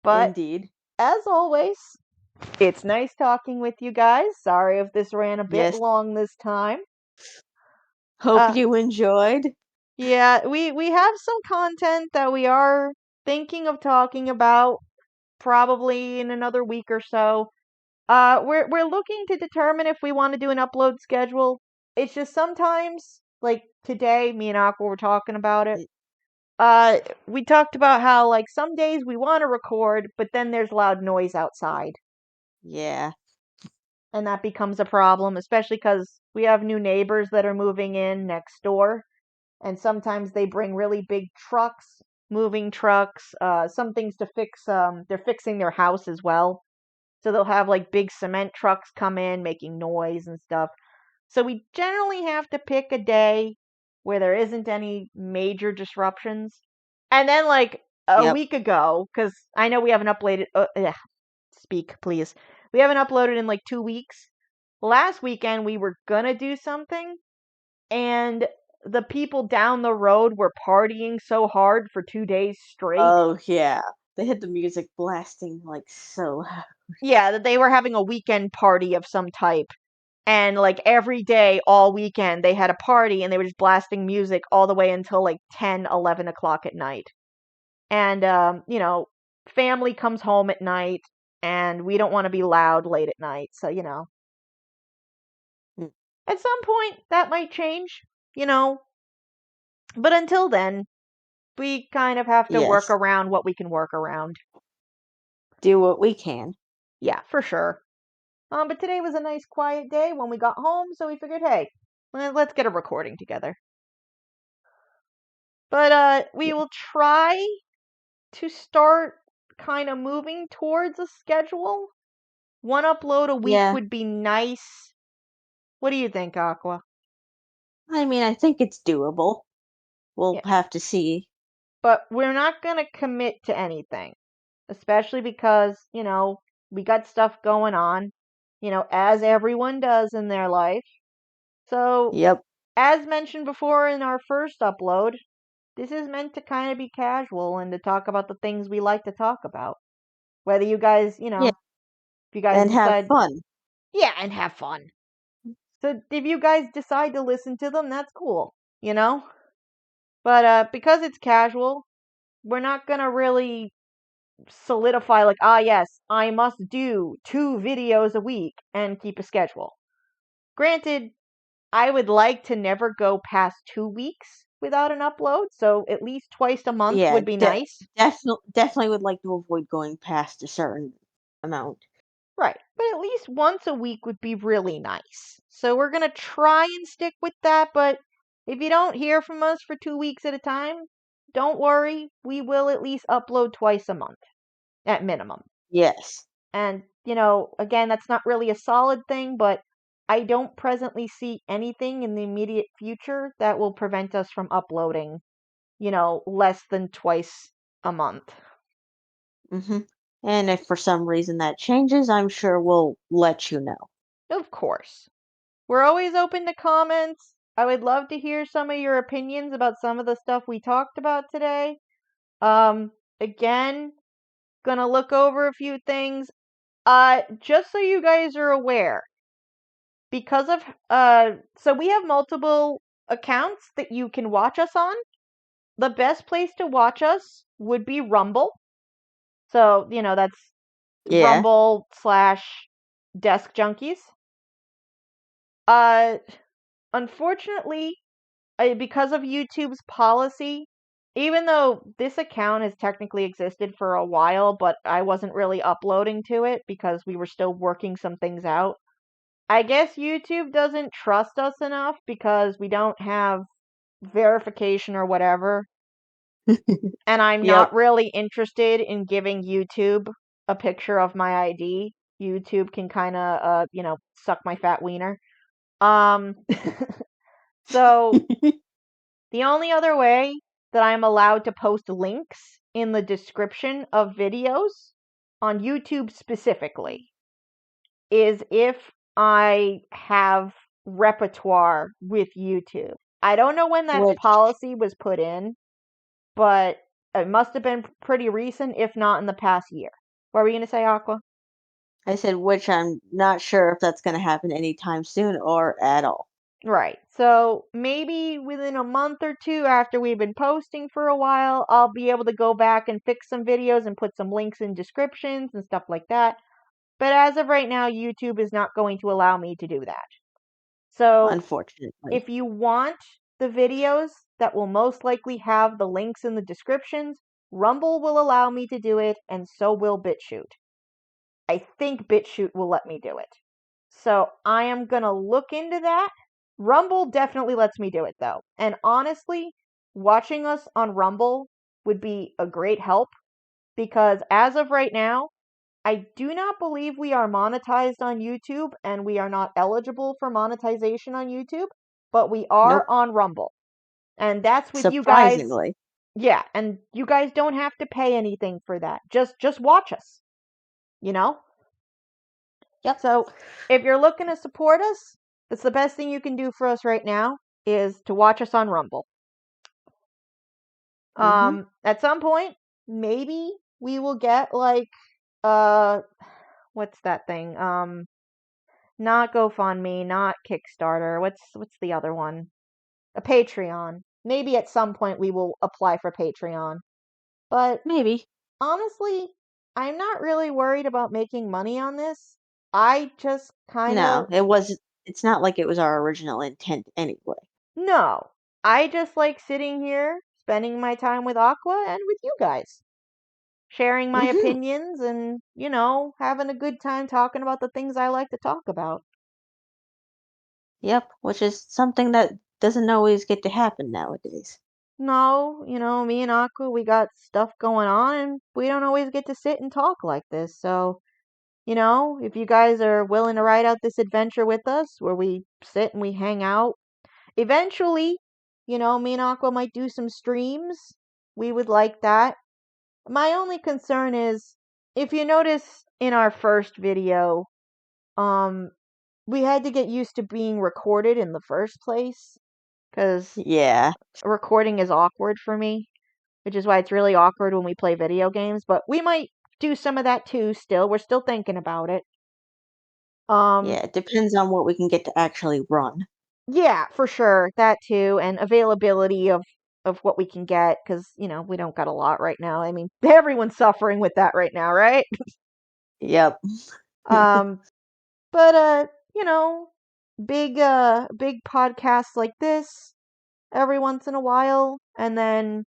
But indeed. as always, it's nice talking with you guys. Sorry if this ran a bit Yes. long this time. Hope Uh, you enjoyed. yeah, we have some content that we are thinking of talking about probably in another week or so. We're looking to determine if we want to do an upload schedule. It's just sometimes, like today, me and Aqua were talking about it. Y- Uh, we talked about how like some days we want to record, but then there's loud noise outside, Yeah. and that becomes a problem, especially because we have new neighbors that are moving in next door, and sometimes they bring really big trucks, moving trucks, some things to fix. They're fixing their house as well. So they'll have like big cement trucks come in making noise and stuff. So we generally have to pick a day where there isn't any major disruptions. And then like a Yep. week ago, because I know we haven't uploaded. Speak, please. We haven't uploaded in like 2 weeks. Last weekend we were gonna do something, and the people down the road were partying so hard for 2 days straight. Oh yeah. They had the music blasting like so loud. Yeah, that they were having a weekend party of some type. And like every day, all weekend, they had a party and they were just blasting music all the way until like 10, 11 o'clock at night. And, family comes home at night and we don't want to be loud late at night. So, Mm, at some point that might change, you know. But until then, we kind of have to work yes. around what we can work around. Do what we can. Yeah, for sure. But today was a nice quiet day when we got home, so we figured, hey, let's get a recording together. But we will try to start kind of moving towards a schedule. One upload a week Yeah. would be nice. What do you think, Aqua? I mean, I think it's doable. We'll Yeah. have to see. But we're not going to commit to anything, especially because, we got stuff going on, as everyone does in their life. So, Yep. as mentioned before in our first upload, this is meant to kind of be casual and to talk about the things we like to talk about. Whether you guys, Yeah. if you guys And have decide, fun. yeah, and have fun. So if you guys decide to listen to them, that's cool, you know? But because it's casual, we're not gonna really solidify like, ah, yes, I must do 2 videos a week and keep a schedule. Granted, I would like to never go past 2 weeks without an upload, so at least twice a month Yeah, would be nice. definitely would like to avoid going past a certain amount. Right, but at least once a week would be really nice. So we're gonna try and stick with that, but if you don't hear from us for 2 weeks at a time, don't worry, we will at least upload twice a month at minimum. Yes. And, again, that's not really a solid thing, but I don't presently see anything in the immediate future that will prevent us from uploading, less than twice a month. hmm And if for some reason that changes, I'm sure we'll let you know. Of course. We're always open to comments. I would love to hear some of your opinions about some of the stuff we talked about today. Again, gonna look over a few things. Just so you guys are aware, because of so we have multiple accounts that you can watch us on. The best place to watch us would be Rumble. So, that's Yeah. Rumble/Desk Junkies. Uh Unfortunately, because of YouTube's policy, even though this account has technically existed for a while, but I wasn't really uploading to it because we were still working some things out. I guess YouTube doesn't trust us enough because we don't have verification or whatever. And I'm not Yep. really interested in giving YouTube a picture of my ID. YouTube can kind of, suck my fat wiener. Um, so the only other way that I'm allowed to post links in the description of videos on YouTube specifically is if I have repertoire with YouTube. I don't know when that Which policy was put in, but it must have been pretty recent, if not in the past year. What were we going to say, Aqua? I said, which I'm not sure if that's going to happen anytime soon or at all. Right. So maybe within a month or two after we've been posting for a while, I'll be able to go back and fix some videos and put some links in descriptions and stuff like that. But as of right now, YouTube is not going to allow me to do that. So Unfortunately. if you want the videos that will most likely have the links in the descriptions, Rumble will allow me to do it, and so will BitChute. I think BitChute will let me do it. So I am going to look into that. Rumble definitely lets me do it, though. And honestly, watching us on Rumble would be a great help because as of right now, I do not believe we are monetized on YouTube and we are not eligible for monetization on YouTube, but we are Nope. on Rumble. And that's with you guys. Surprisingly. Yeah, and you guys don't have to pay anything for that. Just watch us, you know? Yep. So, if you're looking to support us, that's the best thing you can do for us right now is to watch us on Rumble. hmm At some point, maybe we will get like uh what's that thing? Not GoFundMe, not Kickstarter. What's the other one? A Patreon. Maybe at some point we will apply for Patreon. But Maybe. honestly, I'm not really worried about making money on this. I just kind No, of it's not like it was our original intent anyway. no. I just like sitting here, spending my time with Aqua and with you guys, sharing my hmm opinions and, having a good time talking about the things I like to talk about. Yep, which is something that doesn't always get to happen nowadays. No, me and Aqua, we got stuff going on and we don't always get to sit and talk like this. So, if you guys are willing to ride out this adventure with us where we sit and we hang out, eventually, me and Aqua might do some streams. We would like that. My only concern is if you notice in our first video, um, we had to get used to being recorded in the first place because Yeah, recording is awkward for me, which is why it's really awkward when we play video games. But we might do some of that too still. We're still thinking about it. Um, yeah, it depends on what we can get to actually run. yeah, for sure. That too. And availability of of what we can get because, we don't got a lot right now. I mean, everyone's suffering with that right now, right? Yep. Um, but big podcasts like this every once in a while, and then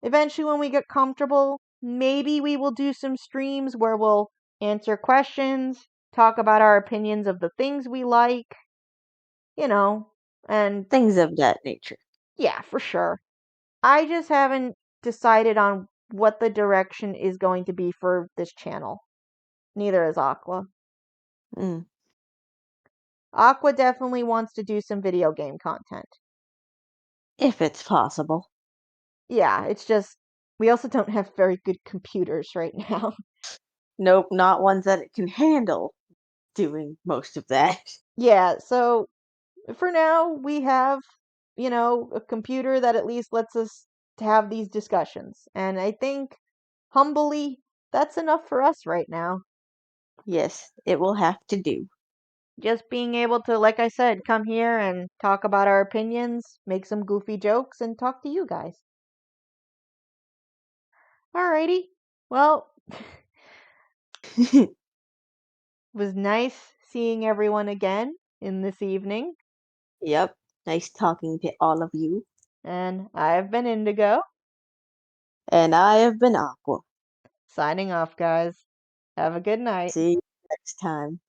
eventually when we get comfortable, maybe we will do some streams where we'll answer questions, talk about our opinions of the things we like, you know, and Things of that nature. yeah, for sure. I just haven't decided on what the direction is going to be for this channel. Neither is Aqua. Mm. Aqua definitely wants to do some video game content. If it's possible. Yeah, it's just we also don't have very good computers right now. Nope, not ones that it can handle doing most of that. Yeah, so for now we have, a computer that at least lets us to have these discussions. And I think humbly that's enough for us right now. Yes, it will have to do. Just being able to, like I said, come here and talk about our opinions, make some goofy jokes, and talk to you guys. Alrighty. Well, it was nice seeing everyone again in this evening. Yep. Nice talking to all of you. And I've been Indigo, And I have been Aqua. signing off, guys. Have a good night. See you next time.